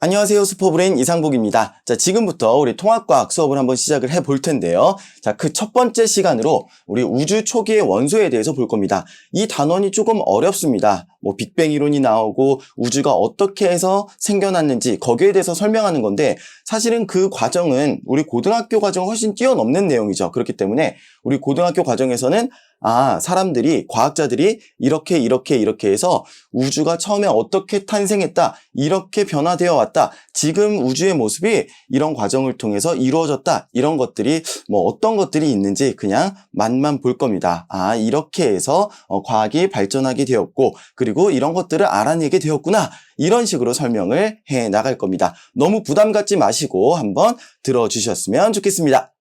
안녕하세요. 슈퍼브레인 이상복입니다. 자, 지금부터 우리 통합과학 수업을 한번 시작을 해볼 텐데요. 자, 그 첫 번째 시간으로 우리 우주 초기의 원소에 대해서 볼 겁니다. 이 단원이 조금 어렵습니다. 빅뱅 이론이 나오고 우주가 어떻게 해서 생겨났는지 거기에 대해서 설명하는 건데 사실은 그 과정은 우리 고등학교 과정 훨씬 뛰어넘는 내용이죠. 그렇기 때문에 우리 고등학교 과정에서는 사람들이, 과학자들이 이렇게 해서 우주가 처음에 어떻게 탄생했다, 이렇게 변화되어 왔다, 지금 우주의 모습이 이런 과정을 통해서 이루어졌다, 이런 것들이 어떤 것들이 있는지 그냥 맛만 볼 겁니다. 이렇게 해서 과학이 발전하게 되었고, 그리고 이런 것들을 알아내게 되었구나, 이런 식으로 설명을 해 나갈 겁니다. 너무 부담 갖지 마시고 한번 들어주셨으면 좋겠습니다.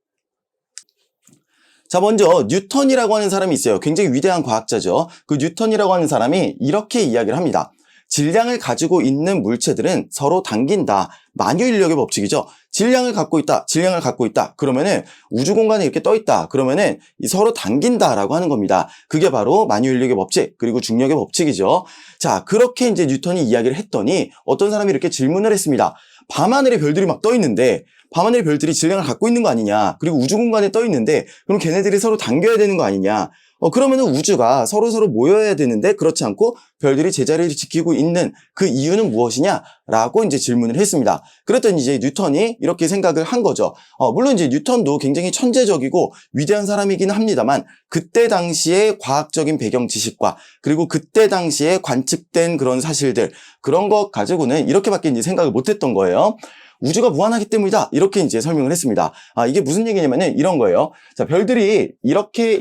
자, 먼저 뉴턴이라고 하는 사람이 있어요. 굉장히 위대한 과학자죠. 그 뉴턴이라고 하는 사람이 이렇게 이야기를 합니다. 질량을 가지고 있는 물체들은 서로 당긴다. 만유인력의 법칙이죠. 질량을 갖고 있다. 그러면은 우주 공간에 이렇게 떠 있다. 그러면은 서로 당긴다라고 하는 겁니다. 그게 바로 만유인력의 법칙, 그리고 중력의 법칙이죠. 자, 그렇게 이제 뉴턴이 이야기를 했더니 어떤 사람이 이렇게 질문을 했습니다. 밤하늘에 별들이 막 떠 있는데 밤하늘의 별들이 질량을 갖고 있는 거 아니냐, 그리고 우주 공간에 떠 있는데 그럼 걔네들이 서로 당겨야 되는 거 아니냐, 그러면은 우주가 서로 모여야 되는데 그렇지 않고 별들이 제자리를 지키고 있는 그 이유는 무엇이냐 라고 이제 질문을 했습니다. 그랬더니 이제 뉴턴이 이렇게 생각을 한 거죠. 물론 이제 뉴턴도 굉장히 천재적이고 위대한 사람이긴 합니다만 그때 당시의 과학적인 배경 지식과 그리고 그때 당시에 관측된 그런 사실들, 그런 것 가지고는 이렇게밖에 이제 생각을 못 했던 거예요. 우주가 무한하기 때문이다, 이렇게 이제 설명을 했습니다. 이게 무슨 얘기냐면은 이런 거예요. 자, 별들이 이렇게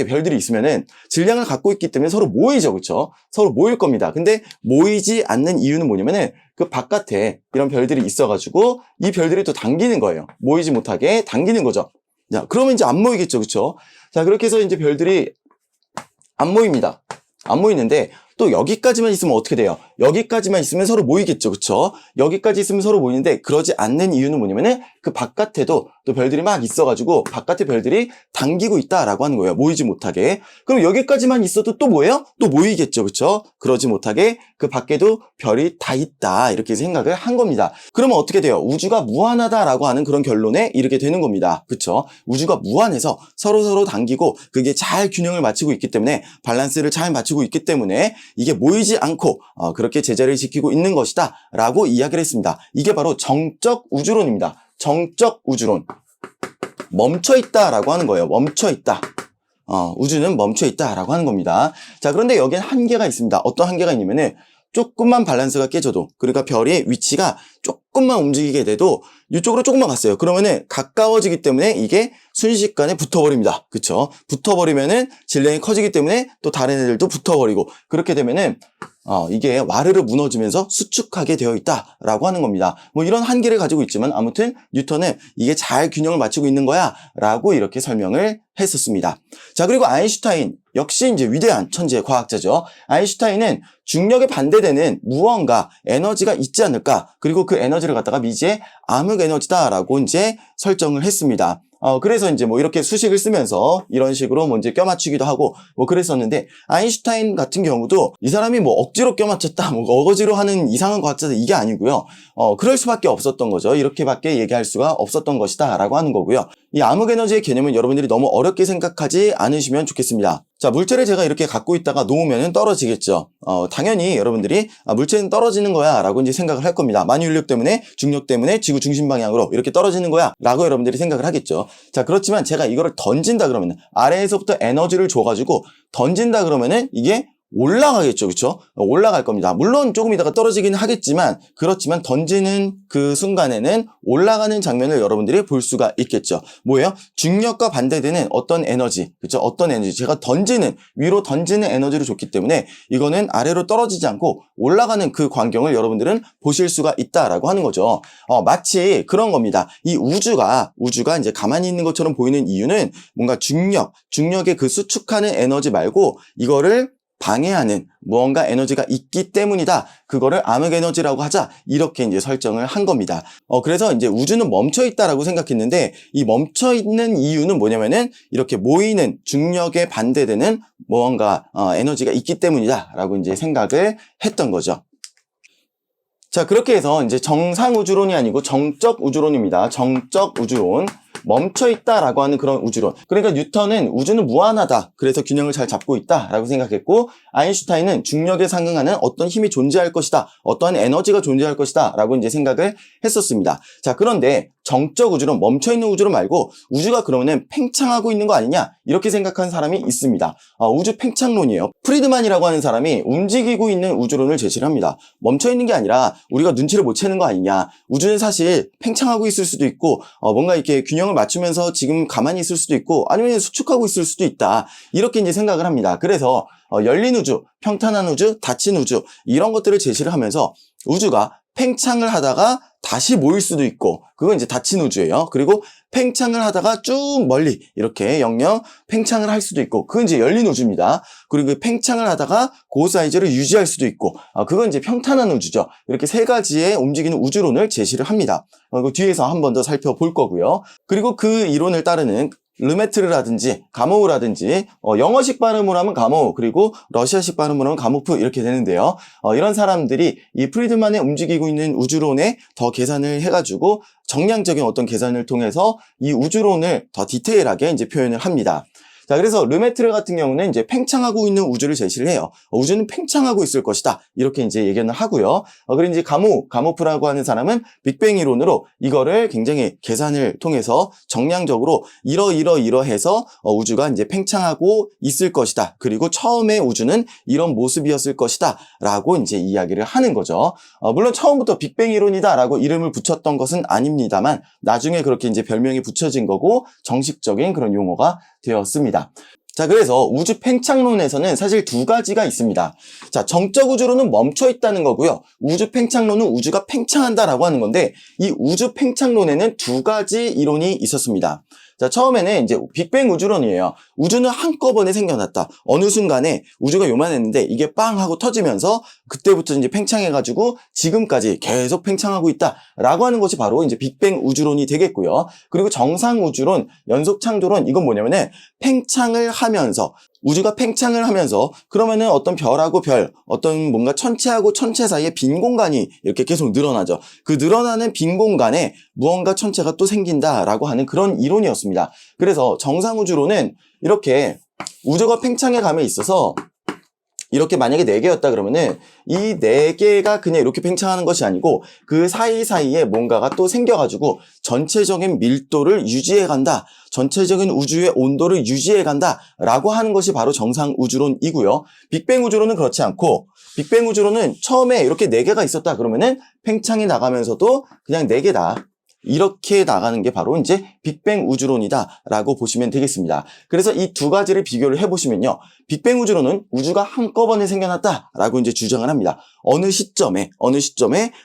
별들이 있으면은 질량을 갖고 있기 때문에 서로 모이죠, 그렇죠? 서로 모일 겁니다. 근데 모이지 않는 이유는 뭐냐면은 그 바깥에 이런 별들이 있어가지고 이 별들이 또 당기는 거예요. 모이지 못하게 당기는 거죠. 자, 그러면 이제 안 모이겠죠, 그렇죠? 자, 그렇게 해서 이제 별들이 안 모입니다. 안 모이는데 또 여기까지만 있으면 어떻게 돼요? 여기까지만 있으면 서로 모이겠죠, 그쵸? 여기까지 있으면 서로 모이는데 그러지 않는 이유는 뭐냐면은 그 바깥에도 또 별들이 막 있어가지고 바깥에 별들이 당기고 있다라고 하는 거예요. 모이지 못하게. 그럼 여기까지만 있어도 또 뭐예요? 또 모이겠죠, 그쵸? 그러지 못하게 그 밖에도 별이 다 있다, 이렇게 생각을 한 겁니다. 그러면 어떻게 돼요? 우주가 무한하다라고 하는 그런 결론에 이르게 되는 겁니다. 그쵸? 우주가 무한해서 서로 당기고 그게 잘 균형을 맞추고 있기 때문에, 밸런스를 잘 맞추고 있기 때문에 이게 모이지 않고 그렇게 제자리를 지키고 있는 것이다 라고 이야기를 했습니다. 이게 바로 정적 우주론입니다. 정적 우주론. 멈춰있다 라고 하는 거예요. 멈춰있다. 우주는 멈춰있다 라고 하는 겁니다. 자, 그런데 여기엔 한계가 있습니다. 어떤 한계가 있냐면은 조금만 밸런스가 깨져도, 그러니까 별의 위치가 조금만 움직이게 돼도 이쪽으로 조금만 갔어요. 그러면은 가까워지기 때문에 이게 순식간에 붙어버립니다. 그쵸? 붙어버리면은 질량이 커지기 때문에 또 다른 애들도 붙어버리고, 그렇게 되면은 이게 와르르 무너지면서 수축하게 되어 있다라고 하는 겁니다. 이런 한계를 가지고 있지만 아무튼 뉴턴은 이게 잘 균형을 맞추고 있는 거야 라고 이렇게 설명을 했었습니다. 자, 그리고 아인슈타인 역시 이제 위대한 천재 과학자죠. 아인슈타인은 중력에 반대되는 무언가, 에너지가 있지 않을까, 그리고 그 에너지를 갖다가 미지의 암흑 에너지다라고 이제 설정을 했습니다. 그래서 이제 이렇게 수식을 쓰면서 이런 식으로 이제 껴맞추기도 하고 그랬었는데, 아인슈타인 같은 경우도 이 사람이 억지로 껴맞췄다, 어거지로 하는 이상한 과학자들, 이게 아니고요. 그럴 수밖에 없었던 거죠. 이렇게밖에 얘기할 수가 없었던 것이다 라고 하는 거고요. 이 암흑 에너지의 개념은 여러분들이 너무 어렵게 생각하지 않으시면 좋겠습니다. 자, 물체를 제가 이렇게 갖고 있다가 놓으면 떨어지겠죠. 당연히 여러분들이 물체는 떨어지는 거야 라고 이제 생각을 할 겁니다. 만유인력 때문에, 중력 때문에 지구 중심 방향으로 이렇게 떨어지는 거야 라고 여러분들이 생각을 하겠죠. 자, 그렇지만 제가 이거를 던진다 그러면, 아래에서부터 에너지를 줘가지고 던진다 그러면은 이게 올라가겠죠, 그쵸? 올라갈 겁니다. 물론 조금 있다가 떨어지긴 하겠지만, 그렇지만 던지는 그 순간에는 올라가는 장면을 여러분들이 볼 수가 있겠죠. 뭐예요? 중력과 반대되는 어떤 에너지, 그쵸? 어떤 에너지, 제가 위로 던지는 에너지를 줬기 때문에 이거는 아래로 떨어지지 않고 올라가는 그 광경을 여러분들은 보실 수가 있다라고 하는 거죠. 마치 그런 겁니다. 이 우주가 이제 가만히 있는 것처럼 보이는 이유는 뭔가 중력의 그 수축하는 에너지 말고 이거를 방해하는 무언가 에너지가 있기 때문이다. 그거를 암흑 에너지라고 하자. 이렇게 이제 설정을 한 겁니다. 그래서 이제 우주는 멈춰 있다라고 생각했는데, 이 멈춰 있는 이유는 뭐냐면은 이렇게 모이는 중력에 반대되는 무언가 에너지가 있기 때문이다라고 이제 생각을 했던 거죠. 자, 그렇게 해서 이제 정상 우주론이 아니고 정적 우주론입니다. 정적 우주론. 멈춰있다라고 하는 그런 우주론. 그러니까 뉴턴은 우주는 무한하다. 그래서 균형을 잘 잡고 있다라고 생각했고, 아인슈타인은 중력에 상응하는 어떤 힘이 존재할 것이다. 어떠한 에너지가 존재할 것이다. 라고 이제 생각을 했었습니다. 자, 그런데 정적 우주론, 멈춰있는 우주론 말고 우주가 그러면은 팽창하고 있는 거 아니냐? 이렇게 생각한 사람이 있습니다. 우주 팽창론이에요. 프리드만이라고 하는 사람이 움직이고 있는 우주론을 제시를 합니다. 멈춰있는 게 아니라 우리가 눈치를 못 채는 거 아니냐? 우주는 사실 팽창하고 있을 수도 있고, 뭔가 이렇게 균형을 맞추면서 지금 가만히 있을 수도 있고, 아니면 수축하고 있을 수도 있다. 이렇게 이제 생각을 합니다. 그래서 열린 우주, 평탄한 우주, 닫힌 우주, 이런 것들을 제시를 하면서 우주가 팽창을 하다가 다시 모일 수도 있고, 그건 이제 닫힌 우주예요. 그리고 팽창을 하다가 쭉 멀리 이렇게 영영 팽창을 할 수도 있고, 그건 이제 열린 우주입니다. 그리고 그 팽창을 하다가 그 사이즈를 유지할 수도 있고, 그건 이제 평탄한 우주죠. 이렇게 세 가지의 움직이는 우주론을 제시를 합니다. 그 뒤에서 한 번 더 살펴볼 거고요. 그리고 그 이론을 따르는 르메트르라든지 가모우라든지 영어식 발음으로 하면 가모우, 그리고 러시아식 발음으로 하면 가모프 이렇게 되는데요. 이런 사람들이 이 프리드만의 움직이고 있는 우주론에 더 계산을 해가지고 정량적인 어떤 계산을 통해서 이 우주론을 더 디테일하게 이제 표현을 합니다. 자, 그래서 르메트르 같은 경우는 이제 팽창하고 있는 우주를 제시를 해요. 우주는 팽창하고 있을 것이다. 이렇게 이제 얘기를 하고요. 그리고 이제 가모프라고 하는 사람은 빅뱅 이론으로 이거를 굉장히 계산을 통해서 정량적으로 이러해서 우주가 이제 팽창하고 있을 것이다. 그리고 처음에 우주는 이런 모습이었을 것이다. 라고 이제 이야기를 하는 거죠. 물론 처음부터 빅뱅 이론이다라고 이름을 붙였던 것은 아닙니다만 나중에 그렇게 이제 별명이 붙여진 거고 정식적인 그런 용어가 되었습니다. 자, 그래서 우주 팽창론에서는 사실 두 가지가 있습니다. 자, 정적 우주론은 멈춰 있다는 거고요. 우주 팽창론은 우주가 팽창한다라고 하는 건데, 이 우주 팽창론에는 두 가지 이론이 있었습니다. 자, 처음에는 이제 빅뱅 우주론이에요. 우주는 한꺼번에 생겨났다. 어느 순간에 우주가 요만했는데 이게 빵 하고 터지면서 그때부터 이제 팽창해가지고 지금까지 계속 팽창하고 있다라고 하는 것이 바로 이제 빅뱅 우주론이 되겠고요. 그리고 정상 우주론, 연속 창조론, 이건 뭐냐면은 팽창을 하면서 우주가 팽창을 하면서 그러면은 어떤 별하고 별, 어떤 뭔가 천체하고 천체 사이에 빈 공간이 이렇게 계속 늘어나죠. 그 늘어나는 빈 공간에 무언가 천체가 또 생긴다라고 하는 그런 이론이었습니다. 그래서 정상우주론은 이렇게 우주가 팽창해 감에 있어서 이렇게 만약에 4개였다 그러면은 이 4개가 그냥 이렇게 팽창하는 것이 아니고 그 사이사이에 뭔가가 또 생겨가지고 전체적인 밀도를 유지해 간다. 전체적인 우주의 온도를 유지해 간다. 라고 하는 것이 바로 정상 우주론이고요. 빅뱅 우주론은 그렇지 않고 빅뱅 우주론은 처음에 이렇게 4개가 있었다 그러면은 팽창이 나가면서도 그냥 4개다. 이렇게 나가는 게 바로 이제 빅뱅 우주론이다 라고 보시면 되겠습니다. 그래서 이 두 가지를 비교를 해보시면요. 빅뱅 우주론은 우주가 한꺼번에 생겨났다 라고 이제 주장을 합니다. 어느 시점에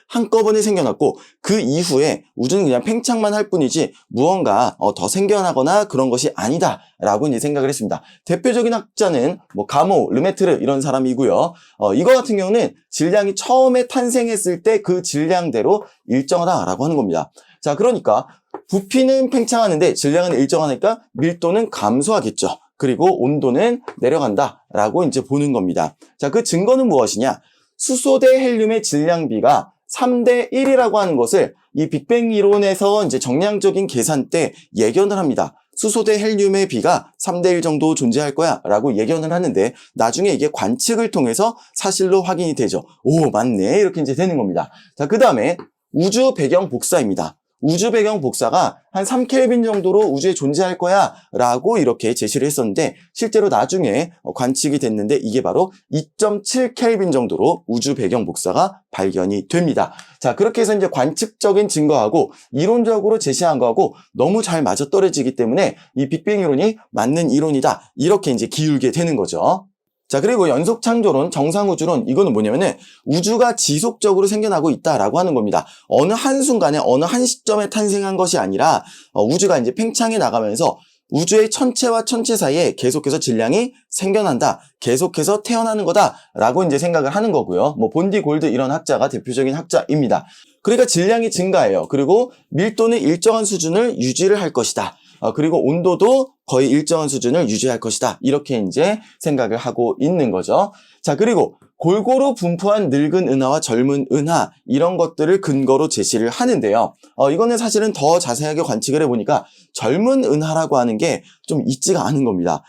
한꺼번에 생겨났고 그 이후에 우주는 그냥 팽창만 할 뿐이지 무언가 더 생겨나거나 그런 것이 아니다 라고 이제 생각을 했습니다. 대표적인 학자는 가모, 르메트르 이런 사람이고요. 이거 같은 경우는 질량이 처음에 탄생했을 때 그 질량대로 일정하다라고 하는 겁니다. 자, 그러니까 부피는 팽창하는데 질량은 일정하니까 밀도는 감소하겠죠. 그리고 온도는 내려간다라고 이제 보는 겁니다. 자, 그 증거는 무엇이냐? 수소 대 헬륨의 질량비가 3대 1이라고 하는 것을 이 빅뱅 이론에서 이제 정량적인 계산 때 예견을 합니다. 수소 대 헬륨의 비가 3대 1 정도 존재할 거야 라고 예견을 하는데 나중에 이게 관측을 통해서 사실로 확인이 되죠. 오, 맞네. 이렇게 이제 되는 겁니다. 자, 그 다음에 우주 배경 복사입니다. 우주 배경 복사가 한 3켈빈 정도로 우주에 존재할 거야 라고 이렇게 제시를 했었는데 실제로 나중에 관측이 됐는데 이게 바로 2.7켈빈 정도로 우주 배경 복사가 발견이 됩니다. 자, 그렇게 해서 이제 관측적인 증거하고 이론적으로 제시한 거하고 너무 잘 맞아떨어지기 때문에 이 빅뱅 이론이 맞는 이론이다 이렇게 이제 기울게 되는 거죠. 자, 그리고 연속창조론, 정상우주론, 이거는 뭐냐면은 우주가 지속적으로 생겨나고 있다라고 하는 겁니다. 어느 한순간에, 어느 한 시점에 탄생한 것이 아니라 우주가 이제 팽창해 나가면서 우주의 천체와 천체 사이에 계속해서 질량이 생겨난다, 계속해서 태어나는 거다라고 이제 생각을 하는 거고요. 본디 골드 이런 학자가 대표적인 학자입니다. 그러니까 질량이 증가해요. 그리고 밀도는 일정한 수준을 유지를 할 것이다. 그리고 온도도 거의 일정한 수준을 유지할 것이다. 이렇게 이제 생각을 하고 있는 거죠. 자, 그리고 골고루 분포한 늙은 은하와 젊은 은하 이런 것들을 근거로 제시를 하는데요. 이거는 사실은 더 자세하게 관측을 해보니까 젊은 은하라고 하는 게 좀 있지가 않은 겁니다.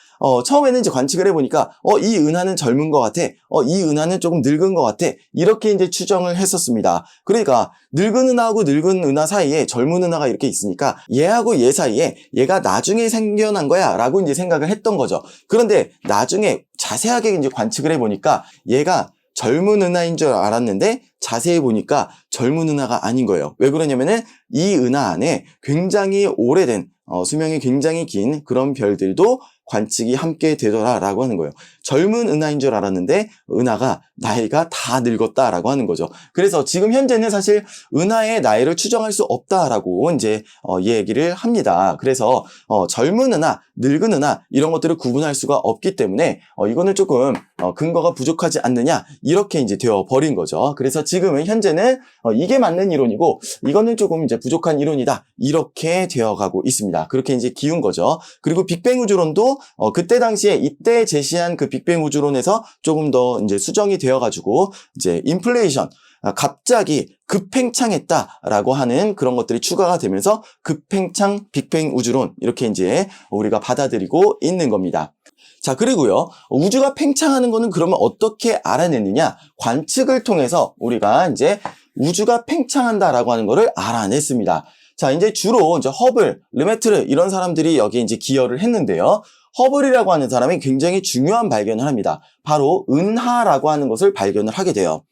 처음에는 이제 관측을 해보니까 이 은하는 젊은 것 같아. 이 은하는 조금 늙은 것 같아. 이렇게 이제 추정을 했었습니다. 그러니까 늙은 은하하고 늙은 은하 사이에 젊은 은하가 이렇게 있으니까 얘하고 얘 사이에 얘가 나중에 생겨난 거야 라고 이제 생각을 했던 거죠. 그런데 나중에 자세하게 이제 관측을 해보니까 얘가 젊은 은하인 줄 알았는데 자세히 보니까 젊은 은하가 아닌 거예요. 왜 그러냐면은 이 은하 안에 굉장히 오래된 수명이 굉장히 긴 그런 별들도 관측이 함께 되더라라고 하는 거예요. 젊은 은하인 줄 알았는데 은하가 나이가 다 늙었다라고 하는 거죠. 그래서 지금 현재는 사실 은하의 나이를 추정할 수 없다라고 이제 얘기를 합니다. 그래서 젊은 은하, 늙은 은하 이런 것들을 구분할 수가 없기 때문에 이거는 조금 근거가 부족하지 않느냐 이렇게 이제 되어 버린 거죠. 그래서 지금은 현재는 이게 맞는 이론이고 이거는 조금 이제 부족한 이론이다 이렇게 되어가고 있습니다. 그렇게 이제 기운 거죠. 그리고 빅뱅 우주론도 그때 당시에 이때 제시한 그 빅뱅 우주론에서 조금 더 이제 수정이 되어가지고 이제 인플레이션 갑자기 급팽창했다라고 하는 그런 것들이 추가가 되면서 급팽창 빅뱅 우주론 이렇게 이제 우리가 받아들이고 있는 겁니다. 자, 그리고요, 우주가 팽창하는 거는 그러면 어떻게 알아내느냐? 관측을 통해서 우리가 이제 우주가 팽창한다라고 하는 거를 알아냈습니다. 자, 이제 주로 이제 허블, 르메트르 이런 사람들이 여기 이제 기여를 했는데요. 허블이라고 하는 사람이 굉장히 중요한 발견을 합니다. 바로 은하라고 하는 것을 발견을 하게 돼요.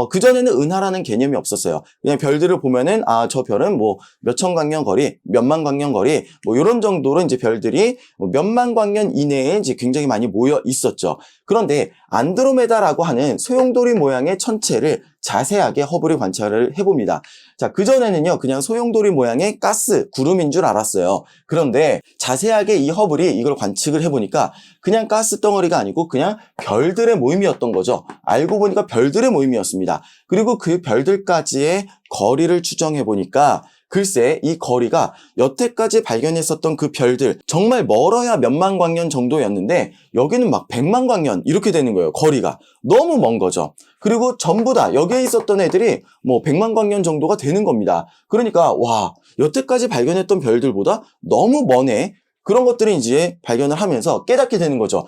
그전에는 은하라는 개념이 없었어요. 그냥 별들을 보면은, 저 별은 뭐 몇천 광년 거리, 몇만 광년 거리, 뭐 이런 정도로 이제 별들이 몇만 광년 이내에 이제 굉장히 많이 모여 있었죠. 그런데 안드로메다라고 하는 소용돌이 모양의 천체를 자세하게 허블이 관찰을 해봅니다. 자, 그전에는요, 그냥 소용돌이 모양의 가스, 구름인 줄 알았어요. 그런데 자세하게 이 허블이 이걸 관측을 해보니까 그냥 가스 덩어리가 아니고 그냥 별들의 모임이었던 거죠. 알고 보니까 별들의 모임이었습니다. 그리고 그 별들까지의 거리를 추정해보니까 글쎄 이 거리가 여태까지 발견했었던 그 별들 정말 멀어야 몇만 광년 정도였는데 여기는 막 100만 광년 이렇게 되는 거예요. 거리가 너무 먼 거죠. 그리고 전부 다 여기에 있었던 애들이 뭐 100만 광년 정도가 되는 겁니다. 그러니까 와, 여태까지 발견했던 별들보다 너무 머네. 그런 것들을 이제 발견을 하면서 깨닫게 되는 거죠.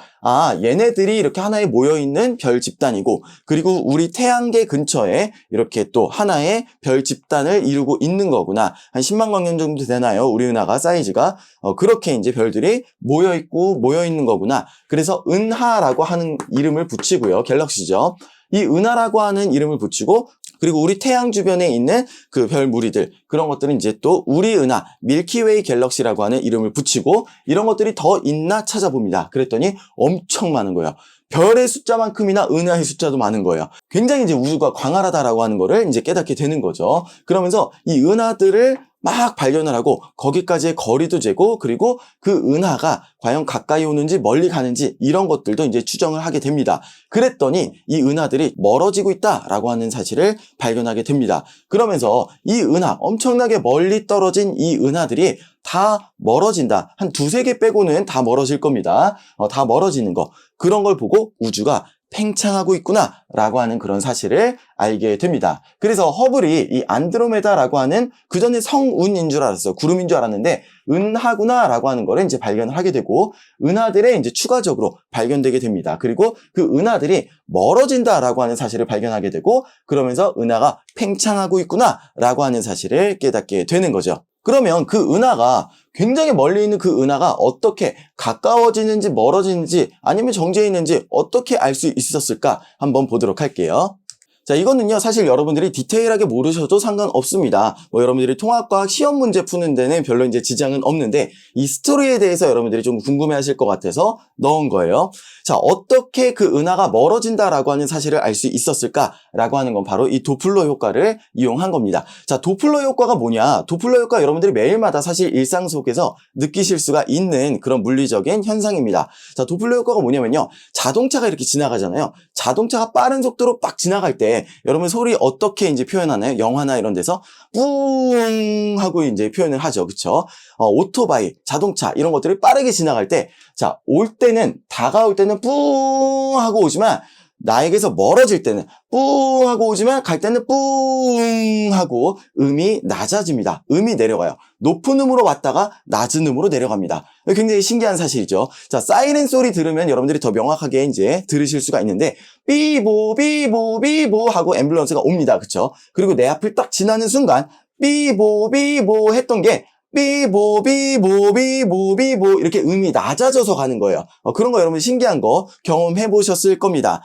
얘네들이 이렇게 하나에 모여있는 별 집단이고, 그리고 우리 태양계 근처에 이렇게 또 하나의 별 집단을 이루고 있는 거구나. 한 10만 광년 정도 되나요? 우리 은하가 사이즈가. 그렇게 이제 별들이 모여있는 거구나. 그래서 은하라고 하는 이름을 붙이고요. 갤럭시죠. 이 은하라고 하는 이름을 붙이고, 그리고 우리 태양 주변에 있는 그 별 무리들, 그런 것들은 이제 또 우리 은하, 밀키웨이 갤럭시라고 하는 이름을 붙이고, 이런 것들이 더 있나 찾아봅니다. 그랬더니 엄청 많은 거예요. 별의 숫자만큼이나 은하의 숫자도 많은 거예요. 굉장히 이제 우주가 광활하다라고 하는 거를 이제 깨닫게 되는 거죠. 그러면서 이 은하들을 막 발견을 하고 거기까지의 거리도 재고 그리고 그 은하가 과연 가까이 오는지 멀리 가는지 이런 것들도 이제 추정을 하게 됩니다. 그랬더니 이 은하들이 멀어지고 있다라고 하는 사실을 발견하게 됩니다. 그러면서 이 은하, 엄청나게 멀리 떨어진 이 은하들이 다 멀어진다. 한 두세 개 빼고는 다 멀어질 겁니다. 다 멀어지는 거. 그런 걸 보고 우주가 팽창하고 있구나 라고 하는 그런 사실을 알게 됩니다. 그래서 허블이 이 안드로메다라고 하는 그전에 성운인 줄 알았어요. 구름인 줄 알았는데 은하구나 라고 하는 거를 이제 발견을 하게 되고 은하들의 이제 추가적으로 발견되게 됩니다. 그리고 그 은하들이 멀어진다라고 하는 사실을 발견하게 되고 그러면서 은하가 팽창하고 있구나 라고 하는 사실을 깨닫게 되는 거죠. 그러면 그 은하가 굉장히 멀리 있는 그 은하가 어떻게 가까워지는지 멀어지는지 아니면 정지해 있는지 어떻게 알 수 있었을까 한번 보도록 할게요. 자, 이거는요, 사실 여러분들이 디테일하게 모르셔도 상관없습니다. 여러분들이 통합과학 시험 문제 푸는 데는 별로 이제 지장은 없는데, 이 스토리에 대해서 여러분들이 좀 궁금해 하실 것 같아서 넣은 거예요. 자, 어떻게 그 은하가 멀어진다라고 하는 사실을 알 수 있었을까라고 하는 건 바로 이 도플러 효과를 이용한 겁니다. 자, 도플러 효과가 뭐냐? 도플러 효과 여러분들이 매일마다 사실 일상 속에서 느끼실 수가 있는 그런 물리적인 현상입니다. 자, 도플러 효과가 뭐냐면요. 자동차가 이렇게 지나가잖아요. 자동차가 빠른 속도로 빡 지나갈 때 여러분 소리 어떻게 이제 표현하나요? 영화나 이런 데서 뿌웅 하고 이제 표현을 하죠. 그쵸? 오토바이, 자동차 이런 것들이 빠르게 지나갈 때 자, 다가올 때는 뿌웅 하고 오지만 나에게서 멀어질 때는 뿌 하고 오지만 갈 때는 뿌 하고 음이 낮아집니다. 음이 내려가요. 높은 음으로 왔다가 낮은 음으로 내려갑니다. 굉장히 신기한 사실이죠. 자, 사이렌 소리 들으면 여러분들이 더 명확하게 이제 들으실 수가 있는데 삐보 삐보 삐보 하고 앰뷸런스가 옵니다. 그렇죠? 그리고 내 앞을 딱 지나는 순간 삐보 삐보 했던 게 삐보 삐보 삐보 삐보 이렇게 음이 낮아져서 가는 거예요. 그런 거 여러분 신기한 거 경험해 보셨을 겁니다.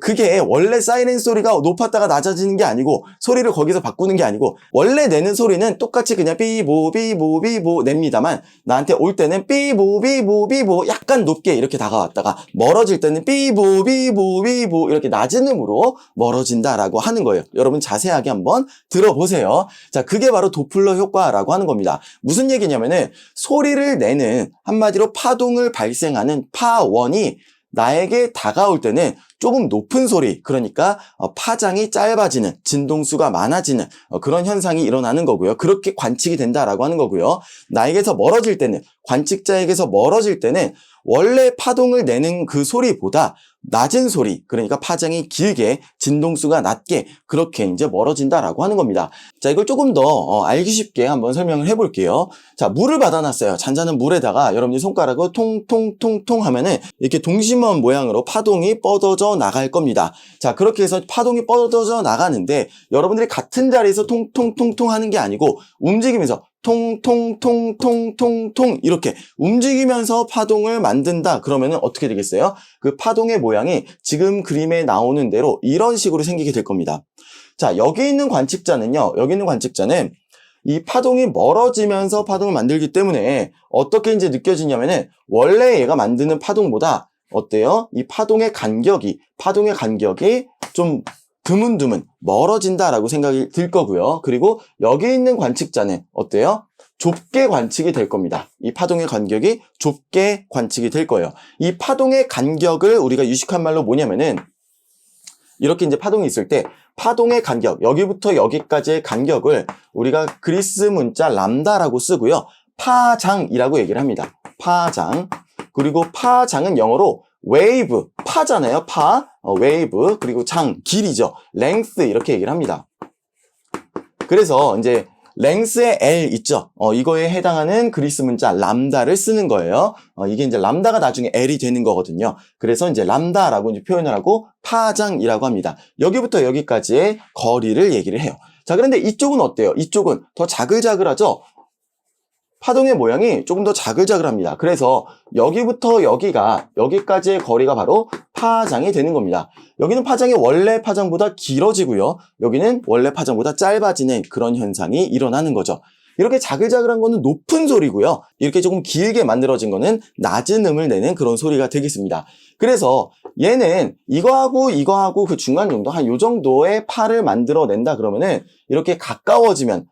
그게 원래 사이렌 소리가 높았다가 낮아지는 게 아니고 소리를 거기서 바꾸는 게 아니고 원래 내는 소리는 똑같이 그냥 삐보 삐보 삐보 냅니다만 나한테 올 때는 삐보 삐보 삐보 약간 높게 이렇게 다가왔다가 멀어질 때는 삐보 삐보 삐보 이렇게 낮은 음으로 멀어진다라고 하는 거예요. 여러분 자세하게 한번 들어보세요. 자, 그게 바로 도플러 효과라고 하는 겁니다. 무슨 얘기냐면은 소리를 내는 한마디로 파동을 발생하는 파원이 나에게 다가올 때는 조금 높은 소리, 그러니까 파장이 짧아지는, 진동수가 많아지는 그런 현상이 일어나는 거고요. 그렇게 관측이 된다라고 하는 거고요. 나에게서 멀어질 때는, 관측자에게서 멀어질 때는 원래 파동을 내는 그 소리보다 낮은 소리, 그러니까 파장이 길게, 진동수가 낮게 그렇게 이제 멀어진다라고 하는 겁니다. 자, 이걸 조금 더 알기 쉽게 한번 설명을 해볼게요. 자, 물을 받아놨어요. 잔잔한 물에다가 여러분이 손가락을 통통통통 하면은 이렇게 동심원 모양으로 파동이 뻗어져 나갈 겁니다. 자, 그렇게 해서 파동이 뻗어져 나가는데 여러분들이 같은 자리에서 통통통통 하는 게 아니고 움직이면서 통통통통통통 이렇게 움직이면서 파동을 만든다. 그러면은 어떻게 되겠어요? 그 파동의 모양이 지금 그림에 나오는 대로 이런 식으로 생기게 될 겁니다. 자, 여기 있는 관측자는요. 여기 있는 관측자는 이 파동이 멀어지면서 파동을 만들기 때문에 어떻게 이제 느껴지냐면은 원래 얘가 만드는 파동보다 어때요? 이 파동의 간격이 좀 드문드문 멀어진다라고 생각이 들 거고요. 그리고 여기 있는 관측자는 어때요? 좁게 관측이 될 겁니다. 이 파동의 간격이 좁게 관측이 될 거예요. 이 파동의 간격을 우리가 유식한 말로 뭐냐면은 이렇게 이제 파동이 있을 때 파동의 간격, 여기부터 여기까지의 간격을 우리가 그리스 문자 람다라고 쓰고요. 파장이라고 얘기를 합니다. 파장. 그리고 파장은 영어로 웨이브, 파잖아요. 웨이브, 그리고 장, 길이죠. 랭스 이렇게 얘기를 합니다. 그래서 이제 랭스의 L 있죠. 이거에 해당하는 그리스 문자 람다를 쓰는 거예요. 이게 이제 람다가 나중에 L이 되는 거거든요. 그래서 이제 람다라고 이제 표현을 하고 파장이라고 합니다. 여기부터 여기까지의 거리를 얘기를 해요. 자, 그런데 이쪽은 어때요? 이쪽은 더 자글자글하죠? 파동의 모양이 조금 더 자글자글합니다. 그래서 여기부터 여기까지의 거리가 바로 파장이 되는 겁니다. 여기는 파장이 원래 파장보다 길어지고요. 여기는 원래 파장보다 짧아지는 그런 현상이 일어나는 거죠. 이렇게 자글자글한 거는 높은 소리고요. 이렇게 조금 길게 만들어진 거는 낮은 음을 내는 그런 소리가 되겠습니다. 그래서 얘는 이거하고 그 중간 정도, 한 요 정도의 파를 만들어낸다 그러면은 이렇게 가까워지면은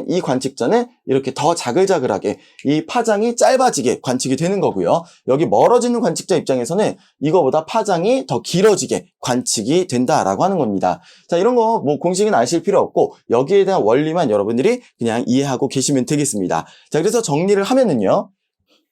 이 관측자는 이렇게 더 자글자글하게 이 파장이 짧아지게 관측이 되는 거고요. 여기 멀어지는 관측자 입장에서는 이거보다 파장이 더 길어지게 관측이 된다라고 하는 겁니다. 자, 이런 거 뭐 공식은 아실 필요 없고 여기에 대한 원리만 여러분들이 그냥 이해하고 계시면 되겠습니다. 자, 그래서 정리를 하면은요.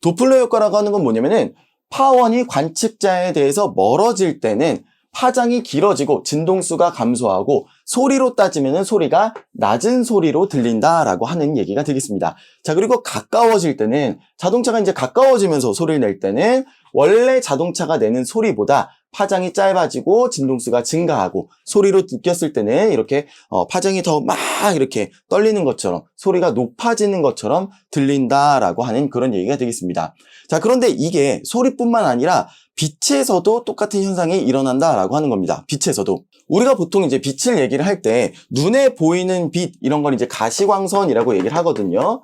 도플러 효과라고 하는 건 뭐냐면은 파원이 관측자에 대해서 멀어질 때는 파장이 길어지고 진동수가 감소하고 소리로 따지면 소리가 낮은 소리로 들린다라고 하는 얘기가 되겠습니다. 자, 그리고 가까워질 때는 자동차가 이제 가까워지면서 소리를 낼 때는 원래 자동차가 내는 소리보다 파장이 짧아지고 진동수가 증가하고 소리로 느꼈을 때는 이렇게 파장이 더 막 이렇게 떨리는 것처럼 소리가 높아지는 것처럼 들린다라고 하는 그런 얘기가 되겠습니다. 자, 그런데 이게 소리뿐만 아니라 빛에서도 똑같은 현상이 일어난다라고 하는 겁니다. 빛에서도. 우리가 보통 이제 빛을 얘기를 할 때 눈에 보이는 빛 이런 걸 이제 가시광선이라고 얘기를 하거든요.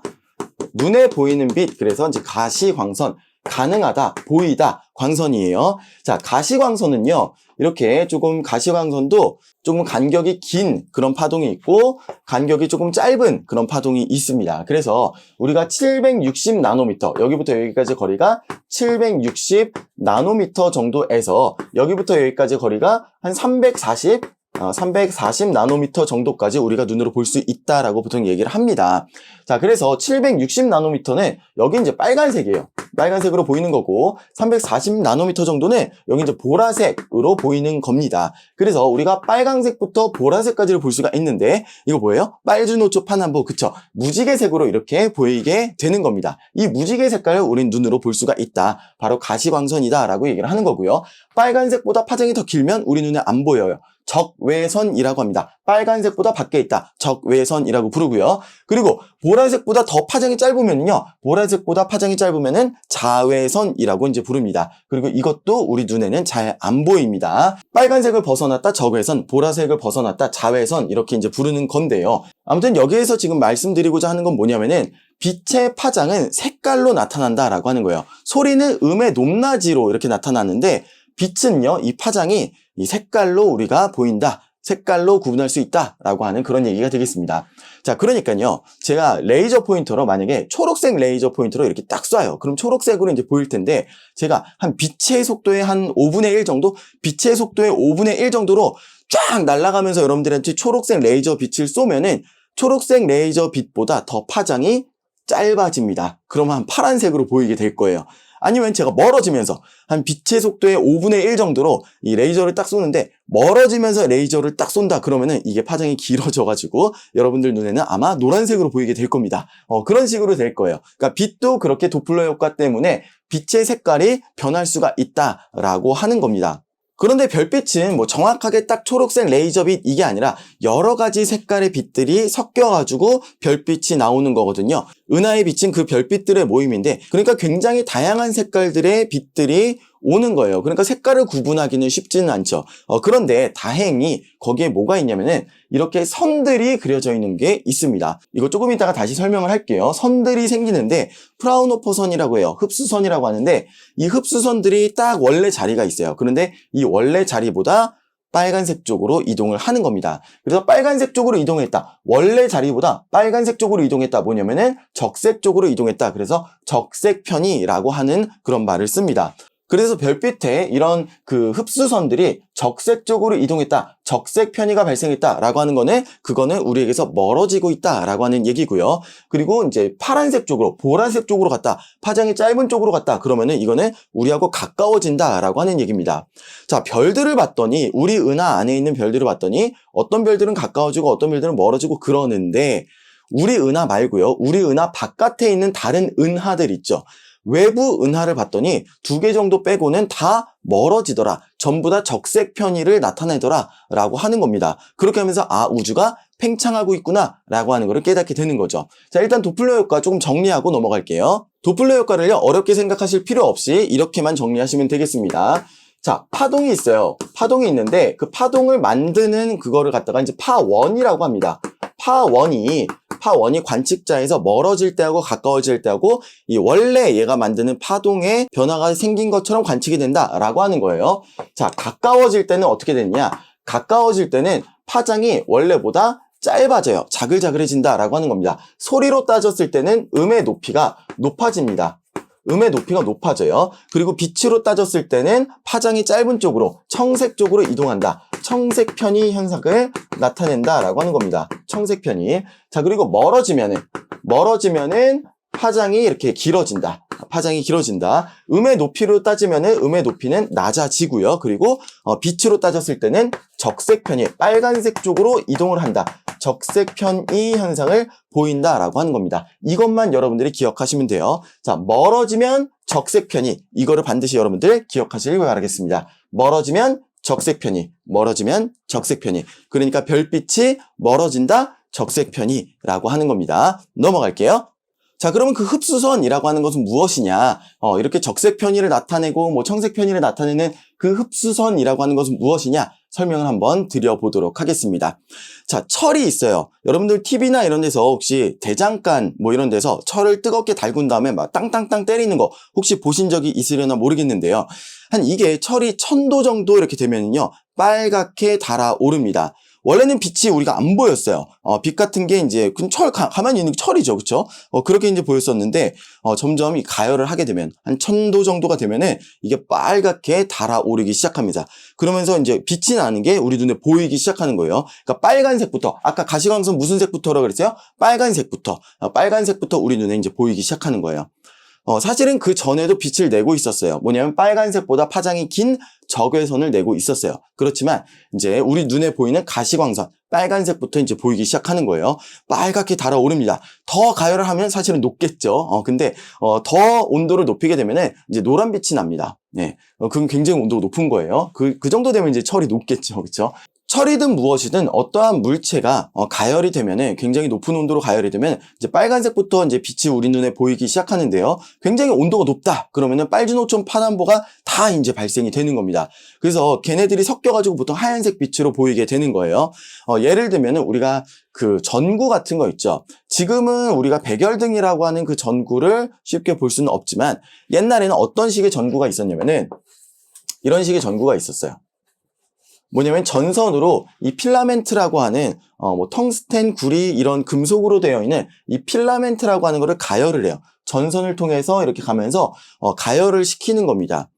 눈에 보이는 빛, 그래서 이제 가시광선, 가능하다, 보이다, 광선이에요. 자, 가시광선은요, 이렇게 가시광선도 조금 간격이 긴 그런 파동이 있고, 간격이 조금 짧은 그런 파동이 있습니다. 그래서 우리가 760 나노미터, 여기부터 여기까지 거리가 760 나노미터 정도에서 여기부터 여기까지 거리가 한 340 340 나노미터 정도까지 우리가 눈으로 볼 수 있다라고 보통 얘기를 합니다. 자, 그래서 760 나노미터는 여기 이제 빨간색이에요. 빨간색으로 보이는 거고 340 나노미터 정도는 여기 이제 보라색으로 보이는 겁니다. 그래서 우리가 빨간색부터 보라색까지를 볼 수가 있는데 이거 뭐예요? 빨주노초 파남보, 그쵸? 무지개색으로 이렇게 보이게 되는 겁니다. 이 무지개 색깔을 우린 눈으로 볼 수가 있다. 바로 가시광선이다 라고 얘기를 하는 거고요. 빨간색보다 파장이 더 길면 우리 눈에 안 보여요. 적외선이라고 합니다. 빨간색보다 밖에 있다. 적외선이라고 부르고요. 그리고 보라색보다 더 파장이 짧으면요. 보라색보다 파장이 짧으면은 자외선이라고 이제 부릅니다. 그리고 이것도 우리 눈에는 잘 안 보입니다. 빨간색을 벗어났다 적외선, 보라색을 벗어났다 자외선 이렇게 이제 부르는 건데요. 아무튼 여기에서 지금 말씀드리고자 하는 건 뭐냐면은 빛의 파장은 색깔로 나타난다라고 하는 거예요. 소리는 음의 높낮이로 이렇게 나타나는데 빛은요, 이 파장이 이 색깔로 우리가 보인다. 색깔로 구분할 수 있다라고 하는 그런 얘기가 되겠습니다. 자, 그러니까요. 제가 레이저 포인터로 만약에 초록색 레이저 포인터로 이렇게 딱 쏴요. 그럼 초록색으로 이제 보일 텐데 제가 한 빛의 속도의 한 5분의 1 정도? 빛의 속도의 5분의 1 정도로 쫙 날아가면서 여러분들한테 초록색 레이저 빛을 쏘면은 초록색 레이저 빛보다 더 파장이 짧아집니다. 그러면 한 파란색으로 보이게 될 거예요. 아니면 제가 멀어지면서 한 빛의 속도의 5분의 1 정도로 이 레이저를 딱 쏘는데 멀어지면서 레이저를 딱 쏜다 그러면은 이게 파장이 길어져가지고 여러분들 눈에는 아마 노란색으로 보이게 될 겁니다. 그런 식으로 될 거예요. 그러니까 빛도 그렇게 도플러 효과 때문에 빛의 색깔이 변할 수가 있다라고 하는 겁니다. 그런데 별빛은 뭐 정확하게 딱 초록색 레이저빛 이게 아니라 여러 가지 색깔의 빛들이 섞여가지고 별빛이 나오는 거거든요. 은하의 빛은 그 별빛들의 모임인데 그러니까 굉장히 다양한 색깔들의 빛들이 오는 거예요. 그러니까 색깔을 구분하기는 쉽지는 않죠. 그런데 다행히 거기에 뭐가 있냐면은 이렇게 선들이 그려져 있는 게 있습니다. 이거 조금 이따가 다시 설명을 할게요. 선들이 생기는데 프라운호퍼 선이라고 해요. 흡수선이라고 하는데 이 흡수선들이 딱 원래 자리가 있어요. 그런데 이 원래 자리보다 빨간색 쪽으로 이동을 하는 겁니다. 그래서 빨간색 쪽으로 이동했다. 원래 자리보다 빨간색 쪽으로 이동했다. 뭐냐면은 적색 쪽으로 이동했다. 그래서 적색편이라고 하는 그런 말을 씁니다. 그래서 별빛에 이런 그 흡수선들이 적색 쪽으로 이동했다, 적색 편의가 발생했다라고 하는 거는 그거는 우리에게서 멀어지고 있다라고 하는 얘기고요. 그리고 이제 파란색 쪽으로, 보라색 쪽으로 갔다, 파장이 짧은 쪽으로 갔다 그러면은 이거는 우리하고 가까워진다라고 하는 얘기입니다. 자, 별들을 봤더니 우리 은하 안에 있는 별들을 봤더니 어떤 별들은 가까워지고 어떤 별들은 멀어지고 그러는데 우리 은하 말고요. 우리 은하 바깥에 있는 다른 은하들 있죠. 외부 은하를 봤더니 2개 정도 빼고는 다 멀어지더라. 전부 다 적색 편의를 나타내더라 라고 하는 겁니다. 그렇게 하면서 우주가 팽창하고 있구나 라고 하는 것을 깨닫게 되는 거죠. 자, 일단 도플러 효과 조금 정리하고 넘어갈게요. 도플러 효과를요 어렵게 생각하실 필요 없이 이렇게만 정리하시면 되겠습니다. 자, 파동이 있어요. 파동이 있는데 그 파동을 만드는 그거를 갖다가 이제 파원이라고 합니다. 파원이 관측자에서 멀어질 때하고 가까워질 때하고 이 원래 얘가 만드는 파동의 변화가 생긴 것처럼 관측이 된다라고 하는 거예요. 자, 가까워질 때는 어떻게 되느냐? 가까워질 때는 파장이 원래보다 짧아져요. 자글자글해진다라고 하는 겁니다. 소리로 따졌을 때는 음의 높이가 높아집니다. 음의 높이가 높아져요. 그리고 빛으로 따졌을 때는 파장이 짧은 쪽으로 청색 쪽으로 이동한다. 청색 편의 현상을 나타낸다라고 하는 겁니다. 청색 편의. 자, 그리고 멀어지면은 파장이 이렇게 길어진다. 파장이 길어진다. 음의 높이로 따지면은 음의 높이는 낮아지고요. 그리고 빛으로 따졌을 때는 적색 편의, 빨간색 쪽으로 이동을 한다. 적색 편의 현상을 보인다라고 하는 겁니다. 이것만 여러분들이 기억하시면 돼요. 자, 멀어지면 적색 편의. 이거를 반드시 여러분들 기억하시길 바라겠습니다. 멀어지면 적색 편의, 멀어지면 적색 편의. 그러니까 별빛이 멀어진다, 적색 편의라고 하는 겁니다. 넘어갈게요. 자, 그러면 그 흡수선이라고 하는 것은 무엇이냐? 이렇게 적색 편의를 나타내고 뭐 청색 편의를 나타내는 그 흡수선이라고 하는 것은 무엇이냐? 설명을 한번 드려보도록 하겠습니다. 자, 철이 있어요. 여러분들 TV나 이런 데서 혹시 대장간 뭐 이런 데서 철을 뜨겁게 달군 다음에 막 땅땅땅 때리는 거 혹시 보신 적이 있으려나 모르겠는데요. 이게 철이 1000도 정도 이렇게 되면요 빨갛게 달아오릅니다. 원래는 빛이 우리가 안 보였어요. 빛 같은 게 이제 그냥 가만히 있는 게 철이죠. 그쵸? 그렇게 이제 보였었는데, 점점 이 가열을 하게 되면, 한 1000도 정도가 되면은 이게 빨갛게 달아오르기 시작합니다. 그러면서 이제 빛이 나는 게 우리 눈에 보이기 시작하는 거예요. 그러니까 빨간색부터, 아까 가시광선 무슨 색부터라고 그랬어요? 빨간색부터 우리 눈에 이제 보이기 시작하는 거예요. 사실은 그 전에도 빛을 내고 있었어요. 뭐냐면 빨간색보다 파장이 긴 적외선을 내고 있었어요. 그렇지만 이제 우리 눈에 보이는 가시광선, 빨간색부터 이제 보이기 시작하는 거예요. 빨갛게 달아오릅니다. 더 가열을 하면 사실은 녹겠죠. 근데 더 온도를 높이게 되면은 이제 노란빛이 납니다. 네, 그건 굉장히 온도가 높은 거예요. 그 정도 되면 이제 철이 녹겠죠, 그렇죠? 철이든 무엇이든 어떠한 물체가 가열이 되면은 굉장히 높은 온도로 가열이 되면 이제 빨간색부터 이제 빛이 우리 눈에 보이기 시작하는데요. 굉장히 온도가 높다. 그러면은 빨주노초 파남보가 다 이제 발생이 되는 겁니다. 그래서 걔네들이 섞여가지고 보통 하얀색 빛으로 보이게 되는 거예요. 예를 들면은 우리가 그 전구 같은 거 있죠. 지금은 우리가 백열등이라고 하는 그 전구를 쉽게 볼 수는 없지만 옛날에는 어떤 식의 전구가 있었냐면은 이런 식의 전구가 있었어요. 뭐냐면 전선으로 이 필라멘트라고 하는 뭐 텅스텐, 구리 이런 금속으로 되어 있는 이 필라멘트라고 하는 거를 가열을 해요. 전선을 통해서 이렇게 가면서 가열을 시키는 겁니다.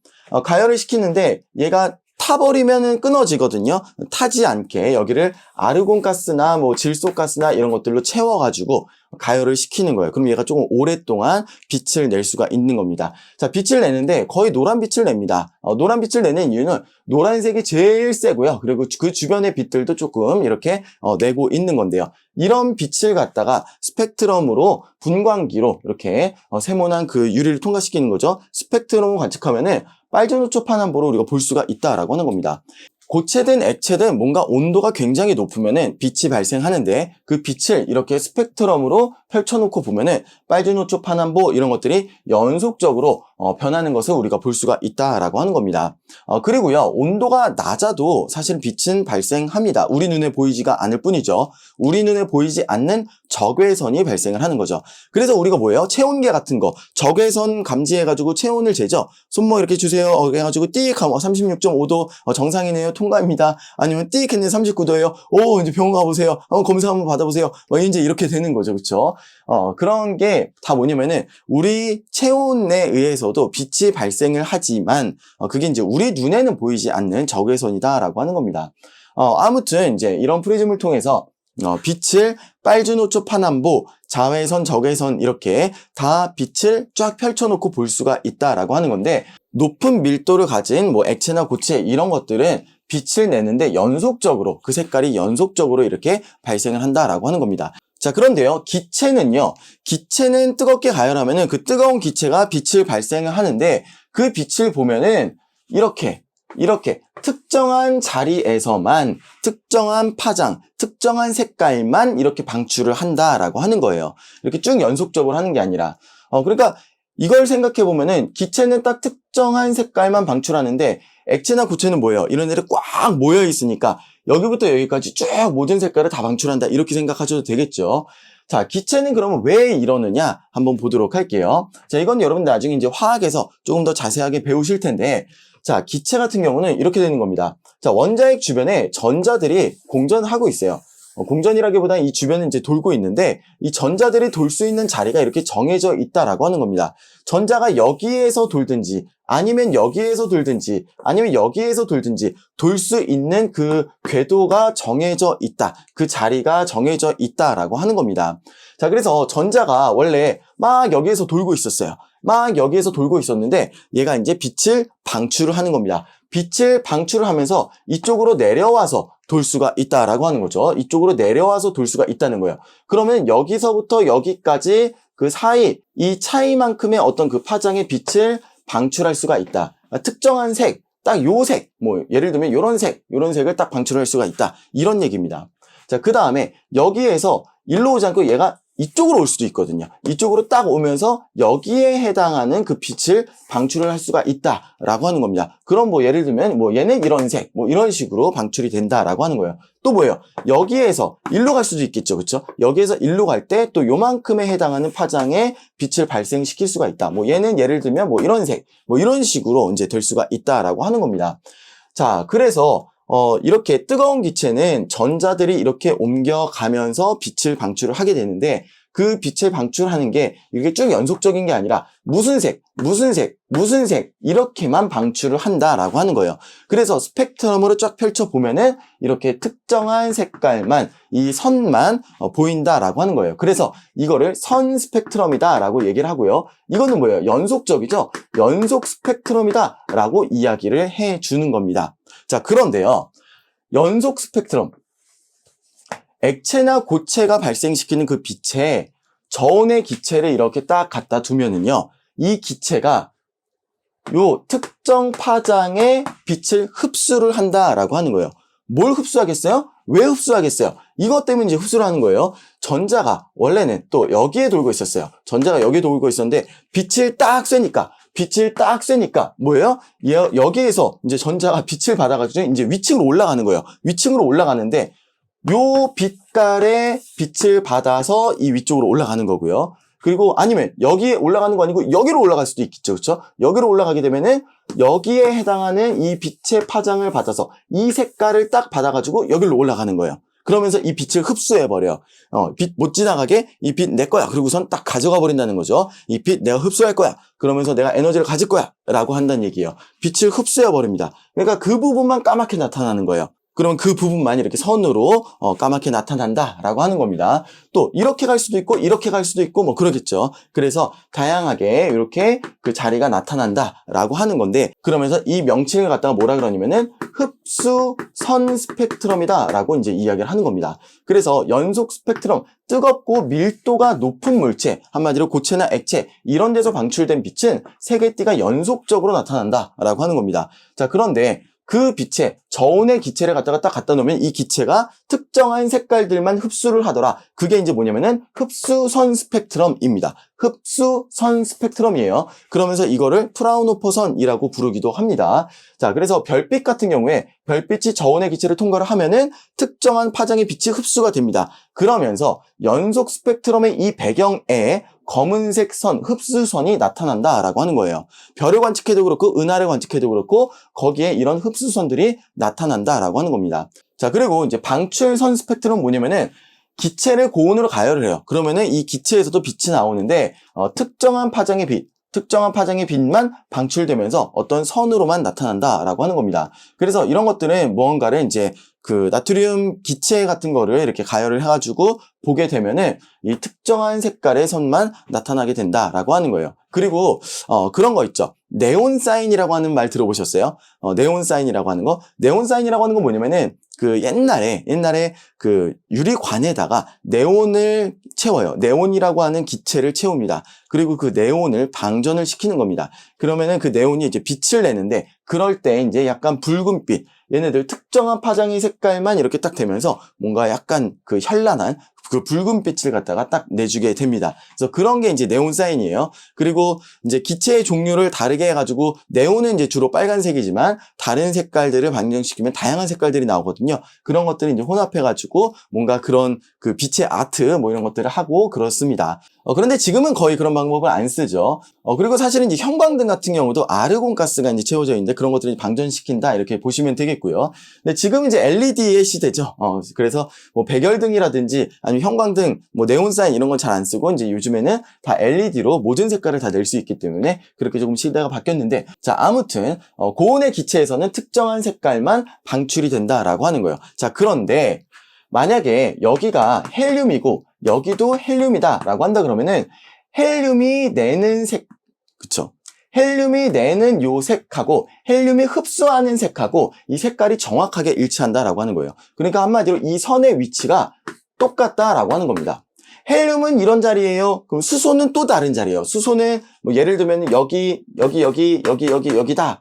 가열을 시키는데 얘가 타버리면은 끊어지거든요. 타지 않게 여기를 아르곤가스나 뭐 질소가스나 이런 것들로 채워가지고 가열을 시키는 거예요. 그럼 얘가 조금 오랫동안 빛을 낼 수가 있는 겁니다. 자, 빛을 내는데 거의 노란빛을 냅니다. 노란빛을 내는 이유는 노란색이 제일 세고요. 그리고 그 주변의 빛들도 조금 이렇게 내고 있는 건데요. 이런 빛을 갖다가 스펙트럼으로 분광기로 이렇게 세모난 그 유리를 통과시키는 거죠. 스펙트럼을 관측하면은 빨주노초 파남보를 우리가 볼 수가 있다라고 하는 겁니다. 고체든 액체든 뭔가 온도가 굉장히 높으면은 빛이 발생하는데 그 빛을 이렇게 스펙트럼으로 펼쳐놓고 보면은 빨주노초 파남보 이런 것들이 연속적으로 변하는 것을 우리가 볼 수가 있다라고 하는 겁니다. 그리고요, 온도가 낮아도 사실 빛은 발생합니다. 우리 눈에 보이지가 않을 뿐이죠. 우리 눈에 보이지 않는 적외선이 발생을 하는 거죠. 그래서 우리가 뭐예요? 체온계 같은 거 적외선 감지해가지고 체온을 재죠. 손목 이렇게 주세요. 해가지고 띡 하면 36.5도 정상이네요. 통과입니다. 아니면 띡 했는데 39도예요. 오, 이제 병원 가보세요. 검사 한번 받아보세요. 이제 이렇게 되는 거죠. 그렇죠? 그런 게 다 뭐냐면은 우리 체온에 의해서도 빛이 발생을 하지만 그게 이제 우리 눈에는 보이지 않는 적외선이다라고 하는 겁니다. 아무튼 이제 이런 프리즘을 통해서 빛을 빨주노초 파남보, 자외선, 적외선 이렇게 다 빛을 쫙 펼쳐놓고 볼 수가 있다라고 하는 건데 높은 밀도를 가진 뭐 액체나 고체 이런 것들은 빛을 내는데 연속적으로 그 색깔이 연속적으로 이렇게 발생을 한다라고 하는 겁니다. 자, 그런데요, 기체는 뜨겁게 가열하면은 그 뜨거운 기체가 빛을 발생을 하는데 그 빛을 보면은 이렇게 특정한 자리에서만 특정한 파장, 특정한 색깔만 이렇게 방출을 한다라고 하는 거예요. 이렇게 쭉 연속적으로 하는 게 아니라 그러니까 이걸 생각해 보면은 기체는 딱 특정한 색깔만 방출하는데 액체나 고체는 뭐예요? 이런 애들이 꽉 모여 있으니까 여기부터 여기까지 쭉 모든 색깔을 다 방출한다 이렇게 생각하셔도 되겠죠. 자, 기체는 그러면 왜 이러느냐 한번 보도록 할게요. 자, 이건 여러분들 나중에 이제 화학에서 조금 더 자세하게 배우실 텐데 자, 기체 같은 경우는 이렇게 되는 겁니다. 자, 원자핵 주변에 전자들이 공전하고 있어요. 공전이라기보다는 이 주변은 이제 돌고 있는데 이 전자들이 돌 수 있는 자리가 이렇게 정해져 있다라고 하는 겁니다. 전자가 여기에서 돌든지 아니면 여기에서 돌든지 아니면 여기에서 돌든지 돌 수 있는 그 궤도가 정해져 있다. 그 자리가 정해져 있다라고 하는 겁니다. 자, 그래서 전자가 원래 막 여기에서 돌고 있었어요. 막 여기에서 돌고 있었는데 얘가 이제 빛을 방출을 하는 겁니다. 빛을 방출을 하면서 이쪽으로 내려와서 돌 수가 있다라고 하는 거죠. 이쪽으로 내려와서 돌 수가 있다는 거예요. 그러면 여기서부터 여기까지 그 사이, 이 차이만큼의 어떤 그 파장의 빛을 방출할 수가 있다. 특정한 색, 딱 요 색, 뭐 예를 들면 요런 색을 딱 방출할 수가 있다. 이런 얘기입니다. 자, 그 다음에 여기에서 일로 오지 않고 얘가 이쪽으로 올 수도 있거든요. 이쪽으로 딱 오면서 여기에 해당하는 그 빛을 방출을 할 수가 있다라고 하는 겁니다. 그럼 뭐 예를 들면 뭐 얘는 이런 색, 뭐 이런 식으로 방출이 된다라고 하는 거예요. 또 뭐예요? 여기에서 일로 갈 수도 있겠죠. 그렇죠? 여기에서 일로 갈 때 또 요만큼에 해당하는 파장의 빛을 발생시킬 수가 있다. 뭐 얘는 예를 들면 뭐 이런 색, 뭐 이런 식으로 이제 될 수가 있다라고 하는 겁니다. 자, 그래서 이렇게 뜨거운 기체는 전자들이 이렇게 옮겨가면서 빛을 방출을 하게 되는데 그 빛을 방출하는 게 이게 쭉 연속적인 게 아니라 무슨 색, 무슨 색, 무슨 색 이렇게만 방출을 한다라고 하는 거예요. 그래서 스펙트럼으로 쫙 펼쳐보면은 이렇게 특정한 색깔만 이 선만 보인다라고 하는 거예요. 그래서 이거를 선 스펙트럼이다라고 얘기를 하고요. 이거는 뭐예요? 연속적이죠? 연속 스펙트럼이다라고 이야기를 해주는 겁니다. 자, 그런데요. 연속 스펙트럼. 액체나 고체가 발생시키는 그 빛에 저온의 기체를 이렇게 딱 갖다 두면은요, 이 기체가 요 특정 파장의 빛을 흡수를 한다라고 하는 거예요. 뭘 흡수하겠어요? 왜 흡수하겠어요? 이것 때문에 이제 흡수를 하는 거예요. 전자가 원래는 또 여기에 돌고 있었어요. 전자가 여기에 돌고 있었는데 빛을 딱 쐬니까 뭐예요? 여기에서 이제 전자가 빛을 받아가지고 이제 위층으로 올라가는 거예요. 위층으로 올라가는데 요 빛깔의 빛을 받아서 이 위쪽으로 올라가는 거고요. 그리고 아니면 여기에 올라가는 거 아니고 여기로 올라갈 수도 있겠죠. 그렇죠? 여기로 올라가게 되면은 여기에 해당하는 이 빛의 파장을 받아서 이 색깔을 딱 받아가지고 여기로 올라가는 거예요. 그러면서 이 빛을 흡수해버려요. 빛 못 지나가게 이 빛 내 거야. 그러고선 딱 가져가 버린다는 거죠. 이 빛 내가 흡수할 거야. 그러면서 내가 에너지를 가질 거야. 라고 한다는 얘기예요. 빛을 흡수해버립니다. 그러니까 그 부분만 까맣게 나타나는 거예요. 그러면 그 부분만 이렇게 선으로 까맣게 나타난다라고 하는 겁니다. 또 이렇게 갈 수도 있고 이렇게 갈 수도 있고 뭐 그러겠죠. 그래서 다양하게 이렇게 그 자리가 나타난다라고 하는 건데 그러면서 이 명칭을 갖다가 뭐라 그러냐면은 흡수선 스펙트럼이다라고 이제 이야기를 하는 겁니다. 그래서 연속 스펙트럼 뜨겁고 밀도가 높은 물체 한마디로 고체나 액체 이런 데서 방출된 빛은 세개띠가 연속적으로 나타난다라고 하는 겁니다. 자, 그런데 그 빛에 저온의 기체를 갖다 놓으면 이 기체가 특정한 색깔들만 흡수를 하더라. 그게 이제 뭐냐면은 흡수선 스펙트럼입니다. 흡수선 스펙트럼이에요. 그러면서 이거를 프라운호퍼선이라고 부르기도 합니다. 자, 그래서 별빛 같은 경우에 별빛이 저온의 기체를 통과를 하면은 특정한 파장의 빛이 흡수가 됩니다. 그러면서 연속 스펙트럼의 이 배경에 검은색 선, 흡수선이 나타난다라고 하는 거예요. 별을 관측해도 그렇고 은하를 관측해도 그렇고 거기에 이런 흡수선들이 나타난다라고 하는 겁니다. 자, 그리고 이제 방출선 스펙트럼 뭐냐면은 기체를 고온으로 가열을 해요. 그러면은 이 기체에서도 빛이 나오는데 특정한 파장의 빛만 방출되면서 어떤 선으로만 나타난다라고 하는 겁니다. 그래서 이런 것들은 무언가를 이제 그 나트륨 기체 같은 거를 이렇게 가열을 해가지고 보게 되면은 이 특정한 색깔의 선만 나타나게 된다라고 하는 거예요. 그리고 그런 거 있죠. 네온사인이라고 하는 말 들어보셨어요? 네온사인이라고 하는 거. 네온사인이라고 하는 건 뭐냐면은 그 옛날에 그 유리관에다가 네온을 채워요. 네온이라고 하는 기체를 채웁니다. 그리고 그 네온을 방전을 시키는 겁니다. 그러면은 그 네온이 이제 빛을 내는데 그럴 때 이제 약간 붉은빛 얘네들 특정한 파장의 색깔만 이렇게 딱 되면서 뭔가 약간 그 현란한 그 붉은 빛을 갖다가 딱 내주게 됩니다. 그래서 그런 게 이제 네온 사인이에요. 그리고 이제 기체의 종류를 다르게 해가지고 네온은 이제 주로 빨간색이지만 다른 색깔들을 방정시키면 다양한 색깔들이 나오거든요. 그런 것들을 이제 혼합해가지고 뭔가 그런 그 빛의 아트 뭐 이런 것들을 하고 그렇습니다. 그런데 지금은 거의 그런 방법을 안 쓰죠. 그리고 사실은 이제 형광등 같은 경우도 아르곤 가스가 이제 채워져 있는데 그런 것들을 방전시킨다 이렇게 보시면 되겠고요. 근데 지금 이제 LED의 시대죠. 그래서 뭐 백열등이라든지 아니면 형광등, 뭐 네온사인 이런 건 잘 안 쓰고 이제 요즘에는 다 LED로 모든 색깔을 다 낼 수 있기 때문에 그렇게 조금 시대가 바뀌었는데 자, 아무튼 고온의 기체에서는 특정한 색깔만 방출이 된다라고 하는 거예요. 자, 그런데 만약에 여기가 헬륨이고 여기도 헬륨이다라고 한다 그러면은 헬륨이 내는 색, 그쵸? 헬륨이 내는 요 색하고 헬륨이 흡수하는 색하고 이 색깔이 정확하게 일치한다라고 하는 거예요. 그러니까 한마디로 이 선의 위치가 똑같다라고 하는 겁니다. 헬륨은 이런 자리예요. 그럼 수소는 또 다른 자리예요. 수소는 뭐 예를 들면 여기다.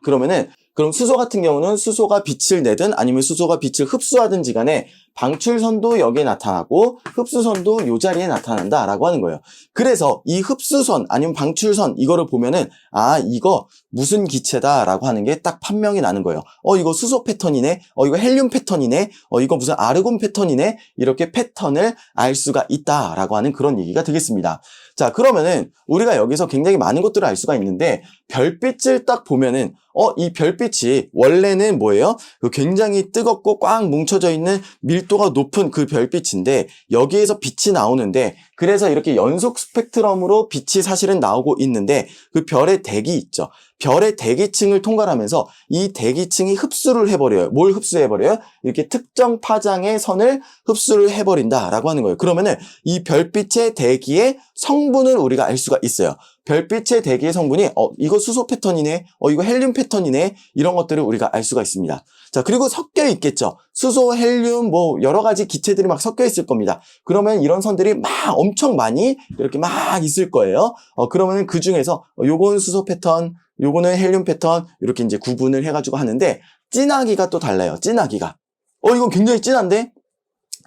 그러면은 그럼 수소 같은 경우는 수소가 빛을 내든 아니면 수소가 빛을 흡수하든지 간에 방출선도 여기에 나타나고 흡수선도 이 자리에 나타난다라고 하는 거예요. 그래서 이 흡수선 아니면 방출선 이거를 보면은 아 이거 무슨 기체다라고 하는 게 딱 판명이 나는 거예요. 이거 수소 패턴이네. 이거 헬륨 패턴이네. 이거 무슨 아르곤 패턴이네. 이렇게 패턴을 알 수가 있다라고 하는 그런 얘기가 되겠습니다. 자, 그러면은 우리가 여기서 굉장히 많은 것들을 알 수가 있는데 별빛을 딱 보면은 이 별빛이 원래는 뭐예요? 굉장히 뜨겁고 꽉 뭉쳐져 있는 밀도가 높은 그 별빛인데 여기에서 빛이 나오는데 그래서 이렇게 연속 스펙트럼으로 빛이 사실은 나오고 있는데 그 별의 대기 있죠. 별의 대기층을 통과하면서 이 대기층이 흡수를 해버려요. 뭘 흡수해버려요? 이렇게 특정 파장의 선을 흡수를 해버린다라고 하는 거예요. 그러면은 이 별빛의 대기의 성분을 우리가 알 수가 있어요. 별빛의 대기의 성분이 이거 수소 패턴이네, 이거 헬륨 패턴이네, 이런 것들을 우리가 알 수가 있습니다. 자, 그리고 섞여 있겠죠. 수소, 헬륨, 뭐 여러 가지 기체들이 막 섞여 있을 겁니다. 그러면 이런 선들이 막 엄청 많이 이렇게 막 있을 거예요. 그러면 그 중에서 요건 수소 패턴, 요거는 헬륨 패턴 이렇게 이제 구분을 해가지고 하는데 진하기가 또 달라요. 진하기가. 이건 굉장히 진한데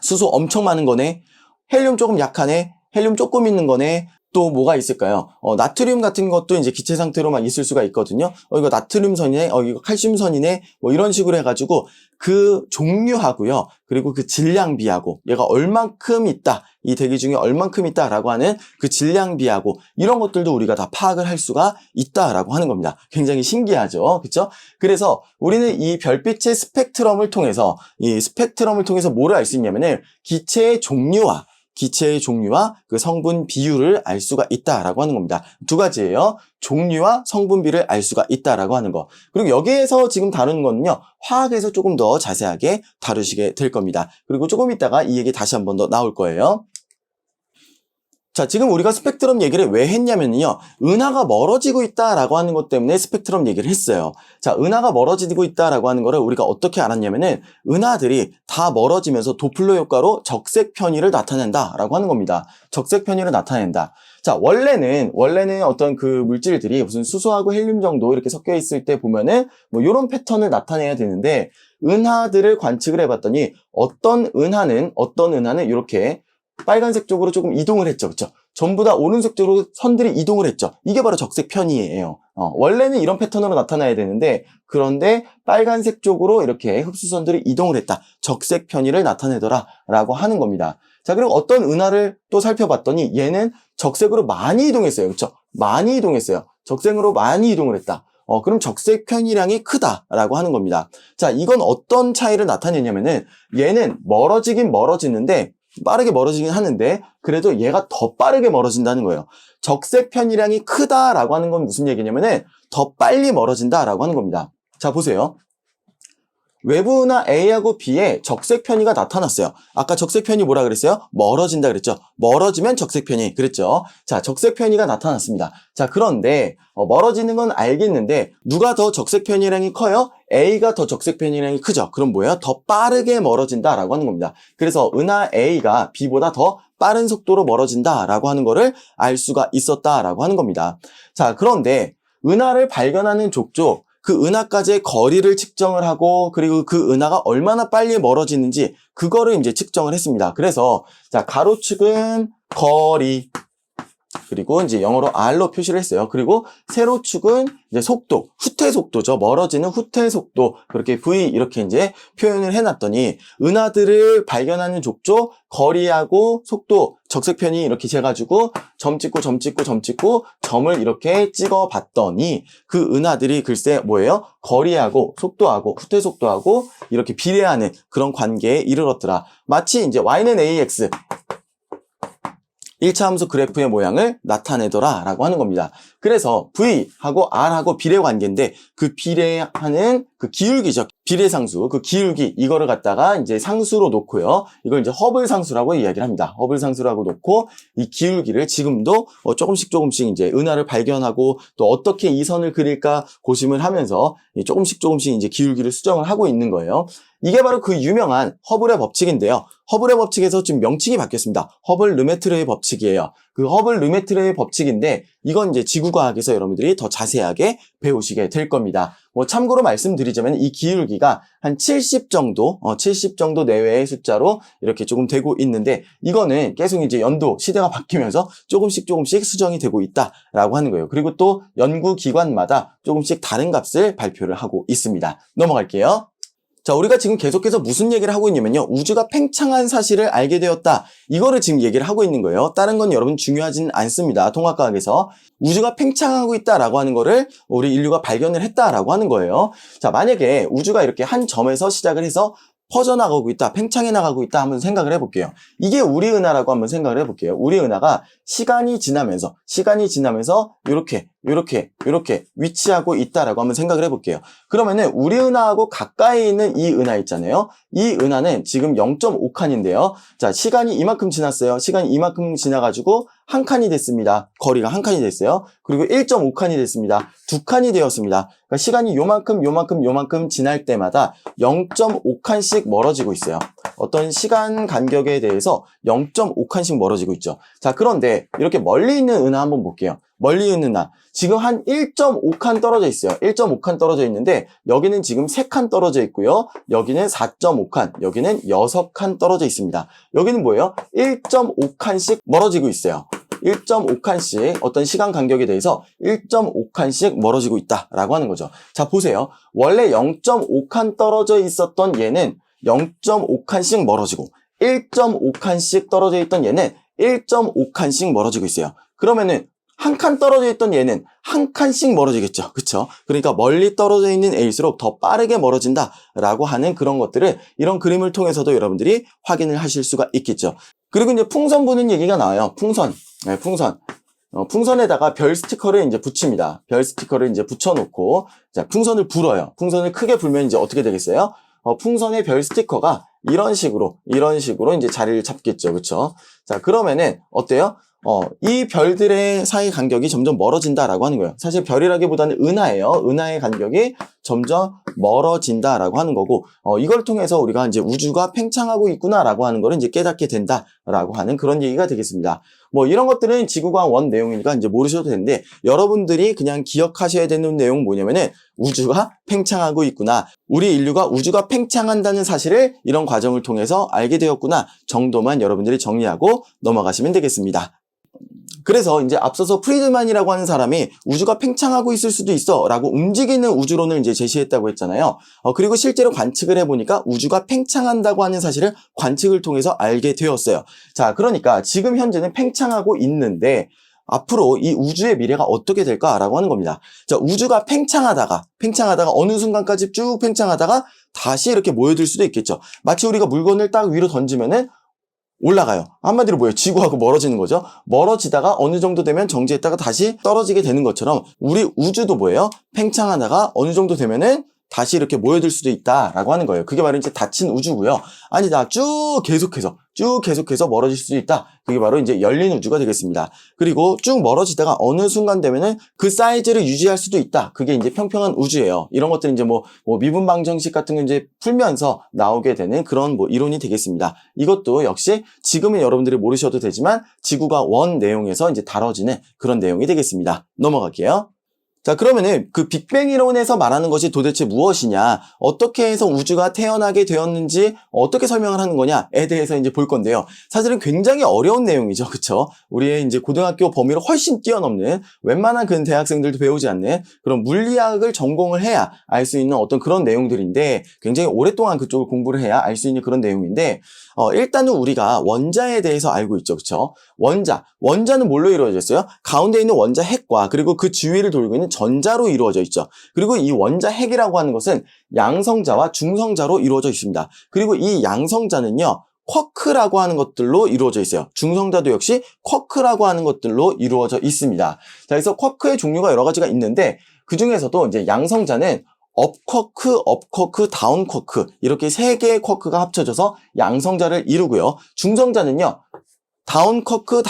수소 엄청 많은 거네. 헬륨 조금 약하네. 헬륨 조금 있는 거네. 또 뭐가 있을까요? 나트륨 같은 것도 이제 기체 상태로만 있을 수가 있거든요. 이거 나트륨선이네, 이거 칼슘선이네, 뭐 이런 식으로 해가지고 그 종류하고요. 그리고 그 질량비하고 얘가 얼만큼 있다, 이 대기 중에 얼만큼 있다라고 하는 그 질량비하고 이런 것들도 우리가 다 파악을 할 수가 있다라고 하는 겁니다. 굉장히 신기하죠, 그렇죠? 그래서 우리는 이 별빛의 스펙트럼을 통해서 뭐를 알 수 있냐면은 기체의 종류와 그 성분 비율을 알 수가 있다라고 하는 겁니다. 두 가지예요. 종류와 성분비를 알 수가 있다라고 하는 거. 그리고 여기에서 지금 다루는 거는요. 화학에서 조금 더 자세하게 다루시게 될 겁니다. 그리고 조금 있다가 이 얘기 다시 한 번 더 나올 거예요. 자, 지금 우리가 스펙트럼 얘기를 왜 했냐면요. 은하가 멀어지고 있다라고 하는 것 때문에 스펙트럼 얘기를 했어요. 자, 은하가 멀어지고 있다라고 하는 거를 우리가 어떻게 알았냐면은 은하들이 다 멀어지면서 도플러 효과로 적색 편의를 나타낸다라고 하는 겁니다. 적색 편의를 나타낸다. 자, 원래는 어떤 그 물질들이 무슨 수소하고 헬륨 정도 이렇게 섞여 있을 때 보면은 뭐 이런 패턴을 나타내야 되는데 은하들을 관측을 해봤더니 어떤 은하는 이렇게 빨간색 쪽으로 조금 이동을 했죠. 그렇죠? 전부 다 오른쪽 쪽으로 선들이 이동을 했죠. 이게 바로 적색 편의예요. 원래는 이런 패턴으로 나타나야 되는데 그런데 빨간색 쪽으로 이렇게 흡수선들이 이동을 했다. 적색 편의를 나타내더라 라고 하는 겁니다. 자, 그리고 어떤 은하를 또 살펴봤더니 얘는 적색으로 많이 이동했어요. 그렇죠? 많이 이동했어요. 적색으로 많이 이동을 했다. 그럼 적색 편의량이 크다라고 하는 겁니다. 자, 이건 어떤 차이를 나타내냐면은 얘는 멀어지긴 멀어지는데 빠르게 멀어지긴 하는데 그래도 얘가 더 빠르게 멀어진다는 거예요. 적색 편의량이 크다라고 하는 건 무슨 얘기냐면은 더 빨리 멀어진다라고 하는 겁니다. 자, 보세요. 외부 은하 A하고 B에 적색 편의가 나타났어요. 아까 적색 편의 뭐라 그랬어요? 멀어진다 그랬죠. 멀어지면 적색 편의 그랬죠. 자, 적색 편의가 나타났습니다. 자, 그런데 멀어지는 건 알겠는데 누가 더 적색 편의량이 커요? A가 더 적색 편의량이 크죠. 그럼 뭐예요? 더 빠르게 멀어진다라고 하는 겁니다. 그래서 은하 A가 B보다 더 빠른 속도로 멀어진다라고 하는 거를 알 수가 있었다라고 하는 겁니다. 자, 그런데 은하를 발견하는 족족 그 은하까지의 거리를 측정을 하고 그리고 그 은하가 얼마나 빨리 멀어지는지 그거를 이제 측정을 했습니다. 그래서 자, 가로축은 거리 그리고 이제 영어로 R로 표시를 했어요. 그리고 세로축은 이제 속도, 후퇴 속도죠. 멀어지는 후퇴 속도. 그렇게 V 이렇게 이제 표현을 해놨더니 은하들을 발견하는 족족 거리하고 속도, 적색 편의 이렇게 재가지고 점 찍고 점을 이렇게 찍어봤더니 그 은하들이 글쎄 뭐예요? 거리하고 속도하고 후퇴 속도하고 이렇게 비례하는 그런 관계에 이르렀더라. 마치 이제 Y는 AX 1차 함수 그래프의 모양을 나타내더라 라고 하는 겁니다. 그래서 V하고 R하고 비례 관계인데 그 비례하는 그 기울기죠. 비례상수, 그 기울기 이거를 갖다가 이제 상수로 놓고요. 이걸 이제 허블 상수라고 이야기를 합니다. 허블 상수라고 놓고 이 기울기를 지금도 조금씩 이제 은하를 발견하고 또 어떻게 이 선을 그릴까 고심을 하면서 조금씩 이제 기울기를 수정을 하고 있는 거예요. 이게 바로 그 유명한 허블의 법칙인데요. 허블의 법칙에서 지금 명칭이 바뀌었습니다. 허블-르메트르의 법칙이에요. 그 허블-르메트르의 법칙인데 이건 이제 지구과학에서 여러분들이 더 자세하게 배우시게 될 겁니다. 참고로 말씀드리자면 이 기울기가 한 70 정도, 70 정도 내외의 숫자로 이렇게 조금 되고 있는데 이거는 계속 이제 연도, 시대가 바뀌면서 조금씩 수정이 되고 있다라고 하는 거예요. 그리고 또 연구기관마다 조금씩 다른 값을 발표를 하고 있습니다. 넘어갈게요. 자, 우리가 지금 계속해서 무슨 얘기를 하고 있냐면요. 우주가 팽창한 사실을 알게 되었다. 이거를 지금 얘기를 하고 있는 거예요. 다른 건 여러분 중요하진 않습니다. 통합과학에서. 우주가 팽창하고 있다라고 하는 거를 우리 인류가 발견을 했다라고 하는 거예요. 자, 만약에 우주가 이렇게 한 점에서 시작을 해서 퍼져나가고 있다, 팽창해 나가고 있다 한번 생각을 해볼게요. 이게 우리 은하라고 한번 생각을 해볼게요. 우리 은하가 시간이 지나면서 이렇게 위치하고 있다라고 한번 생각을 해볼게요. 그러면은 우리 은하하고 가까이 있는 이 은하 있잖아요. 이 은하는 지금 0.5칸인데요. 자, 시간이 이만큼 지났어요. 시간이 이만큼 지나가지고 한 칸이 됐습니다. 거리가 한 칸이 됐어요. 그리고 1.5칸이 됐습니다. 두 칸이 되었습니다. 그러니까 시간이 요만큼 지날 때마다 0.5칸씩 멀어지고 있어요. 어떤 시간 간격에 대해서 0.5칸씩 멀어지고 있죠. 자, 그런데 이렇게 멀리 있는 은하 한번 볼게요. 멀리 있는 은하. 지금 한 1.5칸 떨어져 있어요. 1.5칸 떨어져 있는데 여기는 지금 3칸 떨어져 있고요. 여기는 4.5칸, 여기는 6칸 떨어져 있습니다. 여기는 뭐예요? 1.5칸씩 멀어지고 있어요. 1.5칸씩 어떤 시간 간격에 대해서 1.5칸씩 멀어지고 있다라고 하는 거죠. 자, 보세요. 원래 0.5칸 떨어져 있었던 얘는 0.5칸씩 멀어지고 1.5칸씩 떨어져 있던 얘는 1.5칸씩 멀어지고 있어요. 그러면은 한 칸 떨어져 있던 얘는 한 칸씩 멀어지겠죠. 그쵸? 그러니까 멀리 떨어져 있는 A일수록 더 빠르게 멀어진다라고 하는 그런 것들을 이런 그림을 통해서도 여러분들이 확인을 하실 수가 있겠죠. 그리고 이제 풍선 부는 얘기가 나와요. 풍선. 네, 풍선. 풍선에다가 별 스티커를 이제 붙입니다. 별 스티커를 이제 붙여놓고, 자, 풍선을 불어요. 풍선을 크게 불면 이제 어떻게 되겠어요? 풍선의 별 스티커가 이런 식으로 이제 자리를 잡겠죠. 그쵸? 자, 그러면은, 어때요? 이 별들의 사이 간격이 점점 멀어진다라고 하는 거예요. 사실 별이라기보다는 은하예요. 은하의 간격이 점점 멀어진다라고 하는 거고, 이걸 통해서 우리가 이제 우주가 팽창하고 있구나라고 하는 거를 이제 깨닫게 된다라고 하는 그런 얘기가 되겠습니다. 이런 것들은 지구과학 원 내용이니까 이제 모르셔도 되는데, 여러분들이 그냥 기억하셔야 되는 내용은 뭐냐면은, 우주가 팽창하고 있구나. 우리 인류가 우주가 팽창한다는 사실을 이런 과정을 통해서 알게 되었구나 정도만 여러분들이 정리하고 넘어가시면 되겠습니다. 그래서 이제 앞서서 프리드만이라고 하는 사람이 우주가 팽창하고 있을 수도 있어 라고 움직이는 우주론을 이제 제시했다고 했잖아요. 그리고 실제로 관측을 해보니까 우주가 팽창한다고 하는 사실을 관측을 통해서 알게 되었어요. 자, 그러니까 지금 현재는 팽창하고 있는데 앞으로 이 우주의 미래가 어떻게 될까라고 하는 겁니다. 자, 우주가 팽창하다가 어느 순간까지 쭉 팽창하다가 다시 이렇게 모여들 수도 있겠죠. 마치 우리가 물건을 딱 위로 던지면은 올라가요. 한마디로 뭐예요? 지구하고 멀어지는 거죠. 멀어지다가 어느 정도 되면 정지했다가 다시 떨어지게 되는 것처럼 우리 우주도 뭐예요? 팽창하다가 어느 정도 되면은 다시 이렇게 모여들 수도 있다라고 하는 거예요. 그게 바로 이제 닫힌 우주고요. 아니다, 쭉 계속해서 멀어질 수도 있다. 그게 바로 이제 열린 우주가 되겠습니다. 그리고 쭉 멀어지다가 어느 순간 되면은 그 사이즈를 유지할 수도 있다. 그게 이제 평평한 우주예요. 이런 것들은 이제 미분 방정식 같은 거 이제 풀면서 나오게 되는 그런 이론이 되겠습니다. 이것도 역시 지금은 여러분들이 모르셔도 되지만 지구가 원 내용에서 이제 다뤄지는 그런 내용이 되겠습니다. 넘어갈게요. 자, 그러면은 그 빅뱅 이론에서 말하는 것이 도대체 무엇이냐, 어떻게 해서 우주가 태어나게 되었는지 어떻게 설명을 하는 거냐에 대해서 이제 볼 건데요. 사실은 굉장히 어려운 내용이죠. 그쵸? 우리의 이제 고등학교 범위를 훨씬 뛰어넘는, 웬만한 그 대학생들도 배우지 않는 그런 물리학을 전공을 해야 알 수 있는 어떤 그런 내용들인데, 굉장히 오랫동안 그쪽을 공부를 해야 알 수 있는 그런 내용인데, 일단은 우리가 원자에 대해서 알고 있죠. 그쵸? 원자는 뭘로 이루어져 있어요? 가운데 있는 원자 핵과 그리고 그 주위를 돌고 있는 전자로 이루어져 있죠. 그리고 이 원자 핵이라고 하는 것은 양성자와 중성자로 이루어져 있습니다. 그리고 이 양성자는요, 쿼크라고 하는 것들로 이루어져 있어요. 중성자도 역시 쿼크라고 하는 것들로 이루어져 있습니다. 자, 그래서 쿼크의 종류가 여러 가지가 있는데, 그 중에서도 이제 양성자는 업쿼크, 다운쿼크 이렇게 세 개의 쿼크가 합쳐져서 양성자를 이루고요. 중성자는요, 다운쿼크,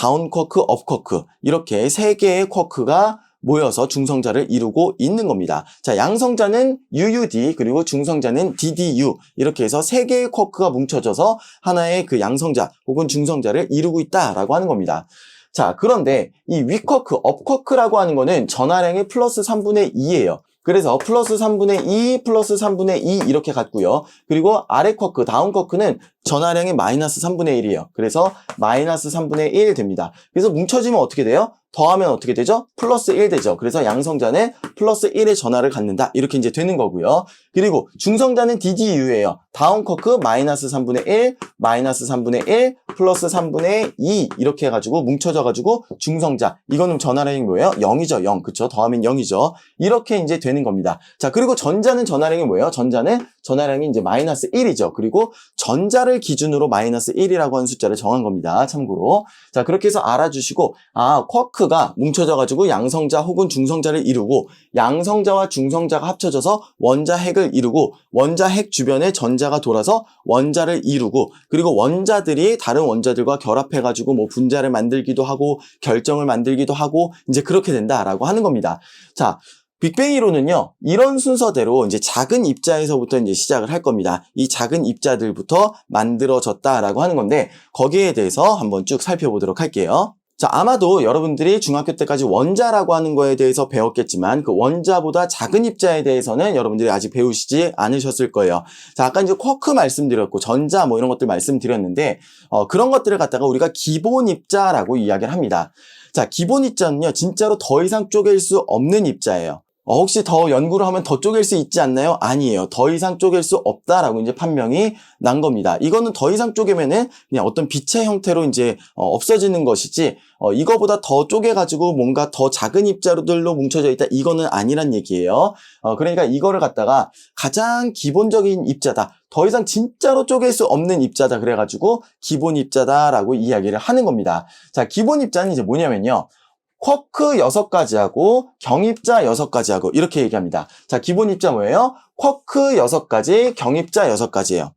업쿼크 이렇게 세 개의 쿼크가 모여서 중성자를 이루고 있는 겁니다. 자, 양성자는 UUD 그리고 중성자는 DDU 이렇게 해서 세 개의 쿼크가 뭉쳐져서 하나의 그 양성자 혹은 중성자를 이루고 있다라고 하는 겁니다. 자, 그런데 이 윗쿼크, 업쿼크라고 하는 거는 전하량의 플러스 3분의 2예요. 그래서 플러스 3분의 2, 플러스 3분의 2 이렇게 같고요. 그리고 아래 쿼크, 다운 쿼크는 전하량의 마이너스 3분의 1이에요. 그래서 마이너스 3분의 1 됩니다. 그래서 뭉쳐지면 어떻게 돼요? 더하면 어떻게 되죠? 플러스 1 되죠. 그래서 양성자는 플러스 1의 전하를 갖는다. 이렇게 이제 되는 거고요. 그리고 중성자는 DDU예요. 다운 쿼크 마이너스 3분의 1, 마이너스 3분의 1, 플러스 3분의 2 이렇게 해가지고 뭉쳐져가지고 중성자. 이거는 전하량이 뭐예요? 0이죠. 0. 그쵸? 더하면 0이죠. 이렇게 이제 되는 겁니다. 자, 그리고 전자는 전하량이 뭐예요? 전자는 전하량이 이제 마이너스 1이죠. 그리고 전자를 기준으로 마이너스 1이라고 하는 숫자를 정한 겁니다. 참고로. 자, 그렇게 해서 알아주시고, 쿼크가 뭉쳐져가지고 양성자 혹은 중성자를 이루고, 양성자와 중성자가 합쳐져서 원자핵을 이루고, 원자핵 주변에 전자가 돌아서 원자를 이루고, 그리고 원자들이 다른 원자들과 결합해가지고 뭐 분자를 만들기도 하고, 결정을 만들기도 하고, 이제 그렇게 된다라고 하는 겁니다. 자, 빅뱅 이론은요, 이런 순서대로 이제 작은 입자에서부터 이제 시작을 할 겁니다. 이 작은 입자들부터 만들어졌다라고 하는 건데, 거기에 대해서 한번 쭉 살펴보도록 할게요. 자, 아마도 여러분들이 중학교 때까지 원자라고 하는 거에 대해서 배웠겠지만, 그 원자보다 작은 입자에 대해서는 여러분들이 아직 배우시지 않으셨을 거예요. 자, 아까 이제 쿼크 말씀드렸고, 전자 뭐 이런 것들 말씀드렸는데, 그런 것들을 갖다가 우리가 기본 입자라고 이야기를 합니다. 자, 기본 입자는요, 진짜로 더 이상 쪼갤 수 없는 입자예요. 혹시 더 연구를 하면 더 쪼갤 수 있지 않나요? 아니에요. 더 이상 쪼갤 수 없다라고 이제 판명이 난 겁니다. 이거는 더 이상 쪼개면은 그냥 어떤 빛의 형태로 이제 없어지는 것이지, 이거보다 더 쪼개가지고 뭔가 더 작은 입자들로 뭉쳐져 있다. 이거는 아니란 얘기예요. 그러니까 이거를 갖다가 가장 기본적인 입자다. 더 이상 진짜로 쪼갤 수 없는 입자다. 그래가지고 기본 입자다라고 이야기를 하는 겁니다. 자, 기본 입자는 이제 뭐냐면요. 쿼크 6가지하고 경입자 6가지하고 이렇게 얘기합니다. 자, 기본 입자 뭐예요? 쿼크 6가지, 경입자 6가지예요.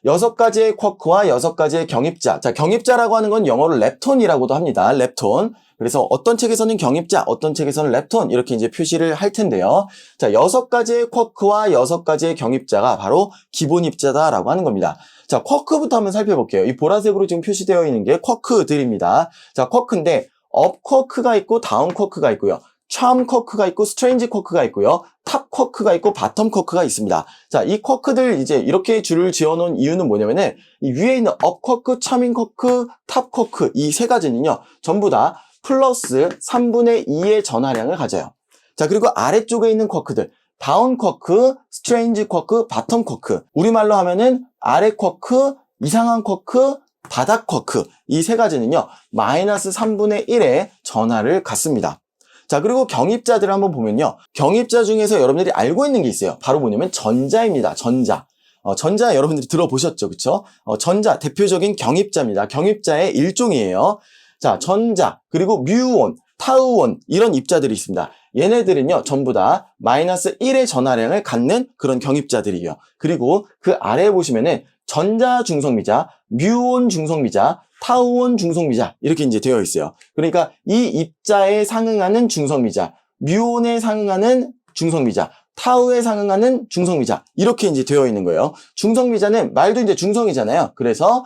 6가지의 쿼크와 6가지의 경입자. 자, 경입자라고 하는 건 영어로 렙톤이라고도 합니다. 렙톤. 그래서 어떤 책에서는 경입자, 어떤 책에서는 렙톤 이렇게 이제 표시를 할 텐데요. 자, 6가지의 쿼크와 6가지의 경입자가 바로 기본 입자다라고 하는 겁니다. 자, 쿼크부터 한번 살펴볼게요. 이 보라색으로 지금 표시되어 있는 게 쿼크들입니다. 자, 쿼크인데 업 쿼크가 있고 다운 쿼크가 있고요. 참 쿼크가 있고 스트레인지 쿼크가 있고요. 탑 쿼크가 있고 바텀 쿼크가 있습니다. 자, 이 쿼크들 이제 이렇게 줄을 지어 놓은 이유는 뭐냐면은 이 위에 있는 업 쿼크, 차밍 쿼크, 탑 쿼크 이 세 가지는요. 전부 다 플러스 3분의 2의 전하량을 가져요. 자, 그리고 아래쪽에 있는 쿼크들 다운 쿼크, 스트레인지 쿼크, 바텀 쿼크. 우리말로 하면은 아래 쿼크, 이상한 쿼크, 바닥 쿼크 이 세 가지는요 마이너스 3분의 1의 전하를 갖습니다. 자, 그리고 경입자들을 한번 보면요 경입자 중에서 여러분들이 알고 있는 게 있어요. 바로 뭐냐면 전자입니다. 전자. 전자 여러분들이 들어보셨죠, 그쵸? 전자 대표적인 경입자입니다. 경입자의 일종이에요. 자, 전자 그리고 뮤온, 타우온 이런 입자들이 있습니다. 얘네들은요 전부 다 마이너스 1의 전하량을 갖는 그런 경입자들이에요. 그리고 그 아래에 보시면은 전자 중성미자, 뮤온 중성미자, 타우온 중성미자 이렇게 이제 되어 있어요. 그러니까 이 입자에 상응하는 중성미자, 뮤온에 상응하는 중성미자, 타우에 상응하는 중성미자 이렇게 이제 되어 있는 거예요. 중성미자는 말도 이제 중성이잖아요. 그래서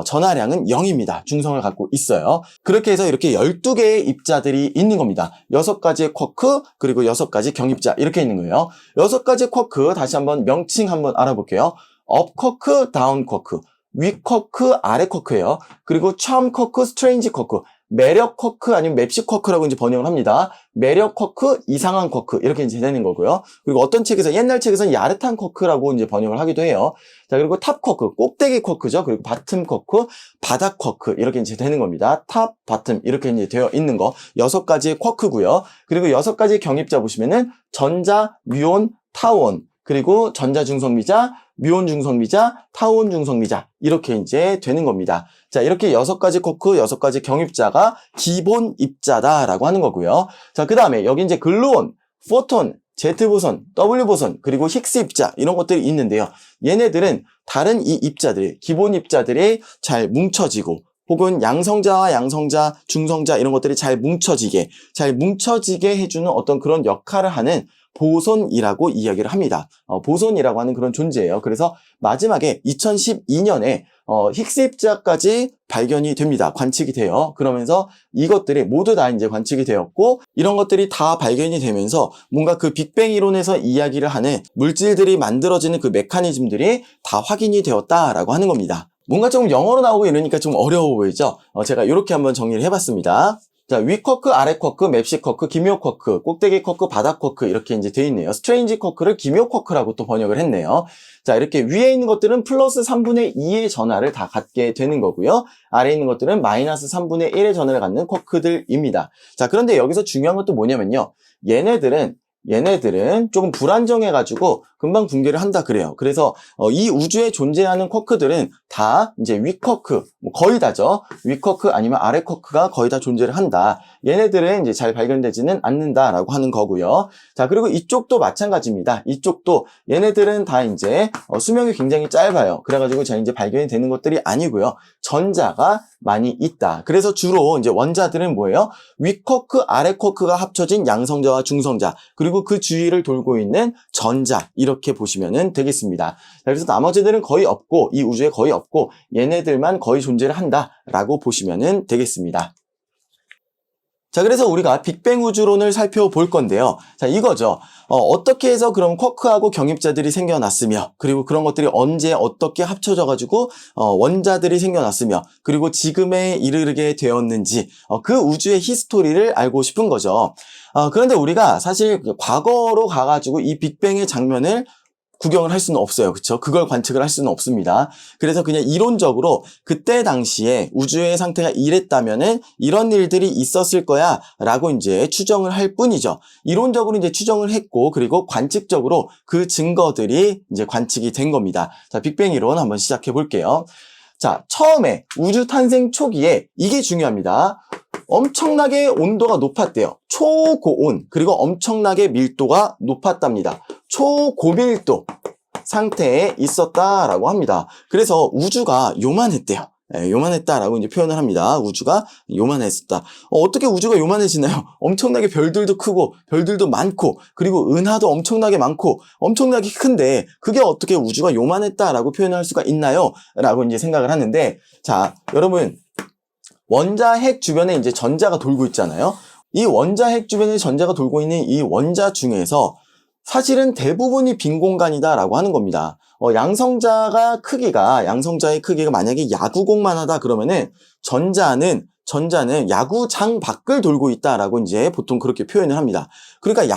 전하량은 0입니다. 중성을 갖고 있어요. 그렇게 해서 이렇게 12개의 입자들이 있는 겁니다. 6가지의 쿼크 그리고 6가지 경입자 이렇게 있는 거예요. 6가지 쿼크 다시 한번 명칭 한번 알아볼게요. 업 쿼크, 다운 쿼크, 위 쿼크, 아래 쿼크예요. 그리고 참 쿼크, 스트레인지 쿼크, 매력 쿼크 아니면 맵시 쿼크라고 이제 번역을 합니다. 매력 쿼크, 이상한 쿼크 이렇게 이제 되는 거고요. 그리고 어떤 책에서 옛날 책에서는 야릇한 쿼크라고 이제 번역을 하기도 해요. 자, 그리고 탑 쿼크, 꼭대기 쿼크죠. 그리고 바텀 쿼크, 바닥 쿼크 이렇게 이제 되는 겁니다. 탑, 바텀 이렇게 이제 되어 있는 거 6가지의 쿼크고요. 그리고 6가지 경입자 보시면은 전자, 뮤온, 타우온 그리고 전자 중성미자, 뮤온 중성미자, 타우온 중성미자 이렇게 이제 되는 겁니다. 자, 이렇게 6가지 쿼크, 6가지 경입자가 기본 입자다라고 하는 거고요. 자, 그 다음에 여기 이제 글루온, 포톤, Z보선, W보선, 그리고 힉스 입자 이런 것들이 있는데요. 얘네들은 다른 이 입자들이 기본 입자들이 잘 뭉쳐지고 혹은 양성자와 양성자, 중성자 이런 것들이 잘 뭉쳐지게 해주는 어떤 그런 역할을 하는 보손이라고 이야기를 합니다. 보손이라고 하는 그런 존재예요. 그래서 마지막에 2012년에 힉스 입자까지 발견이 됩니다. 관측이 돼요. 그러면서 이것들이 모두 다 이제 관측이 되었고, 이런 것들이 다 발견이 되면서 뭔가 그 빅뱅 이론에서 이야기를 하는 물질들이 만들어지는 그 메커니즘들이 다 확인이 되었다라고 하는 겁니다. 뭔가 좀 영어로 나오고 이러니까 좀 어려워 보이죠? 제가 이렇게 한번 정리를 해봤습니다. 자, 위 쿼크, 아래 쿼크, 맵시 쿼크, 기묘 쿼크, 꼭대기 쿼크, 바닥 쿼크 이렇게 이제 돼 있네요. 스트레인지 쿼크를 기묘 쿼크라고 또 번역을 했네요. 자, 이렇게 위에 있는 것들은 플러스 3분의 2의 전하를 다 갖게 되는 거고요. 아래에 있는 것들은 마이너스 3분의 1의 전하를 갖는 쿼크들입니다. 자, 그런데 여기서 중요한 것도 뭐냐면요. 얘네들은 조금 불안정해가지고 금방 붕괴를 한다 그래요. 그래서 이 우주에 존재하는 쿼크들은 다 이제 위 쿼크, 거의 다죠. 위 쿼크 아니면 아래 쿼크가 거의 다 존재를 한다. 얘네들은 이제 잘 발견되지는 않는다라고 하는 거고요. 자, 그리고 이쪽도 마찬가지입니다. 이쪽도 얘네들은 다 이제 수명이 굉장히 짧아요. 그래가지고 잘 이제 발견이 되는 것들이 아니고요. 전자가 많이 있다. 그래서 주로 이제 원자들은 뭐예요? 위 쿼크, 아래 쿼크가 합쳐진 양성자와 중성자, 그리고 그 주위를 돌고 있는 전자, 이렇게 보시면 되겠습니다. 그래서 나머지들은 거의 없고, 이 우주에 거의 없고, 얘네들만 거의 존재를 한다라고 보시면 되겠습니다. 자, 그래서 우리가 빅뱅 우주론을 살펴볼 건데요. 자, 이거죠. 어떻게 해서 그럼 쿼크하고 경입자들이 생겨났으며, 그리고 그런 것들이 언제 어떻게 합쳐져가지고 원자들이 생겨났으며, 그리고 지금에 이르게 되었는지 그 우주의 히스토리를 알고 싶은 거죠. 그런데 우리가 사실 과거로 가가지고 이 빅뱅의 장면을 구경을 할 수는 없어요. 그쵸? 그걸 관측을 할 수는 없습니다. 그래서 그냥 이론적으로 그때 당시에 우주의 상태가 이랬다면은 이런 일들이 있었을 거야 라고 이제 추정을 할 뿐이죠. 이론적으로 이제 추정을 했고, 그리고 관측적으로 그 증거들이 이제 관측이 된 겁니다. 자, 빅뱅 이론 한번 시작해 볼게요. 자, 처음에 우주 탄생 초기에 이게 중요합니다. 엄청나게 온도가 높았대요. 초고온, 그리고 엄청나게 밀도가 높았답니다. 초고밀도 상태에 있었다라고 합니다. 그래서 우주가 요만했대요. 요만했다라고 이제 표현을 합니다. 우주가 요만했었다. 어떻게 우주가 요만해지나요? 엄청나게 별들도 크고 별들도 많고, 그리고 은하도 엄청나게 많고 엄청나게 큰데 그게 어떻게 우주가 요만했다라고 표현할 수가 있나요? 라고 이제 생각을 하는데, 자, 여러분, 원자 핵 주변에 이제 전자가 돌고 있잖아요. 이 원자 핵 주변에 전자가 돌고 있는 이 원자 중에서 사실은 대부분이 빈 공간이다라고 하는 겁니다. 양성자의 크기가 만약에 야구공만 하다 그러면은 전자는 야구장 밖을 돌고 있다라고 이제 보통 그렇게 표현을 합니다. 그러니까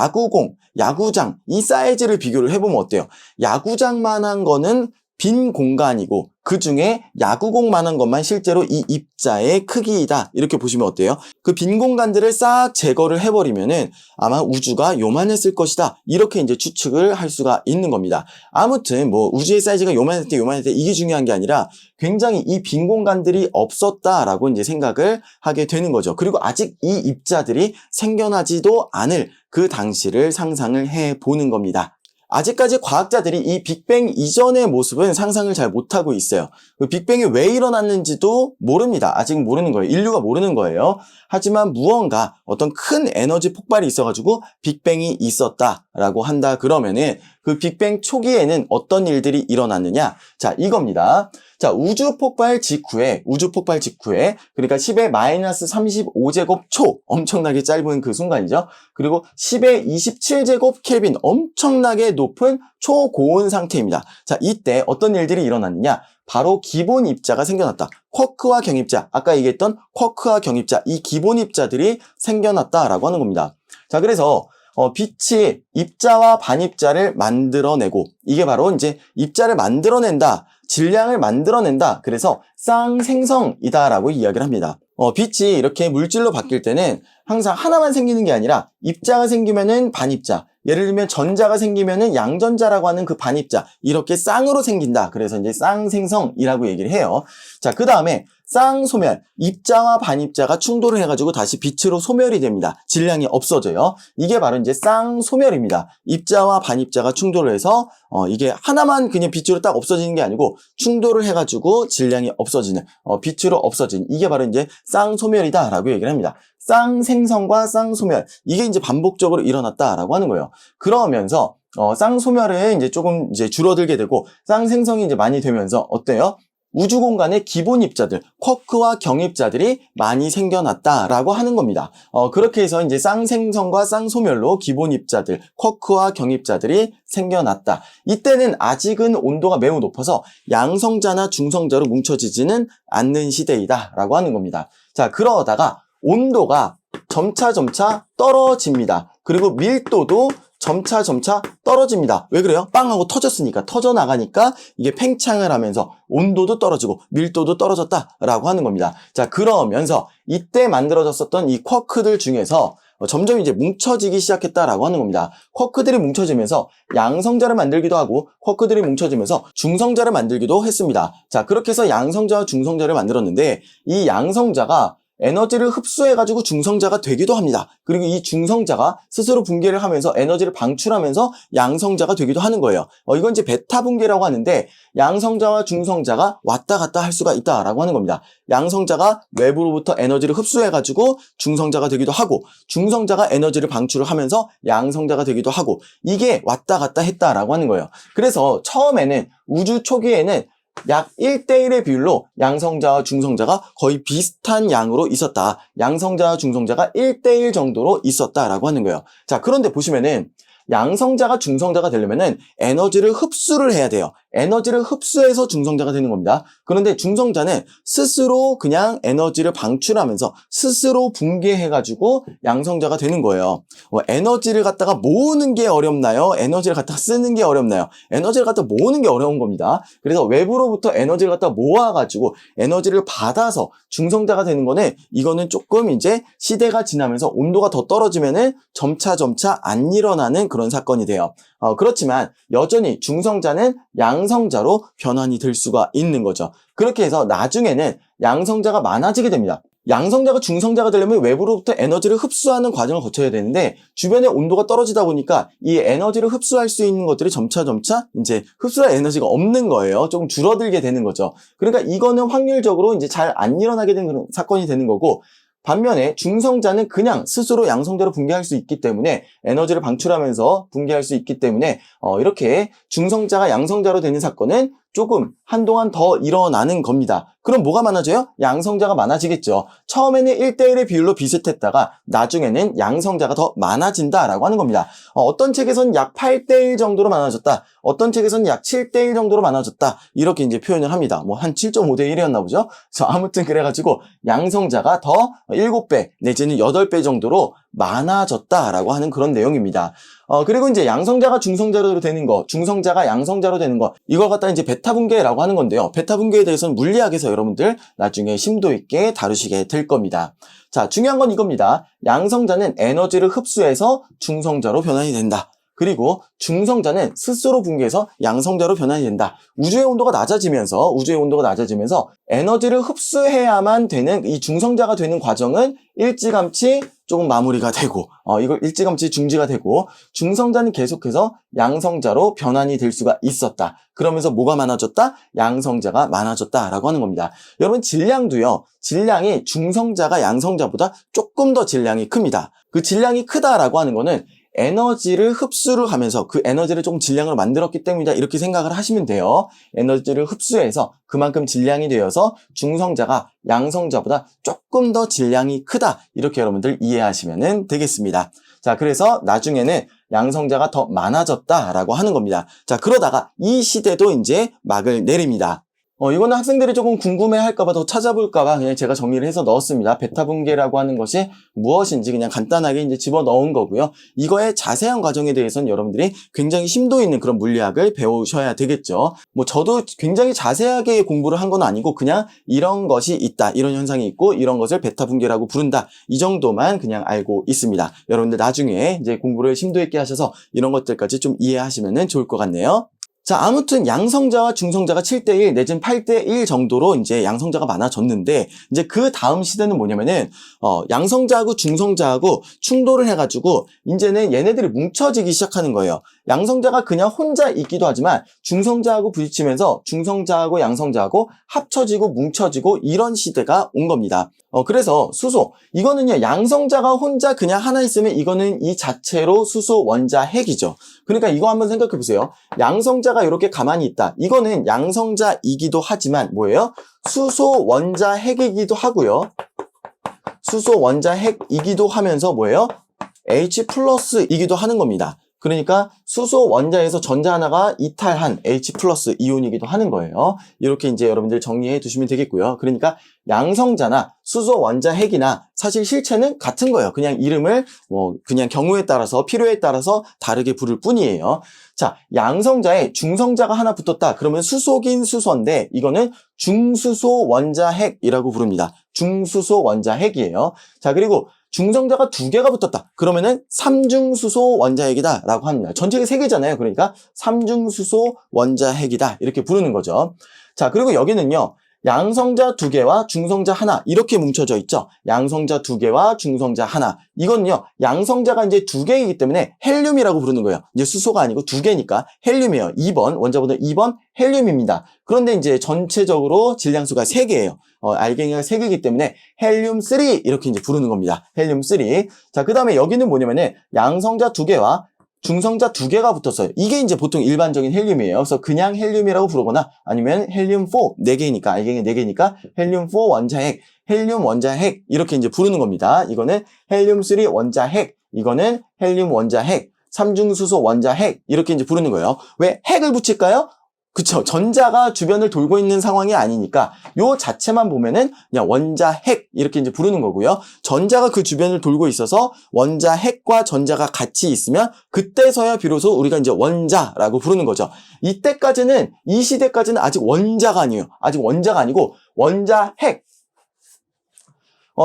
야구장 이 사이즈를 비교를 해보면 어때요? 야구장만한 거는 빈 공간이고, 그 중에 야구공만한 것만 실제로 이 입자의 크기이다, 이렇게 보시면 어때요? 그 빈 공간들을 싹 제거를 해버리면은 아마 우주가 요만했을 것이다, 이렇게 이제 추측을 할 수가 있는 겁니다. 아무튼 뭐 우주의 사이즈가 요만했대 이게 중요한 게 아니라 굉장히 이 빈 공간들이 없었다라고 이제 생각을 하게 되는 거죠. 그리고 아직 이 입자들이 생겨나지도 않을 그 당시를 상상을 해 보는 겁니다. 아직까지 과학자들이 이 빅뱅 이전의 모습은 상상을 잘 못하고 있어요. 그 빅뱅이 왜 일어났는지도 모릅니다. 아직 모르는 거예요. 인류가 모르는 거예요. 하지만 무언가 어떤 큰 에너지 폭발이 있어가지고 빅뱅이 있었다라고 한다 그러면은 그 빅뱅 초기에는 어떤 일들이 일어났느냐? 자, 이겁니다. 자, 우주 폭발 직후에 그러니까 10의 마이너스 35제곱 초, 엄청나게 짧은 그 순간이죠. 그리고 10의 27제곱 켈빈, 엄청나게 높은 초고온 상태입니다. 자, 이때 어떤 일들이 일어났느냐? 바로 기본 입자가 생겨났다. 쿼크와 경입자, 아까 얘기했던 쿼크와 경입자, 이 기본 입자들이 생겨났다라고 하는 겁니다. 자, 그래서 빛이 입자와 반입자를 만들어내고, 이게 바로 이제 입자를 만들어낸다, 질량을 만들어낸다, 그래서 쌍생성이다라고 이야기를 합니다. 빛이 이렇게 물질로 바뀔 때는 항상 하나만 생기는 게 아니라 입자가 생기면은 반입자, 예를 들면 전자가 생기면은 양전자라고 하는 그 반입자, 이렇게 쌍으로 생긴다. 그래서 이제 쌍생성이라고 얘기를 해요. 자, 그 다음에 쌍소멸, 입자와 반입자가 충돌을 해가지고 다시 빛으로 소멸이 됩니다. 질량이 없어져요. 이게 바로 이제 쌍소멸입니다. 입자와 반입자가 충돌을 해서 이게 하나만 그냥 빛으로 딱 없어지는 게 아니고 충돌을 해가지고 질량이 없어지는, 빛으로 없어지는, 이게 바로 이제 쌍소멸이다라고 얘기를 합니다. 쌍생성과 쌍소멸, 이게 이제 반복적으로 일어났다라고 하는 거예요. 그러면서 쌍소멸은 이제 조금 이제 줄어들게 되고 쌍생성이 이제 많이 되면서 어때요? 우주 공간에 기본 입자들, 쿼크와 경입자들이 많이 생겨났다라고 하는 겁니다. 그렇게 해서 이제 쌍생성과 쌍소멸로 기본 입자들, 쿼크와 경입자들이 생겨났다. 이때는 아직은 온도가 매우 높아서 양성자나 중성자로 뭉쳐지지는 않는 시대이다라고 하는 겁니다. 자, 그러다가 온도가 점차 떨어집니다. 그리고 밀도도 점차 떨어집니다. 왜 그래요? 빵 하고 터졌으니까, 터져나가니까 이게 팽창을 하면서 온도도 떨어지고 밀도도 떨어졌다라고 하는 겁니다. 자, 그러면서 이때 만들어졌었던 이 쿼크들 중에서 점점 이제 뭉쳐지기 시작했다라고 하는 겁니다. 쿼크들이 뭉쳐지면서 양성자를 만들기도 하고 쿼크들이 뭉쳐지면서 중성자를 만들기도 했습니다. 자, 그렇게 해서 양성자와 중성자를 만들었는데 이 양성자가 에너지를 흡수해가지고 중성자가 되기도 합니다. 그리고 이 중성자가 스스로 붕괴를 하면서 에너지를 방출하면서 양성자가 되기도 하는 거예요. 이건 이제 베타 붕괴라고 하는데 양성자와 중성자가 왔다 갔다 할 수가 있다라고 하는 겁니다. 양성자가 외부로부터 에너지를 흡수해가지고 중성자가 되기도 하고 중성자가 에너지를 방출을 하면서 양성자가 되기도 하고 이게 왔다 갔다 했다라고 하는 거예요. 그래서 처음에는 우주 초기에는 약 1대1의 비율로 양성자와 중성자가 거의 비슷한 양으로 있었다. 양성자와 중성자가 1대1 정도로 있었다라고 하는 거예요. 자, 그런데 보시면은 양성자가 중성자가 되려면은 에너지를 흡수를 해야 돼요. 에너지를 흡수해서 중성자가 되는 겁니다. 그런데 중성자는 스스로 그냥 에너지를 방출하면서 스스로 붕괴해가지고 양성자가 되는 거예요. 에너지를 갖다가 모으는 게 어렵나요? 에너지를 갖다가 쓰는 게 어렵나요? 에너지를 갖다가 모으는 게 어려운 겁니다. 그래서 외부로부터 에너지를 갖다가 모아가지고 에너지를 받아서 중성자가 되는 거는 이거는 조금 이제 시대가 지나면서 온도가 더 떨어지면은 점차 안 일어나는 그런 사건이 돼요. 그렇지만 여전히 중성자는 양성자로 변환이 될 수가 있는 거죠. 그렇게 해서 나중에는 양성자가 많아지게 됩니다. 양성자가 중성자가 되려면 외부로부터 에너지를 흡수하는 과정을 거쳐야 되는데 주변의 온도가 떨어지다 보니까 이 에너지를 흡수할 수 있는 것들이 점차 이제 흡수할 에너지가 없는 거예요. 조금 줄어들게 되는 거죠. 그러니까 이거는 확률적으로 이제 잘 안 일어나게 되는 그런 사건이 되는 거고 반면에 중성자는 그냥 스스로 양성자로 붕괴할 수 있기 때문에 에너지를 방출하면서 붕괴할 수 있기 때문에 이렇게 중성자가 양성자로 되는 사건은 조금 한동안 더 일어나는 겁니다. 그럼 뭐가 많아져요? 양성자가 많아지겠죠. 처음에는 1대1의 비율로 비슷했다가 나중에는 양성자가 더 많아진다라고 하는 겁니다. 어떤 책에서는 약 8대1 정도로 많아졌다. 어떤 책에서는 약 7대1 정도로 많아졌다. 이렇게 이제 표현을 합니다. 뭐 한 7.5대1이었나 보죠. 그래서 아무튼 그래가지고 양성자가 더 7배 내지는 8배 정도로 많아졌다라고 하는 그런 내용입니다. 그리고 이제 양성자가 중성자로 되는 거, 중성자가 양성자로 되는 거, 이걸 갖다 이제 베타 붕괴라고 하는 건데요. 베타 붕괴에 대해서는 물리학에서 여러분들 나중에 심도 있게 다루시게 될 겁니다. 자, 중요한 건 이겁니다. 양성자는 에너지를 흡수해서 중성자로 변환이 된다. 그리고 중성자는 스스로 붕괴해서 양성자로 변환이 된다. 우주의 온도가 낮아지면서 에너지를 흡수해야만 되는 이 중성자가 되는 과정은 일찌감치 조금 마무리가 되고 이걸 일찌감치 중지가 되고 중성자는 계속해서 양성자로 변환이 될 수가 있었다. 그러면서 뭐가 많아졌다? 양성자가 많아졌다라고 하는 겁니다. 여러분 질량도요. 질량이 중성자가 양성자보다 조금 더 질량이 큽니다. 그 질량이 크다라고 하는 거는 에너지를 흡수를 하면서 그 에너지를 조금 질량으로 만들었기 때문이다 이렇게 생각을 하시면 돼요. 에너지를 흡수해서 그만큼 질량이 되어서 중성자가 양성자보다 조금 더 질량이 크다 이렇게 여러분들 이해하시면 되겠습니다. 자, 그래서 나중에는 양성자가 더 많아졌다라고 하는 겁니다. 자, 그러다가 이 시대도 이제 막을 내립니다. 이거는 학생들이 조금 궁금해할까봐 더 찾아볼까봐 그냥 제가 정리를 해서 넣었습니다. 베타 붕괴라고 하는 것이 무엇인지 그냥 간단하게 이제 집어넣은 거고요. 이거의 자세한 과정에 대해서는 여러분들이 굉장히 심도 있는 그런 물리학을 배우셔야 되겠죠. 뭐 저도 굉장히 자세하게 공부를 한 건 아니고 그냥 이런 것이 있다, 이런 현상이 있고 이런 것을 베타 붕괴라고 부른다 이 정도만 그냥 알고 있습니다. 여러분들 나중에 이제 공부를 심도 있게 하셔서 이런 것들까지 좀 이해하시면 좋을 것 같네요. 자, 아무튼 양성자와 중성자가 7대1 내지는 8대1 정도로 이제 양성자가 많아졌는데, 이제 그 다음 시대는 뭐냐면은, 양성자하고 중성자하고 충돌을 해가지고, 이제는 얘네들이 뭉쳐지기 시작하는 거예요. 양성자가 그냥 혼자 있기도 하지만, 중성자하고 부딪히면서 중성자하고 양성자하고 합쳐지고 뭉쳐지고 이런 시대가 온 겁니다. 그래서 수소, 이거는요, 양성자가 혼자 그냥 하나 있으면 이거는 이 자체로 수소 원자 핵이죠. 그러니까 이거 한번 생각해 보세요. 양성자가 이렇게 가만히 있다. 이거는 양성자이기도 하지만 뭐예요? 수소 원자 핵이기도 하고요. 수소 원자 핵이기도 하면서 뭐예요? H 플러스이기도 하는 겁니다. 그러니까 수소 원자에서 전자 하나가 이탈한 H 플러스 이온이기도 하는 거예요. 이렇게 이제 여러분들 정리해 두시면 되겠고요. 그러니까 양성자나 수소 원자 핵이나 사실 실체는 같은 거예요. 그냥 이름을 그냥 경우에 따라서 필요에 따라서 다르게 부를 뿐이에요. 자, 양성자에 중성자가 하나 붙었다. 그러면 수소긴 수소인데 이거는 중수소 원자 핵이라고 부릅니다. 중수소 원자 핵이에요. 자, 그리고 중성자가 2개가 붙었다. 그러면은 삼중수소 원자핵이다 라고 합니다. 전체가 3개잖아요. 그러니까 삼중수소 원자핵이다 이렇게 부르는 거죠. 자, 그리고 여기는요. 양성자 2개와 중성자 하나 이렇게 뭉쳐져 있죠. 양성자 2개와 중성자 하나. 이건요. 양성자가 이제 2개이기 때문에 헬륨이라고 부르는 거예요. 이제 수소가 아니고 2개니까 헬륨이에요. 2번 원자번호 2번 헬륨입니다. 그런데 이제 전체적으로 질량수가 3개예요. 알갱이가 3개이기 때문에 헬륨 3 이렇게 이제 부르는 겁니다. 헬륨 3. 자, 그다음에 여기는 뭐냐면은 양성자 2개와 중성자 2개가 붙었어요. 이게 이제 보통 일반적인 헬륨이에요. 그래서 그냥 헬륨이라고 부르거나 아니면 헬륨 4, 4개니까, 알갱이 4개니까 헬륨 4 원자핵, 헬륨 원자핵 이렇게 이제 부르는 겁니다. 이거는 헬륨 3 원자핵, 이거는 헬륨 원자핵, 삼중수소 원자핵 이렇게 이제 부르는 거예요. 왜 핵을 붙일까요? 그쵸. 전자가 주변을 돌고 있는 상황이 아니니까 요 자체만 보면은 그냥 원자핵 이렇게 이제 부르는 거고요. 전자가 그 주변을 돌고 있어서 원자핵과 전자가 같이 있으면 그때서야 비로소 우리가 이제 원자라고 부르는 거죠. 이때까지는 이 시대까지는 아직 원자가 아니에요. 아직 원자가 아니고 원자핵.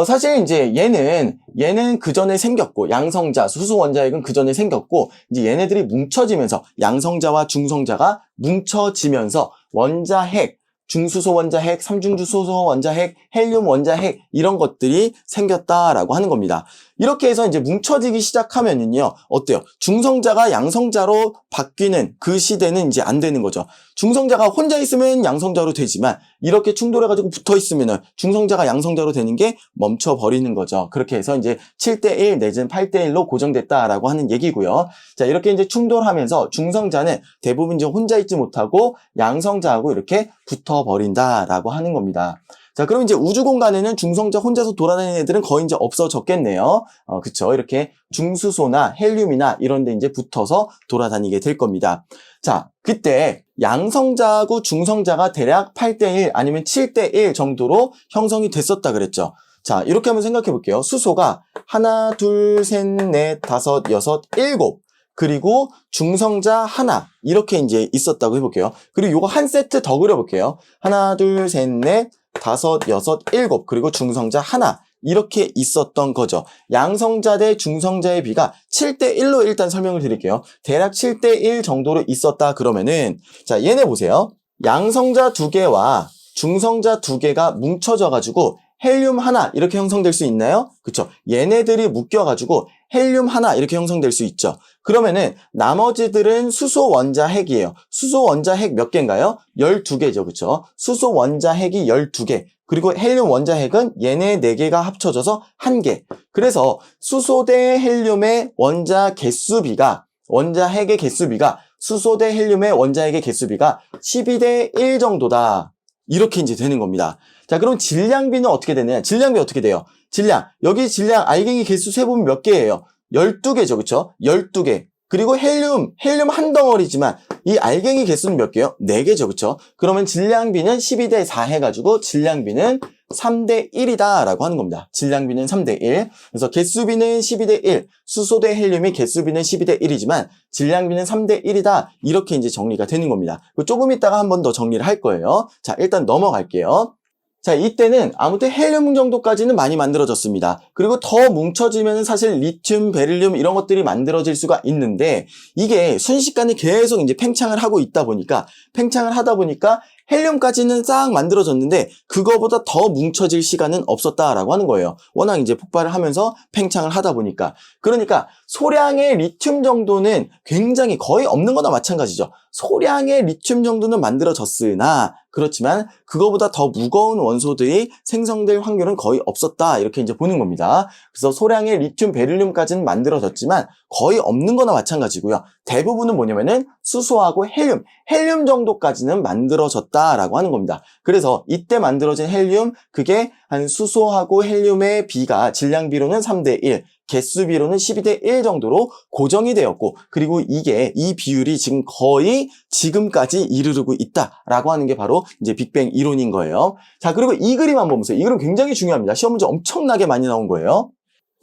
사실 이제 얘는 그 전에 생겼고, 양성자, 수소 원자핵은 그 전에 생겼고, 이제 얘네들이 뭉쳐지면서, 양성자와 중성자가 뭉쳐지면서, 원자핵, 중수소 원자핵, 삼중수소 원자핵, 헬륨 원자핵, 이런 것들이 생겼다라고 하는 겁니다. 이렇게 해서 이제 뭉쳐지기 시작하면은요, 어때요? 중성자가 양성자로 바뀌는 그 시대는 이제 안 되는 거죠. 중성자가 혼자 있으면 양성자로 되지만, 이렇게 충돌해가지고 붙어 있으면은 중성자가 양성자로 되는 게 멈춰버리는 거죠. 그렇게 해서 이제 7대1 내지는 8대1로 고정됐다라고 하는 얘기고요. 자, 이렇게 이제 충돌하면서 중성자는 대부분 이제 혼자 있지 못하고 양성자하고 이렇게 붙어버린다라고 하는 겁니다. 자, 그럼 이제 우주 공간에는 중성자 혼자서 돌아다니는 애들은 거의 이제 없어졌겠네요. 그쵸. 이렇게 중수소나 헬륨이나 이런 데 이제 붙어서 돌아다니게 될 겁니다. 자, 그때 양성자하고 중성자가 대략 8대1 아니면 7대1 정도로 형성이 됐었다 그랬죠. 자, 이렇게 한번 생각해 볼게요. 수소가 하나, 둘, 셋, 넷, 다섯, 여섯, 일곱. 그리고 중성자 하나 이렇게 이제 있었다고 해볼게요. 그리고 요거 한 세트 더 그려볼게요. 하나, 둘, 셋, 넷, 다섯, 여섯, 일곱. 그리고 중성자 하나 이렇게 있었던 거죠. 양성자 대 중성자의 비가 7대1로 일단 설명을 드릴게요. 대략 7대1 정도로 있었다 그러면은 자, 얘네 보세요. 양성자 2개와 중성자 2개가 뭉쳐져 가지고 헬륨 하나 이렇게 형성될 수 있나요? 그쵸? 얘네들이 묶여가지고 헬륨 하나 이렇게 형성될 수 있죠. 그러면은 나머지들은 수소 원자핵이에요. 수소 원자핵 몇 개인가요? 12개죠. 그쵸? 수소 원자핵이 12개. 그리고 헬륨 원자핵은 얘네 4개가 합쳐져서 1개. 그래서 수소 대 헬륨의 원자 개수비가 원자핵의 개수비가 수소 대 헬륨의 원자핵의 개수비가 12대 1 정도다. 이렇게 이제 되는 겁니다. 자, 그럼 질량비는 어떻게 되느냐? 질량비 어떻게 돼요? 여기 질량 알갱이 개수 세보면 몇 개예요? 12개죠. 그쵸? 12개. 그리고 헬륨 한 덩어리지만 이 알갱이 개수는 몇 개요? 4개죠. 그쵸? 그러면 질량비는 12대 4 해가지고 질량비는 3대 1이다 라고 하는 겁니다. 질량비는 3대 1. 그래서 개수비는 12대 1. 수소 대 헬륨이 개수비는 12대 1이지만 질량비는 3대 1이다. 이렇게 이제 정리가 되는 겁니다. 조금 있다가 한 번 더 정리를 할 거예요. 자, 일단 넘어갈게요. 자, 이때는 아무튼 헬륨 정도까지는 많이 만들어졌습니다. 그리고 더 뭉쳐지면 사실 리튬, 베릴륨 이런 것들이 만들어질 수가 있는데 이게 순식간에 계속 이제 팽창을 하다 보니까 헬륨까지는 싹 만들어졌는데 그거보다 더 뭉쳐질 시간은 없었다라고 하는 거예요. 워낙 이제 폭발을 하면서 팽창을 하다 보니까. 그러니까 소량의 리튬 정도는 굉장히 거의 없는 거나 마찬가지죠. 소량의 리튬 정도는 만들어졌으나 그렇지만 그거보다 더 무거운 원소들이 생성될 확률은 거의 없었다. 이렇게 이제 보는 겁니다. 그래서 소량의 리튬, 베릴륨까지는 만들어졌지만 거의 없는 거나 마찬가지고요. 대부분은 뭐냐면은 수소하고 헬륨 정도까지는 만들어졌다라고 하는 겁니다. 그래서 이때 만들어진 헬륨, 그게 한 수소하고 헬륨의 비가 질량비로는 3대1, 개수비로는 12대1 정도로 고정이 되었고, 그리고 이 비율이 지금 거의 지금까지 이르르고 있다라고 하는 게 바로 이제 빅뱅 이론인 거예요. 자, 그리고 이 그림 한번 보세요. 이 그림 굉장히 중요합니다. 시험 문제 엄청나게 많이 나온 거예요.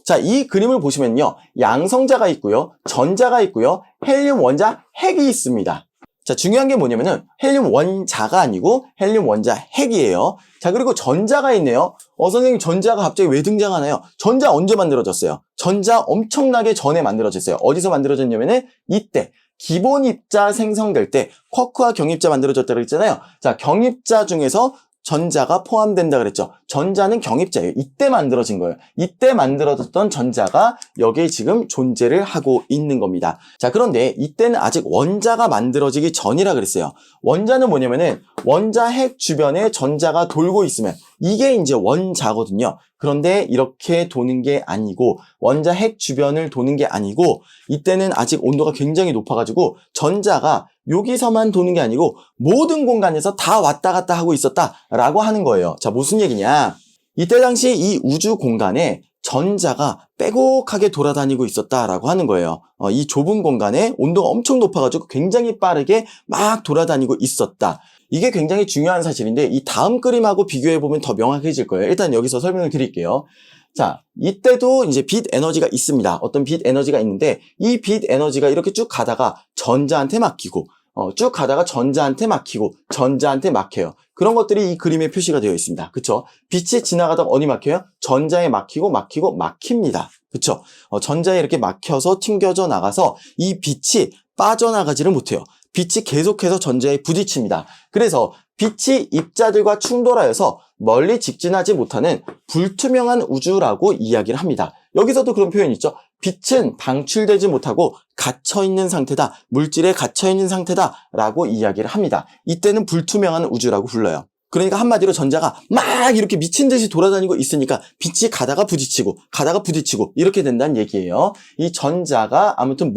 자, 이 그림을 보시면요. 양성자가 있고요. 전자가 있고요. 헬륨 원자 핵이 있습니다. 자, 중요한 게 뭐냐면은 헬륨 원자가 아니고 헬륨 원자 핵이에요. 자, 그리고 전자가 있네요. 선생님, 전자가 갑자기 왜 등장하나요? 전자 언제 만들어졌어요? 전자 엄청나게 전에 만들어졌어요. 어디서 만들어졌냐면은 이때 기본 입자 생성될 때 쿼크와 경입자 만들어졌다고 했잖아요. 자, 경입자 중에서 전자가 포함된다 그랬죠. 전자는 경입자예요. 이때 만들어진 거예요. 이때 만들어졌던 전자가 여기에 지금 존재를 하고 있는 겁니다. 자, 그런데 이때는 아직 원자가 만들어지기 전이라 그랬어요. 원자는 뭐냐면은 원자 핵 주변에 전자가 돌고 있으면 이게 이제 원자거든요. 그런데 이렇게 도는 게 아니고 원자 핵 주변을 도는 게 아니고 이때는 아직 온도가 굉장히 높아가지고 전자가 여기서만 도는 게 아니고 모든 공간에서 다 왔다 갔다 하고 있었다라고 하는 거예요. 자, 무슨 얘기냐? 이때 당시 이 우주 공간에 전자가 빼곡하게 돌아다니고 있었다라고 하는 거예요. 이 좁은 공간에 온도가 엄청 높아가지고 굉장히 빠르게 막 돌아다니고 있었다. 이게 굉장히 중요한 사실인데 이 다음 그림하고 비교해보면 더 명확해질 거예요. 일단 여기서 설명을 드릴게요. 자, 이때도 이제 빛 에너지가 있습니다. 어떤 빛 에너지가 있는데 이 빛 에너지가 이렇게 쭉 가다가 전자한테 막히고 쭉 가다가 전자한테 막히고 전자한테 막혀요. 그런 것들이 이 그림에 표시가 되어 있습니다. 그쵸? 빛이 지나가다가 어디 막혀요? 전자에 막힙니다. 그쵸? 전자에 이렇게 막혀서 튕겨져 나가서 이 빛이 빠져나가지를 못해요. 빛이 계속해서 전자에 부딪힙니다. 그래서 빛이 입자들과 충돌하여서 멀리 직진하지 못하는 불투명한 우주라고 이야기를 합니다. 여기서도 그런 표현이 있죠. 빛은 방출되지 못하고 갇혀있는 상태다. 물질에 갇혀있는 상태다라고 이야기를 합니다. 이때는 불투명한 우주라고 불러요. 그러니까 한마디로 전자가 막 이렇게 미친 듯이 돌아다니고 있으니까 빛이 가다가 부딪히고 이렇게 된다는 얘기예요. 이 전자가 아무튼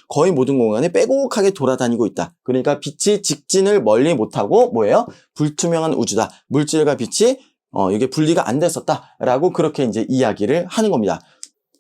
거의 모든 공간에 빼곡하게 돌아다니고 있다. 그러니까 빛이 직진을 멀리 못하고 뭐예요? 불투명한 우주다. 물질과 빛이 이게 분리가 안 됐었다라고 그렇게 이제 이야기를 하는 겁니다.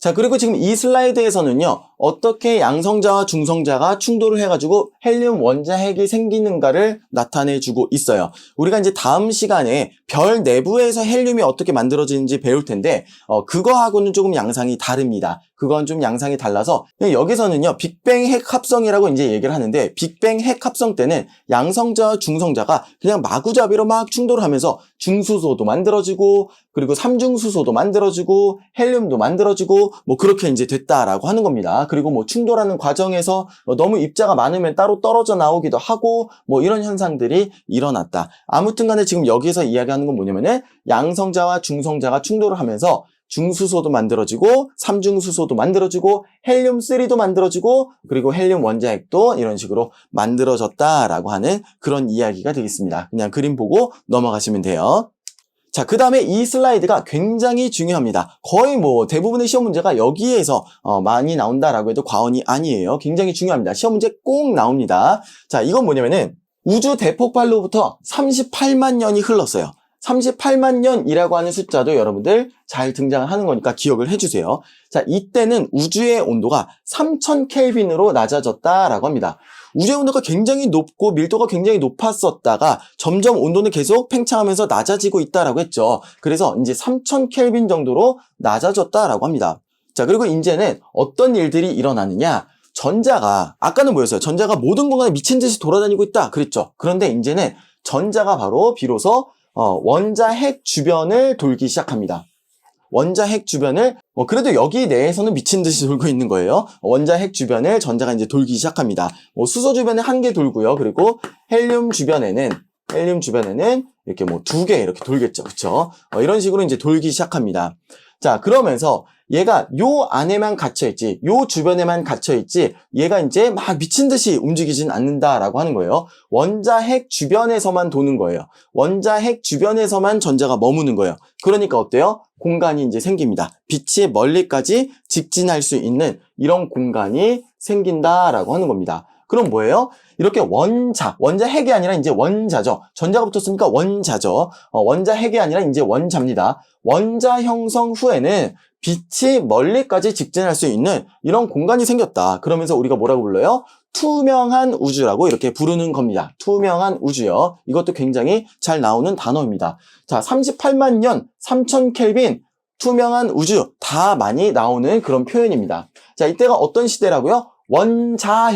자, 그리고 지금 이 슬라이드에서는요, 어떻게 양성자와 중성자가 충돌을 해가지고 헬륨 원자 핵이 생기는가를 나타내주고 있어요. 우리가 이제 다음 시간에 별 내부에서 헬륨이 어떻게 만들어지는지 배울 텐데, 그거하고는 조금 양상이 다릅니다. 그건 좀 양상이 달라서, 여기서는요, 빅뱅 핵 합성이라고 이제 얘기를 하는데, 빅뱅 핵 합성 때는 양성자와 중성자가 그냥 마구잡이로 막 충돌을 하면서 중수소도 만들어지고, 그리고 삼중수소도 만들어지고, 헬륨도 만들어지고, 뭐 그렇게 이제 됐다라고 하는 겁니다. 그리고 뭐 충돌하는 과정에서 너무 입자가 많으면 따로 떨어져 나오기도 하고 뭐 이런 현상들이 일어났다. 아무튼 간에 지금 여기서 이야기하는 건 뭐냐면은 양성자와 중성자가 충돌을 하면서 중수소도 만들어지고 삼중수소도 만들어지고 헬륨3도 만들어지고 그리고 헬륨 원자핵도 이런 식으로 만들어졌다라고 하는 그런 이야기가 되겠습니다. 그냥 그림 보고 넘어가시면 돼요. 자, 그 다음에 이 슬라이드가 굉장히 중요합니다. 거의 뭐 대부분의 시험 문제가 여기에서 많이 나온다라고 해도 과언이 아니에요. 굉장히 중요합니다. 시험 문제 꼭 나옵니다. 자, 이건 뭐냐면은 우주 대폭발로부터 38만 년이 흘렀어요. 38만 년이라고 하는 숫자도 여러분들 잘 등장하는 거니까 기억을 해주세요. 자, 이때는 우주의 온도가 3000켈빈으로 낮아졌다라고 합니다. 우주의 온도가 굉장히 높고 밀도가 굉장히 높았었다가 점점 온도는 계속 팽창하면서 낮아지고 있다라고 했죠. 그래서 이제 3000켈빈 정도로 낮아졌다라고 합니다. 자, 그리고 이제는 어떤 일들이 일어나느냐? 전자가 아까는 뭐였어요? 전자가 모든 공간에 미친 듯이 돌아다니고 있다 그랬죠. 그런데 이제는 전자가 바로 비로소 원자 핵 주변을 돌기 시작합니다. 원자 핵 주변을 그래도 여기 내에서는 미친 듯이 돌고 있는 거예요. 원자 핵 주변을 전자가 이제 돌기 시작합니다. 수소 주변에 한 개 돌고요. 그리고 헬륨 주변에는 이렇게 뭐 2개 이렇게 돌겠죠. 그쵸? 이런 식으로 이제 돌기 시작합니다. 자, 그러면서 얘가 요 안에만 갇혀있지, 요 주변에만 갇혀있지, 얘가 이제 막 미친 듯이 움직이진 않는다라고 하는 거예요. 원자 핵 주변에서만 도는 거예요. 원자 핵 주변에서만 전자가 머무는 거예요. 그러니까 어때요? 공간이 이제 생깁니다. 빛이 멀리까지 직진할 수 있는 이런 공간이 생긴다라고 하는 겁니다. 그럼 뭐예요? 이렇게 원자 핵이 아니라 이제 원자죠. 전자가 붙었으니까 원자죠. 원자 핵이 아니라 이제 원자입니다. 원자 형성 후에는 빛이 멀리까지 직진할 수 있는 이런 공간이 생겼다. 그러면서 우리가 뭐라고 불러요? 투명한 우주라고 이렇게 부르는 겁니다. 투명한 우주요. 이것도 굉장히 잘 나오는 단어입니다. 자, 38만 년, 3000 켈빈, 투명한 우주 다 많이 나오는 그런 표현입니다. 자, 이때가 어떤 시대라고요? 원자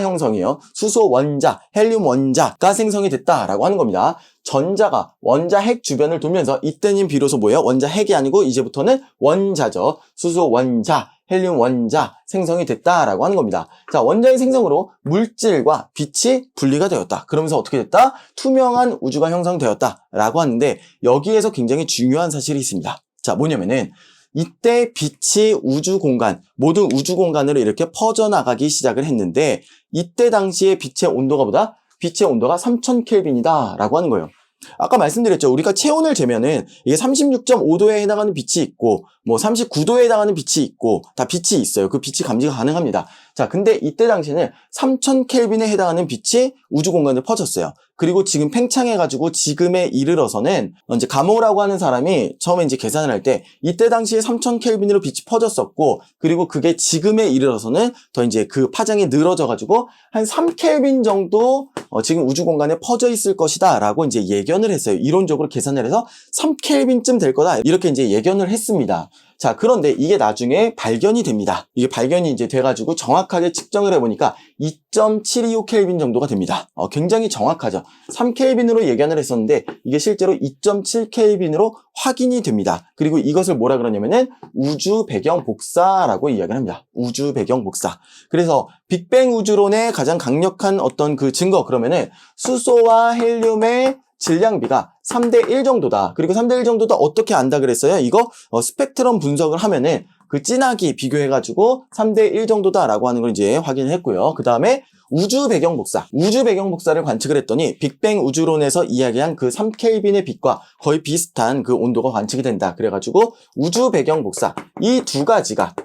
형성이에요. 수소 원자, 헬륨 원자가 생성이 됐다라고 하는 겁니다. 전자가 원자 핵 주변을 돌면서 이때는 비로소 뭐예요? 원자 핵이 아니고 이제부터는 원자죠. 수소 원자, 헬륨 원자 생성이 됐다라고 하는 겁니다. 자, 원자의 생성으로 물질과 빛이 분리가 되었다. 그러면서 어떻게 됐다? 투명한 우주가 형성되었다라고 하는데 여기에서 굉장히 중요한 사실이 있습니다. 자, 뭐냐면은 이때 빛이 우주 공간, 모든 우주 공간으로 이렇게 퍼져나가기 시작을 했는데 이때 당시에 빛의 온도가 3000 켈빈이다 라고 하는 거예요. 아까 말씀드렸죠. 우리가 체온을 재면은 이게 36.5도에 해당하는 빛이 있고 뭐 39도에 해당하는 빛이 있고 다 빛이 있어요. 그 빛이 감지가 가능합니다. 자, 근데 이때 당시에는 3000 켈빈에 해당하는 빛이 우주 공간에 퍼졌어요. 그리고 지금 팽창해가지고 지금에 이르러서는 이제 가모라고 하는 사람이 처음에 이제 계산을 할 때 이때 당시에 3000 켈빈으로 빛이 퍼졌었고 그리고 그게 지금에 이르러서는 더 이제 그 파장이 늘어져가지고 한 3 켈빈 정도 지금 우주 공간에 퍼져 있을 것이다 라고 이제 예견을 했어요. 이론적으로 계산을 해서 3 켈빈쯤 될 거다 이렇게 이제 예견을 했습니다. 자, 그런데 이게 나중에 발견이 됩니다. 이게 발견이 이제 돼가지고 정확하게 측정을 해보니까 2.725 켈빈 정도가 됩니다. 굉장히 정확하죠. 3 켈빈으로 예견을 했었는데 이게 실제로 2.7 켈빈으로 확인이 됩니다. 그리고 이것을 뭐라 그러냐면은 우주 배경 복사라고 이야기를 합니다. 우주 배경 복사. 그래서 빅뱅 우주론의 가장 강력한 어떤 그 증거 그러면은 수소와 헬륨의 질량비가 3대1 정도다. 그리고 3대1 정도다 어떻게 안다 그랬어요? 이거 스펙트럼 분석을 하면은 그 진하기 비교해가지고 3대1 정도다라고 하는 걸 이제 확인을 했고요. 그 다음에 우주 배경 복사를 관측을 했더니 빅뱅 우주론에서 이야기한 그 3켈빈의 빛과 거의 비슷한 그 온도가 관측이 된다. 그래가지고 우주 배경 복사 이 두 가지가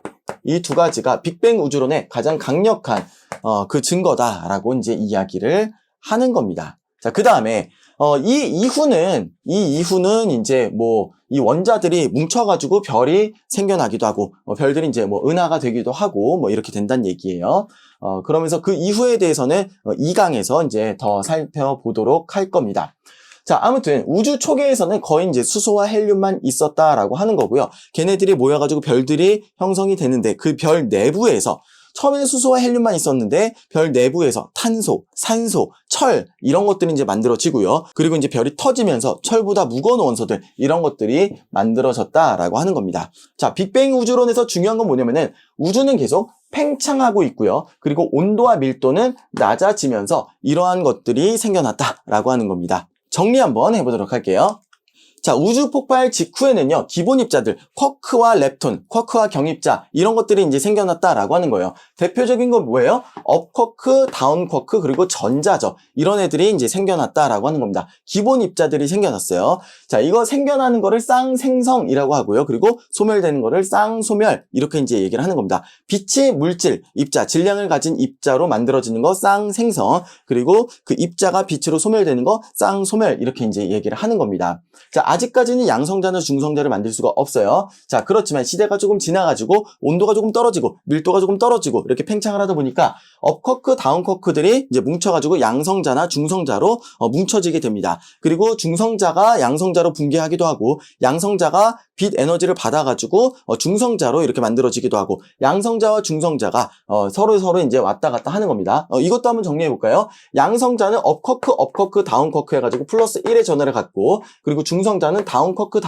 빅뱅 우주론의 가장 강력한 그 증거다라고 이제 이야기를 하는 겁니다. 자, 그 다음에 이 이후는 이제 뭐 이 원자들이 뭉쳐가지고 별이 생겨나기도 하고 별들이 이제 뭐 은하가 되기도 하고 뭐 이렇게 된다는 얘기예요. 그러면서 그 이후에 대해서는 2강에서 이제 더 살펴보도록 할 겁니다. 자, 아무튼 우주 초기에서는 거의 이제 수소와 헬륨만 있었다라고 하는 거고요. 걔네들이 모여가지고 별들이 형성이 되는데 그 별 내부에서 처음에는 수소와 헬륨만 있었는데 별 내부에서 탄소, 산소, 철 이런 것들이 이제 만들어지고요. 그리고 이제 별이 터지면서 철보다 무거운 원소들 이런 것들이 만들어졌다라고 하는 겁니다. 자, 빅뱅 우주론에서 중요한 건 뭐냐면은 우주는 계속 팽창하고 있고요. 그리고 온도와 밀도는 낮아지면서 이러한 것들이 생겨났다라고 하는 겁니다. 정리 한번 해보도록 할게요. 자, 우주 폭발 직후에는요, 기본 입자들, 쿼크와 렙톤, 쿼크와 경입자, 이런 것들이 이제 생겨났다라고 하는 거예요. 대표적인 건 뭐예요? 업 쿼크, 다운 쿼크, 그리고 전자죠. 이런 애들이 이제 생겨났다라고 하는 겁니다. 기본 입자들이 생겨났어요. 자, 이거 생겨나는 거를 쌍생성이라고 하고요. 그리고 소멸되는 거를 쌍소멸, 이렇게 이제 얘기를 하는 겁니다. 빛이 물질, 입자, 질량을 가진 입자로 만들어지는 거 쌍생성, 그리고 그 입자가 빛으로 소멸되는 거 쌍소멸, 이렇게 이제 얘기를 하는 겁니다. 자, 아직까지는 양성자나 중성자를 만들 수가 없어요. 자, 그렇지만 시대가 조금 지나가지고 온도가 조금 떨어지고 밀도가 조금 떨어지고 이렇게 팽창을 하다 보니까 업커크, 다운커크들이 이제 뭉쳐가지고 양성자나 중성자로 뭉쳐지게 됩니다. 그리고 중성자가 양성자로 붕괴하기도 하고 양성자가 빛 에너지를 받아가지고 중성자로 이렇게 만들어지기도 하고 양성자와 중성자가 서로 이제 왔다 갔다 하는 겁니다. 이것도 한번 정리해 볼까요? 양성자는 업커크, 다운커크 해가지고 플러스 1의 전하를 갖고 그리고 중성자는 다운커크,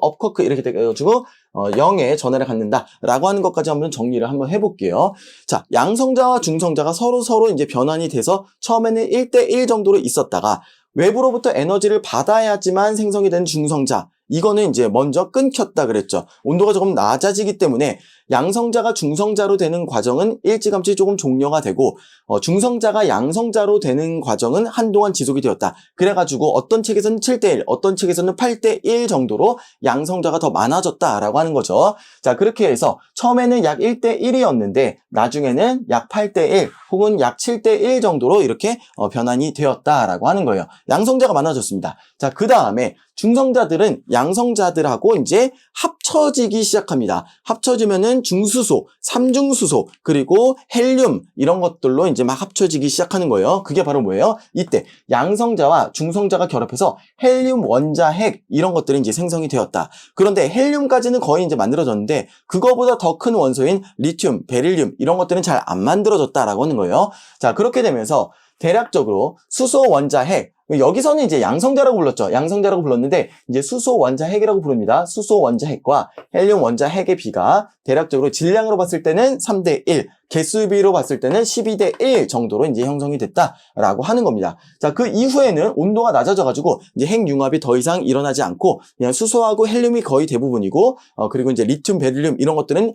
업커크 이렇게 돼가지고 0의 전하를 갖는다라고 하는 것까지 한번 정리를 한번 해볼게요. 자, 양성자와 중성자가 서로 이제 변환이 돼서 처음에는 1대1 정도로 있었다가 외부로부터 에너지를 받아야지만 생성이 된 중성자 이거는 이제 먼저 끊겼다 그랬죠. 온도가 조금 낮아지기 때문에 양성자가 중성자로 되는 과정은 일찌감치 조금 종료가 되고 중성자가 양성자로 되는 과정은 한동안 지속이 되었다. 그래가지고 어떤 책에서는 7대1, 어떤 책에서는 8대1 정도로 양성자가 더 많아졌다라고 하는 거죠. 자, 그렇게 해서 처음에는 약 1대1이었는데 나중에는 약 8대1 혹은 약 7대1 정도로 이렇게 변환이 되었다라고 하는 거예요. 양성자가 많아졌습니다. 자, 그 다음에 중성자들은 양성자들하고 이제 합쳐지기 시작합니다. 합쳐지면은 중수소, 삼중수소, 그리고 헬륨 이런 것들로 이제 막 합쳐지기 시작하는 거예요. 그게 바로 뭐예요? 이때 양성자와 중성자가 결합해서 헬륨 원자핵 이런 것들이 이제 생성이 되었다. 그런데 헬륨까지는 거의 이제 만들어졌는데 그거보다 더 큰 원소인 리튬, 베릴륨 이런 것들은 잘 안 만들어졌다라고 하는 거예요. 자, 그렇게 되면서 대략적으로 수소 원자핵 여기서는 이제 양성자라고 불렀죠. 양성자라고 불렀는데 이제 수소 원자핵이라고 부릅니다. 수소 원자핵과 헬륨 원자핵의 비가 대략적으로 질량으로 봤을 때는 3대1, 개수비로 봤을 때는 12대1 정도로 이제 형성이 됐다라고 하는 겁니다. 자, 그 이후에는 온도가 낮아져가지고 이제 핵융합이 더 이상 일어나지 않고 그냥 수소하고 헬륨이 거의 대부분이고 그리고 이제 리튬, 베릴륨 이런 것들은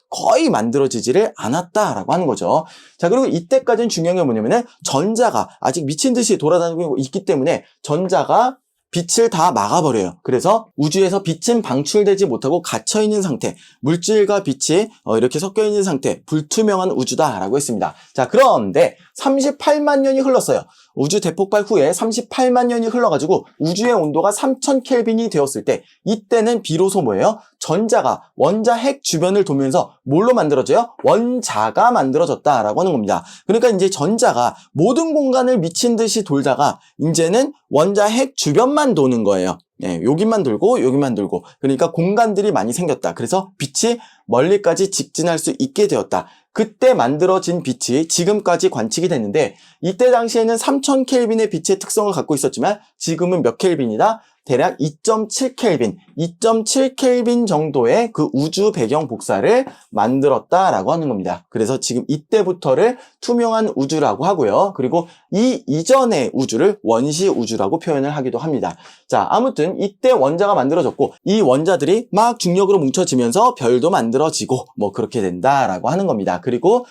거의 만들어지지를 않았다라고 하는 거죠. 자, 그리고 이때까지는 중요한 게 뭐냐면은 전자가 아직 미친 듯이 돌아다니고 있기 때문에 전자가 빛을 다 막아버려요. 그래서 우주에서 빛은 방출되지 못하고 갇혀있는 상태, 물질과 빛이 이렇게 섞여있는 상태, 불투명한 우주다라고 했습니다. 자, 그런데 38만 년이 흘렀어요. 우주 대폭발 후에 38만 년이 흘러가지고 우주의 온도가 3000켈빈이 되었을 때 이때는 비로소 뭐예요? 전자가 원자핵 주변을 돌면서 뭘로 만들어져요? 원자가 만들어졌다라고 하는 겁니다. 그러니까 이제 전자가 모든 공간을 미친 듯이 돌다가 이제는 원자핵 주변만 도는 거예요. 네, 여기만 돌고 여기만 돌고 그러니까 공간들이 많이 생겼다. 그래서 빛이 멀리까지 직진할 수 있게 되었다. 그때 만들어진 빛이 지금까지 관측이 됐는데 이때 당시에는 3000켈빈의 빛의 특성을 갖고 있었지만 지금은 몇 켈빈이다? 대략 2.7켈빈 정도의 그 우주 배경 복사를 만들었다라고 하는 겁니다. 그래서 지금 이때부터를 투명한 우주라고 하고요. 그리고 이 이전의 우주를 원시 우주라고 표현을 하기도 합니다. 자, 아무튼 이때 원자가 만들어졌고 이 원자들이 막 중력으로 뭉쳐지면서 별도 만들어지고 뭐 그렇게 된다라고 하는 겁니다. 그리고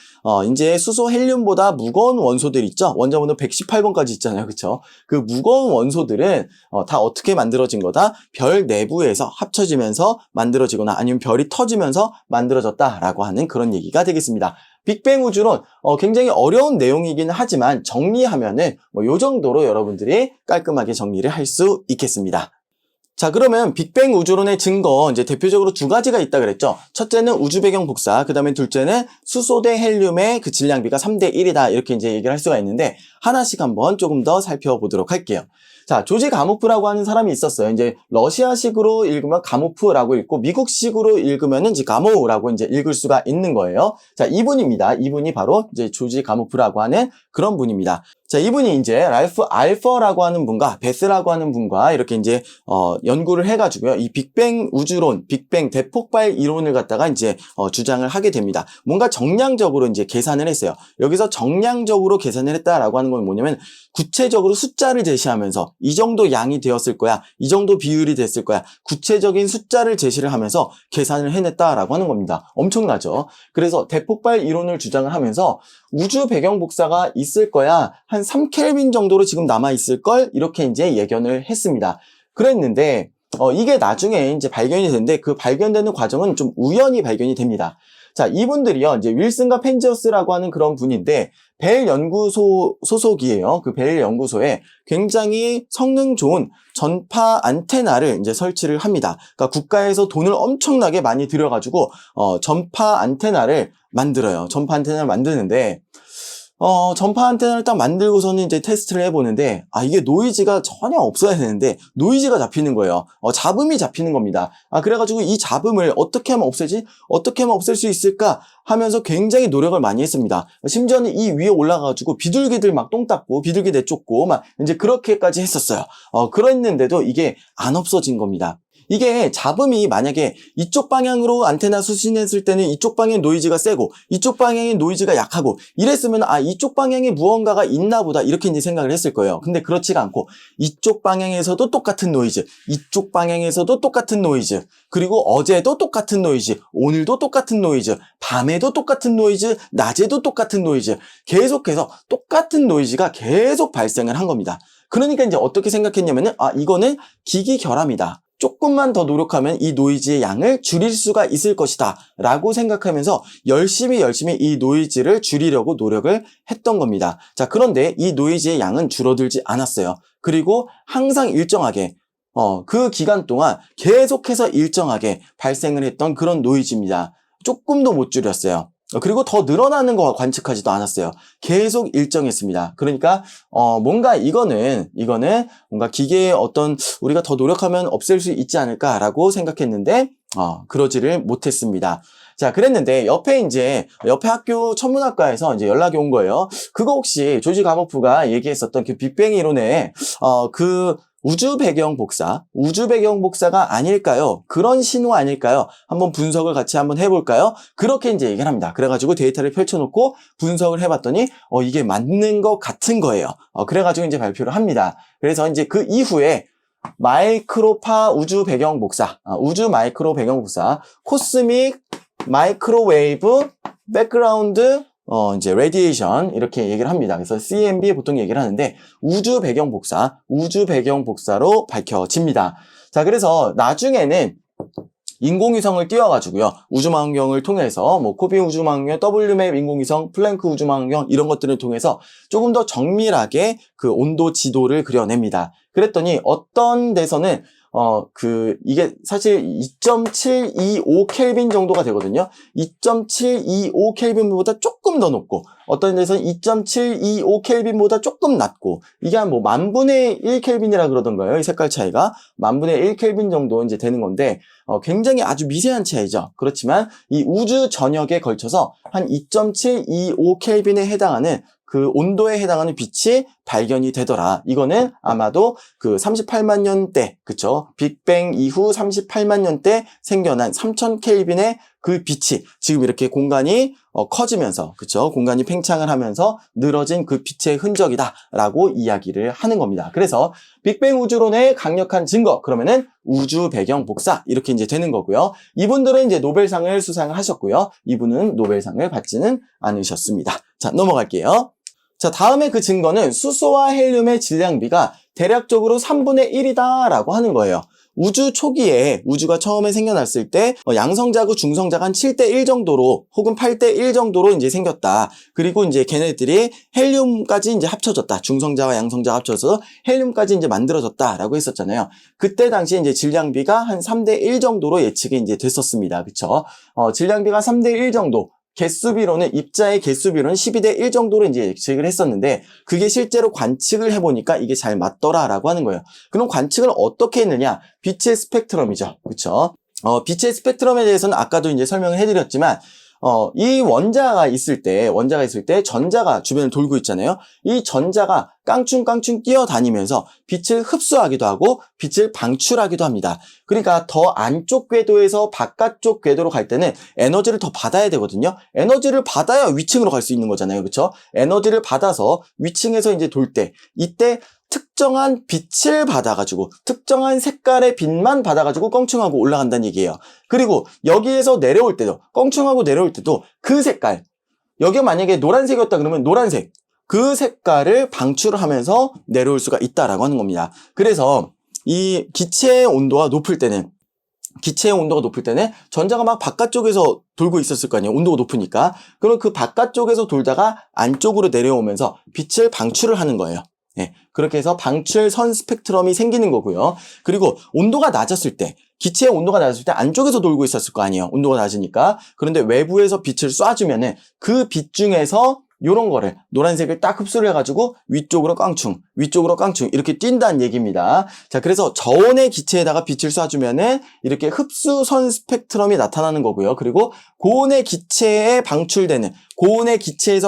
이제 수소 헬륨보다 무거운 원소들 있죠. 원자 번호 118번까지 있잖아요. 그렇죠? 그 무거운 원소들은 다 어떻게 만들어진 거다? 별 내부에서 합쳐지면서 만들어지거나 아니면 별이 터지면서 만들어졌다라고 하는 그런 얘기가 되겠습니다. 빅뱅 우주론 굉장히 어려운 내용이긴 하지만 정리하면은 요 정도로 여러분들이 깔끔하게 정리를 할 수 있겠습니다. 자, 그러면 빅뱅 우주론의 증거 이제 대표적으로 두 가지가 있다 그랬죠. 첫째는 우주 배경 복사, 그다음에 둘째는 수소 대 헬륨의 그 질량비가 3대1이다 이렇게 이제 얘기를 할 수가 있는데 하나씩 한번 조금 더 살펴보도록 할게요. 자, 조지 가모프라고 하는 사람이 있었어요. 이제 러시아식으로 읽으면 가모프라고 읽고 미국식으로 읽으면은 이제 가모라고 이제 읽을 수가 있는 거예요. 자, 이분입니다. 이분이 바로 이제 조지 가모프라고 하는 그런 분입니다. 자, 이분이 이제 랄프 알퍼라고 하는 분과 베스라고 하는 분과 이렇게 이제 연구를 해가지고요. 이 빅뱅 우주론, 빅뱅 대폭발 이론을 갖다가 이제 주장을 하게 됩니다. 뭔가 정량적으로 이제 계산을 했어요. 여기서 정량적으로 계산을 했다라고 하는 건 뭐냐면 구체적으로 숫자를 제시하면서 이 정도 양이 되었을 거야, 이 정도 비율이 됐을 거야, 구체적인 숫자를 제시를 하면서 계산을 해냈다라고 하는 겁니다. 엄청나죠? 그래서 대폭발 이론을 주장을 하면서 우주 배경 복사가 있을 거야, 한 3켈빈 정도로 지금 남아있을 걸 이렇게 이제 예견을 했습니다. 그랬는데 이게 나중에 이제 발견이 되는데 그 발견되는 과정은 좀 우연히 발견이 됩니다. 자, 이분들이요, 이제 윌슨과 펜지어스라고 하는 그런 분인데, 벨 연구소 소속이에요. 그 벨 연구소에 굉장히 성능 좋은 전파 안테나를 이제 설치를 합니다. 그러니까 국가에서 돈을 엄청나게 많이 들여가지고, 전파 안테나를 만들어요. 전파 안테나를 만드는데, 전파 안테나를 딱 만들고서는 이제 테스트를 해보는데, 이게 노이즈가 전혀 없어야 되는데, 노이즈가 잡히는 거예요. 잡음이 잡히는 겁니다. 그래가지고 이 잡음을 어떻게 하면 없애지? 어떻게 하면 없앨 수 있을까? 하면서 굉장히 노력을 많이 했습니다. 심지어는 이 위에 올라가가지고 비둘기들 막 똥 닦고, 비둘기 내쫓고, 막 이제 그렇게까지 했었어요. 그랬는데도 이게 안 없어진 겁니다. 이게 잡음이 만약에 이쪽 방향으로 안테나 수신했을 때는 이쪽 방향 노이즈가 세고 이쪽 방향의 노이즈가 약하고 이랬으면 이쪽 방향에 무언가가 있나 보다 이렇게 이제 생각을 했을 거예요. 근데 그렇지가 않고 이쪽 방향에서도 똑같은 노이즈, 이쪽 방향에서도 똑같은 노이즈, 그리고 어제도 똑같은 노이즈, 오늘도 똑같은 노이즈, 밤에도 똑같은 노이즈, 낮에도 똑같은 노이즈, 계속해서 똑같은 노이즈가 계속 발생을 한 겁니다. 그러니까 이제 어떻게 생각했냐면은 이거는 기기 결함이다. 조금만 더 노력하면 이 노이즈의 양을 줄일 수가 있을 것이다 라고 생각하면서 열심히 이 노이즈를 줄이려고 노력을 했던 겁니다. 자, 그런데 이 노이즈의 양은 줄어들지 않았어요. 그리고 항상 일정하게 그 기간 동안 계속해서 일정하게 발생을 했던 그런 노이즈입니다. 조금도 못 줄였어요. 그리고 더 늘어나는 거 관측하지도 않았어요. 계속 일정했습니다. 그러니까 뭔가 이거는 뭔가 기계의 어떤 우리가 더 노력하면 없앨 수 있지 않을까라고 생각했는데 그러지를 못했습니다. 자, 그랬는데 옆에 학교 천문학과에서 이제 연락이 온 거예요. 그거 혹시 조지 가모프가 얘기했었던 그 빅뱅 이론에 그 우주 배경 복사가 아닐까요? 그런 신호 아닐까요? 한번 분석을 같이 한번 해볼까요? 그렇게 이제 얘기를 합니다. 그래가지고 데이터를 펼쳐놓고 분석을 해봤더니, 이게 맞는 것 같은 거예요. 그래가지고 이제 발표를 합니다. 그래서 이제 그 이후에 마이크로파 우주 배경 복사, 우주 마이크로 배경 복사, 코스믹 마이크로웨이브 백그라운드 이제 레디에이션 이렇게 얘기를 합니다. 그래서 CMB 보통 얘기를 하는데 우주 배경 복사로 밝혀집니다. 자, 그래서 나중에는 인공위성을 띄워가지고요. 우주망원경을 통해서 코비 우주망원경, WMAP 인공위성, 플랭크 우주망원경 이런 것들을 통해서 조금 더 정밀하게 그 온도 지도를 그려냅니다. 그랬더니 어떤 데서는 이게 사실 2.725 켈빈 정도가 되거든요. 2.725 켈빈보다 조금 더 높고, 어떤 데서는 2.725 켈빈보다 조금 낮고, 이게 한 만분의 1 켈빈이라 그러던가요? 이 색깔 차이가. 만분의 1 켈빈 정도 이제 되는 건데, 굉장히 아주 미세한 차이죠. 그렇지만 이 우주 전역에 걸쳐서 한 2.725 켈빈에 해당하는 그 온도에 해당하는 빛이 발견이 되더라. 이거는 아마도 그 38만 년대, 그쵸? 빅뱅 이후 38만 년대 생겨난 3000 켈빈의 그 빛이 지금 이렇게 공간이 커지면서, 그쵸? 공간이 팽창을 하면서 늘어진 그 빛의 흔적이다라고 이야기를 하는 겁니다. 그래서 빅뱅 우주론의 강력한 증거, 그러면은 우주 배경 복사, 이렇게 이제 되는 거고요. 이분들은 이제 노벨상을 수상을 하셨고요. 이분은 노벨상을 받지는 않으셨습니다. 자, 넘어갈게요. 자, 다음에 그 증거는 수소와 헬륨의 질량비가 대략적으로 3분의 1이다 라고 하는 거예요. 우주 초기에 우주가 처음에 생겨났을 때 양성자하고 중성자가 한 7대 1 정도로 혹은 8대 1 정도로 이제 생겼다. 그리고 이제 걔네들이 헬륨까지 이제 합쳐졌다. 중성자와 양성자가 합쳐서 헬륨까지 이제 만들어졌다라고 했었잖아요. 그때 당시에 이제 질량비가 한 3대 1 정도로 예측이 이제 됐었습니다. 그쵸? 질량비가 3대 1 정도. 입자의 개수비로는 12대 1 정도로 이제 예측을 했었는데, 그게 실제로 관측을 해보니까 이게 잘 맞더라라고 하는 거예요. 그럼 관측을 어떻게 했느냐? 빛의 스펙트럼이죠. 그쵸? 빛의 스펙트럼에 대해서는 아까도 이제 설명을 해드렸지만, 이 원자가 있을 때 전자가 주변을 돌고 있잖아요. 이 전자가 깡충깡충 뛰어다니면서 빛을 흡수하기도 하고 빛을 방출하기도 합니다. 그러니까 더 안쪽 궤도에서 바깥쪽 궤도로 갈 때는 에너지를 더 받아야 되거든요. 에너지를 받아야 위층으로 갈 수 있는 거잖아요. 그렇죠? 에너지를 받아서 위층에서 이제 돌 때, 이때 특정한 빛을 받아가지고 특정한 색깔의 빛만 받아가지고 껑충하고 올라간다는 얘기예요. 그리고 여기에서 내려올 때도, 껑충하고 내려올 때도 그 색깔, 여기가 만약에 노란색이었다 그러면 노란색, 그 색깔을 방출을 하면서 내려올 수가 있다라고 하는 겁니다. 그래서 이 기체의 온도가 높을 때는 기체의 온도가 높을 때는 전자가 막 바깥쪽에서 돌고 있었을 거 아니에요. 온도가 높으니까. 그럼 그 바깥쪽에서 돌다가 안쪽으로 내려오면서 빛을 방출을 하는 거예요. 예, 그렇게 해서 방출 선 스펙트럼이 생기는 거고요. 그리고 온도가 낮았을 때, 기체의 온도가 낮았을 때 안쪽에서 돌고 있었을 거 아니에요. 온도가 낮으니까. 그런데 외부에서 빛을 쏴주면은 그 빛 중에서 요런 거를 노란색을 딱 흡수를 해가지고 위쪽으로 깡충 이렇게 뛴다는 얘기입니다. 자, 그래서 저온의 기체에다가 빛을 쏴주면은 이렇게 흡수선 스펙트럼이 나타나는 거고요. 그리고 고온의 기체에서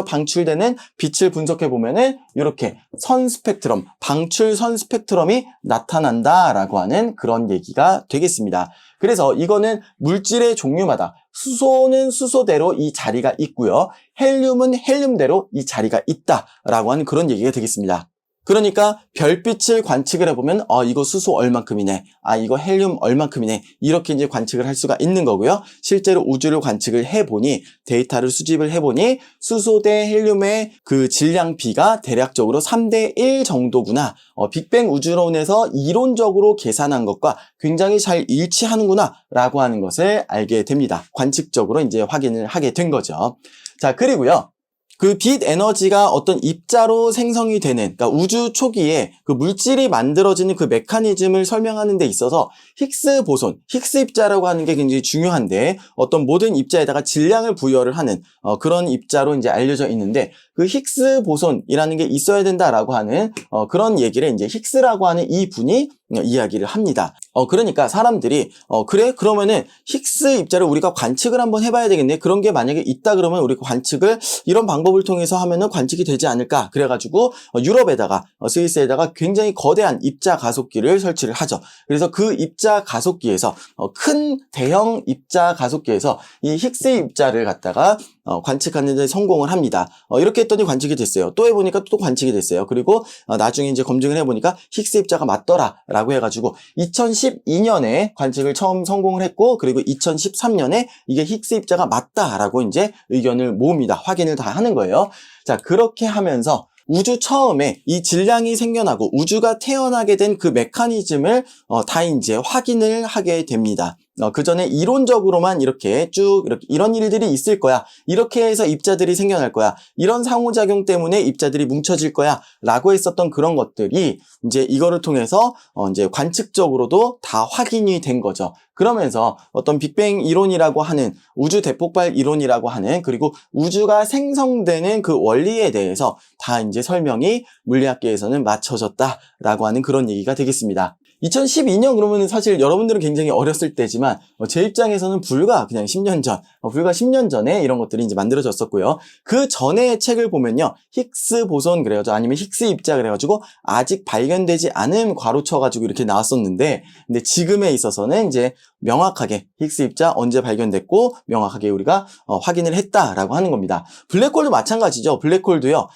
방출되는 빛을 분석해 보면은 이렇게 선 스펙트럼, 방출 선 스펙트럼이 나타난다라고 하는 그런 얘기가 되겠습니다. 그래서 이거는 물질의 종류마다 수소는 수소대로 이 자리가 있고요. 헬륨은 헬륨대로 이 자리가 있다라고 하는 그런 얘기가 되겠습니다. 그러니까 별빛을 관측을 해보면 이거 수소 얼만큼이네, 이거 헬륨 얼만큼이네, 이렇게 이제 관측을 할 수가 있는 거고요. 실제로 우주를 관측을 해보니, 데이터를 수집을 해보니 수소 대 헬륨의 그 질량 비가 대략적으로 3대1 정도구나, 빅뱅 우주론에서 이론적으로 계산한 것과 굉장히 잘 일치하는구나 라고 하는 것을 알게 됩니다. 관측적으로 이제 확인을 하게 된 거죠. 자, 그리고요, 그 빛 에너지가 어떤 입자로 생성이 되는, 그러니까 우주 초기에 그 물질이 만들어지는 그 메커니즘을 설명하는 데 있어서 힉스 보손, 힉스 입자라고 하는 게 굉장히 중요한데, 어떤 모든 입자에다가 질량을 부여를 하는 그런 입자로 이제 알려져 있는데, 그 힉스 보손이라는 게 있어야 된다라고 하는 그런 얘기를 이제 힉스라고 하는 이 분이 이야기를 합니다. 그러니까 사람들이 그래? 그러면은 힉스 입자를 우리가 관측을 한번 해봐야 되겠네. 그런 게 만약에 있다 그러면 우리가 관측을 이런 방법을 통해서 하면은 관측이 되지 않을까? 그래가지고 유럽에다가 스위스에다가 굉장히 거대한 입자 가속기를 설치를 하죠. 그래서 그 입자 가속기에서 큰 대형 입자 가속기에서 이 힉스 입자를 갖다가 관측하는 데 성공을 합니다. 이렇게 했더니 관측이 됐어요. 또 해보니까 또 관측이 됐어요. 그리고 나중에 이제 검증을 해보니까 힉스 입자가 맞더라 라고 해가지고 2012년에 관측을 처음 성공을 했고, 그리고 2013년에 이게 힉스 입자가 맞다라고 이제 의견을 모읍니다. 확인을 다 하는 거예요. 자, 그렇게 하면서 우주 처음에 이 질량이 생겨나고 우주가 태어나게 된 그 메커니즘을 다 이제 확인을 하게 됩니다. 그 전에 이론적으로만 이렇게 쭉 이런 일들이 있을 거야, 이렇게 해서 입자들이 생겨날 거야, 이런 상호작용 때문에 입자들이 뭉쳐질 거야 라고 했었던 그런 것들이 이제 이거를 통해서 이제 관측적으로도 다 확인이 된 거죠. 그러면서 어떤 빅뱅 이론이라고 하는, 우주 대폭발 이론이라고 하는, 그리고 우주가 생성되는 그 원리에 대해서 다 이제 설명이 물리학계에서는 맞춰졌다라고 하는 그런 얘기가 되겠습니다. 2012년 그러면 사실 여러분들은 굉장히 어렸을 때지만 제 입장에서는 불과 그냥 10년 전, 불과 10년 전에 이런 것들이 이제 만들어졌었고요. 그 전에 책을 보면요, 힉스 보손 그래가지고, 아니면 힉스 입자 그래가지고 아직 발견되지 않은 괄호 쳐가지고 이렇게 나왔었는데, 근데 지금에 있어서는 이제 명확하게 힉스 입자 언제 발견됐고 명확하게 우리가 확인을 했다라고 하는 겁니다. 블랙홀도 마찬가지죠. 블랙홀도요,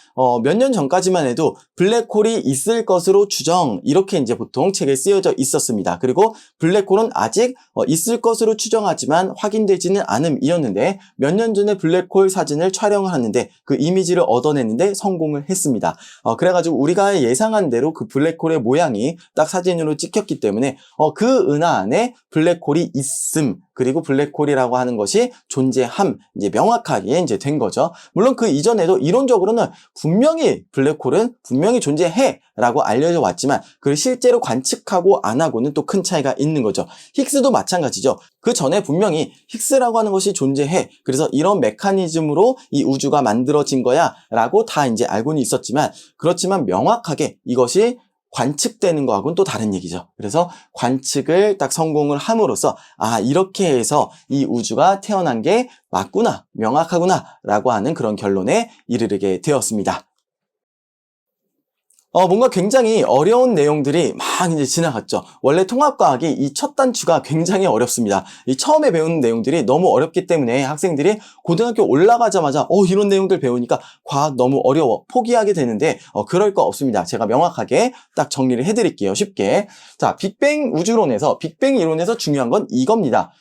몇 년 전까지만 해도 블랙홀이 있을 것으로 추정, 이렇게 이제 보통 책에 쓰여져 있었습니다. 그리고 블랙홀은 아직 있을 것으로 추정하지만 확인되지는 않음이었는데, 몇 년 전에 블랙홀 사진을 촬영을 하는데 그 이미지를 얻어내는데 성공을 했습니다. 그래가지고 우리가 예상한 대로 그 블랙홀의 모양이 딱 사진으로 찍혔기 때문에 그 은하 안에 블랙홀이 있음, 그리고 블랙홀이라고 하는 것이 존재함, 이제 명확하게 이제 된 거죠. 물론 그 이전에도 이론적으로는 분명히 블랙홀은 분명히 존재해라고 알려져 왔지만, 그걸 실제로 관측하고 안 하고는 또 큰 차이가 있는 거죠. 힉스도 마찬가지죠. 그 전에 분명히 힉스라고 하는 것이 존재해, 그래서 이런 메커니즘으로 이 우주가 만들어진 거야 라고 다 이제 알고는 있었지만, 그렇지만 명확하게 이것이 관측되는 거하고는 또 다른 얘기죠. 그래서 관측을 딱 성공을 함으로써 이렇게 해서 이 우주가 태어난 게 맞구나, 명확하구나 라고 하는 그런 결론에 이르게 되었습니다. 뭔가 굉장히 어려운 내용들이 막 이제 지나갔죠. 원래 통합과학이 이 첫 단추가 굉장히 어렵습니다. 이 처음에 배우는 내용들이 너무 어렵기 때문에 학생들이 고등학교 올라가자마자 이런 내용들 배우니까 과학 너무 어려워, 포기하게 되는데 그럴 거 없습니다. 제가 명확하게 딱 정리를 해드릴게요. 쉽게. 자, 빅뱅 우주론에서, 빅뱅 이론에서 중요한 건 이겁니다.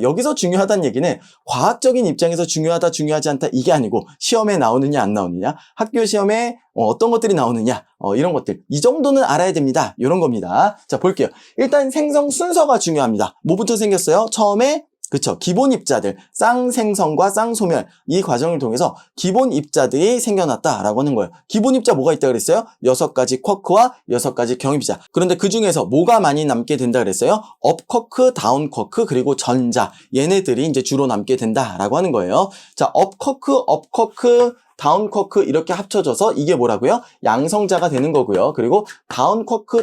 여기서 중요하다는 얘기는 과학적인 입장에서 중요하다, 중요하지 않다 이게 아니고 시험에 나오느냐 안 나오느냐, 학교 시험에 어떤 것들이 나오느냐, 이런 것들. 이 정도는 알아야 됩니다. 이런 겁니다. 자, 볼게요. 일단 생성 순서가 중요합니다. 뭐부터 생겼어요? 처음에 그쵸. 기본 입자들, 쌍생성과 쌍소멸, 이 과정을 통해서 기본 입자들이 생겨났다라고 하는 거예요. 기본 입자 뭐가 있다 그랬어요? 6가지 쿼크와 6가지 경입자. 그런데 그 중에서 뭐가 많이 남게 된다 그랬어요? 업 쿼크, 다운 쿼크, 그리고 전자. 얘네들이 이제 주로 남게 된다라고 하는 거예요. 자, 업 쿼크, 다운 쿼크 이렇게 합쳐져서 이게 뭐라고요? 양성자가 되는 거고요. 그리고 다운 쿼크,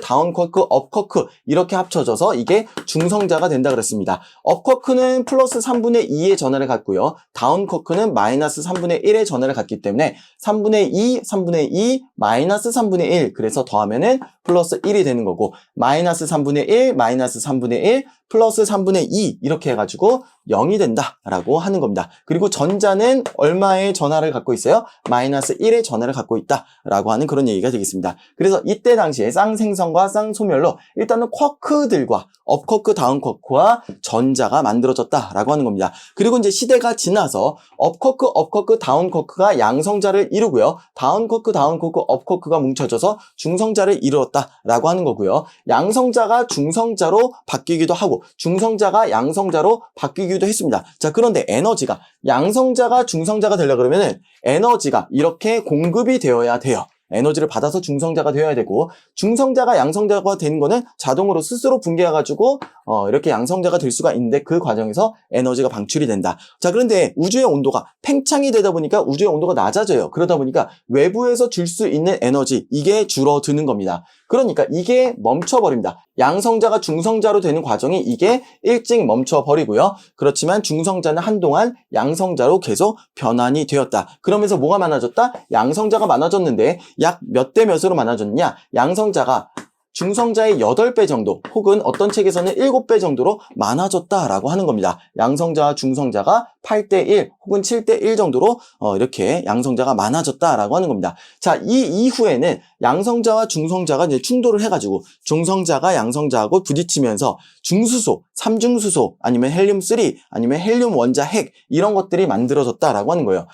업 쿼크 이렇게 합쳐져서 이게 중성자가 된다 그랬습니다. 업 쿼크는 플러스 3분의 2의 전하를 갖고요. 다운 쿼크는 마이너스 3분의 1의 전하를 갖기 때문에 3분의 2, 마이너스 3분의 1 그래서 더하면은 플러스 1이 되는 거고 마이너스 3분의 1, 마이너스 3분의 1, 플러스 3분의 2 이렇게 해가지고 0이 된다라고 하는 겁니다. 그리고 전자는 얼마의 전하를 갖고 있어요? 마이너스 1의 전하를 갖고 있다라고 하는 그런 얘기가 되겠습니다. 그래서 이때 당시에 쌍생성과 쌍소멸로 일단은 쿼크들과 업쿼크, 다운쿼크와 전자가 만들어졌다라고 하는 겁니다. 그리고 이제 시대가 지나서 업쿼크, 다운쿼크가 양성자를 이루고요. 다운쿼크, 업쿼크가 뭉쳐져서 중성자를 이루었다라고 하는 거고요. 양성자가 중성자로 바뀌기도 하고 중성자가 양성자로 바뀌기도 했습니다. 자, 그런데 에너지가 양성자가 중성자가 되려고 그러면은 에너지가 이렇게 공급이 되어야 돼요. 에너지를 받아서 중성자가 되어야 되고 중성자가 양성자가 되는 거는 자동으로 스스로 붕괴해가지고 이렇게 양성자가 될 수가 있는데 그 과정에서 에너지가 방출이 된다. 자, 그런데 우주의 온도가 팽창이 되다 보니까 우주의 온도가 낮아져요. 그러다 보니까 외부에서 줄 수 있는 에너지 이게 줄어드는 겁니다. 그러니까 이게 멈춰버립니다. 양성자가 중성자로 되는 과정이 이게 일찍 멈춰버리고요. 그렇지만 중성자는 한동안 양성자로 계속 변환이 되었다. 그러면서 뭐가 많아졌다? 양성자가 많아졌는데 약 몇 대 몇으로 많아졌냐? 양성자가 중성자의 8배 정도 혹은 어떤 책에서는 7배 정도로 많아졌다라고 하는 겁니다. 양성자와 중성자가 8대1 혹은 7대1 정도로 이렇게 양성자가 많아졌다라고 하는 겁니다. 자, 이 이후에는 양성자와 중성자가 이제 충돌을 해가지고 중성자가 양성자하고 부딪히면서 중수소, 삼중수소 아니면 헬륨3 아니면 헬륨 원자 핵 이런 것들이 만들어졌다라고 하는 거예요.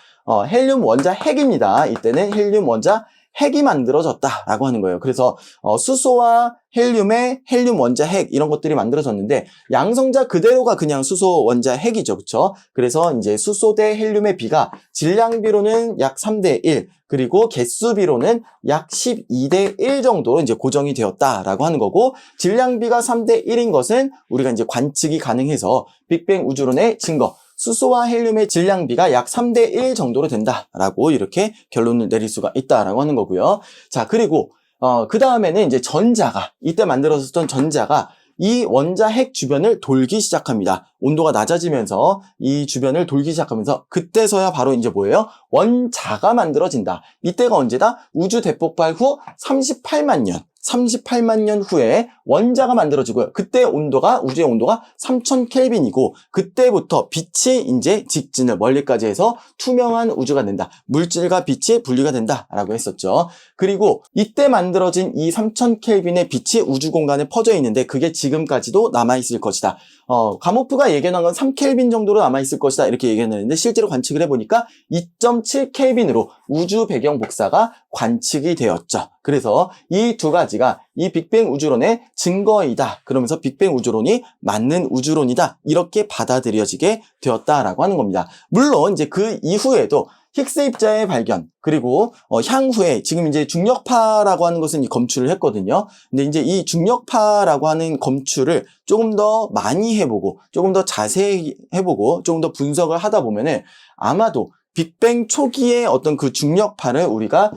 헬륨 원자 핵입니다. 이때는 헬륨 원자 핵이 만들어졌다라고 하는 거예요. 그래서 수소와 헬륨의 헬륨 원자 핵 이런 것들이 만들어졌는데 양성자 그대로가 그냥 수소 원자 핵이죠. 그렇죠? 그래서 이제 수소 대 헬륨의 비가 질량비로는 약 3대1 그리고 개수비로는 약 12대1 정도로 이제 고정이 되었다라고 하는 거고 질량비가 3대1인 것은 우리가 이제 관측이 가능해서 빅뱅 우주론의 증거 수소와 헬륨의 질량비가 약 3대1 정도로 된다라고 이렇게 결론을 내릴 수가 있다라고 하는 거고요. 자, 그리고 그 다음에는 이제 전자가 이때 만들어졌던 전자가 이 원자 핵 주변을 돌기 시작합니다. 온도가 낮아지면서 이 주변을 돌기 시작하면서 그때서야 바로 이제 뭐예요? 원자가 만들어진다. 이때가 언제다? 우주 대폭발 후 38만 년 후에 원자가 만들어지고요. 그때 온도가 우주의 온도가 3000켈빈이고 그때부터 빛이 이제 직진을 멀리까지 해서 투명한 우주가 된다. 물질과 빛이 분리가 된다라고 했었죠. 그리고 이때 만들어진 이 3000켈빈의 빛이 우주 공간에 퍼져 있는데 그게 지금까지도 남아 있을 것이다. 가모프가 얘기한 건 3켈빈 정도로 남아 있을 것이다. 이렇게 얘기했는데 실제로 관측을 해보니까 2.7켈빈으로 우주 배경 복사가 관측이 되었죠. 그래서 이 두 가지가 이 빅뱅 우주론의 증거이다. 그러면서 빅뱅 우주론이 맞는 우주론이다. 이렇게 받아들여지게 되었다라고 하는 겁니다. 물론 이제 그 이후에도 힉스 입자의 발견 그리고 향후에 지금 이제 중력파라고 하는 것은 검출을 했거든요. 근데 이제 이 중력파라고 하는 검출을 조금 더 많이 해보고 조금 더 자세히 해보고 조금 더 분석을 하다 보면은 아마도 빅뱅 초기의 어떤 그 중력파를 우리가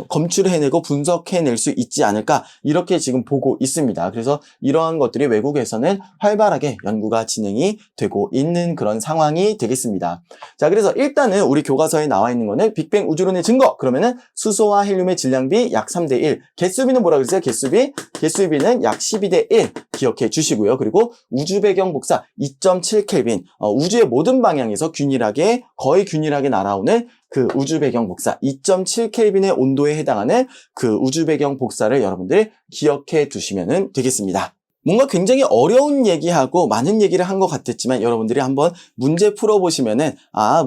검출해내고 분석해낼 수 있지 않을까 이렇게 지금 보고 있습니다. 그래서 이러한 것들이 외국에서는 활발하게 연구가 진행이 되고 있는 그런 상황이 되겠습니다. 자, 그래서 일단은 우리 교과서에 나와 있는 거는 빅뱅 우주론의 증거 그러면은 수소와 헬륨의 질량비 약 3대1 개수비는 뭐라 그랬어요? 개수비는 약 12대1 기억해 주시고요. 그리고 우주 배경 복사 2.7켈빈 우주의 모든 방향에서 거의 균일하게 날아오는 그 우주 배경 복사 2.7켈빈의 온도에 해당하는 그 우주 배경 복사를 여러분들 기억해 두시면 되겠습니다. 뭔가 굉장히 어려운 얘기하고 많은 얘기를 한 것 같았지만 여러분들이 한번 문제 풀어보시면은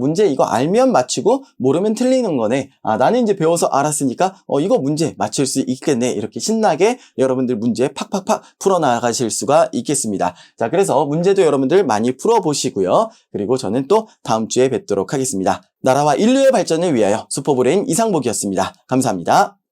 문제 이거 알면 맞추고 모르면 틀리는 거네. 나는 이제 배워서 알았으니까 이거 문제 맞출 수 있겠네. 이렇게 신나게 여러분들 문제 팍팍팍 풀어나가실 수가 있겠습니다. 자, 그래서 문제도 여러분들 많이 풀어보시고요. 그리고 저는 또 다음 주에 뵙도록 하겠습니다. 나라와 인류의 발전을 위하여 슈퍼브레인 이상복이었습니다. 감사합니다.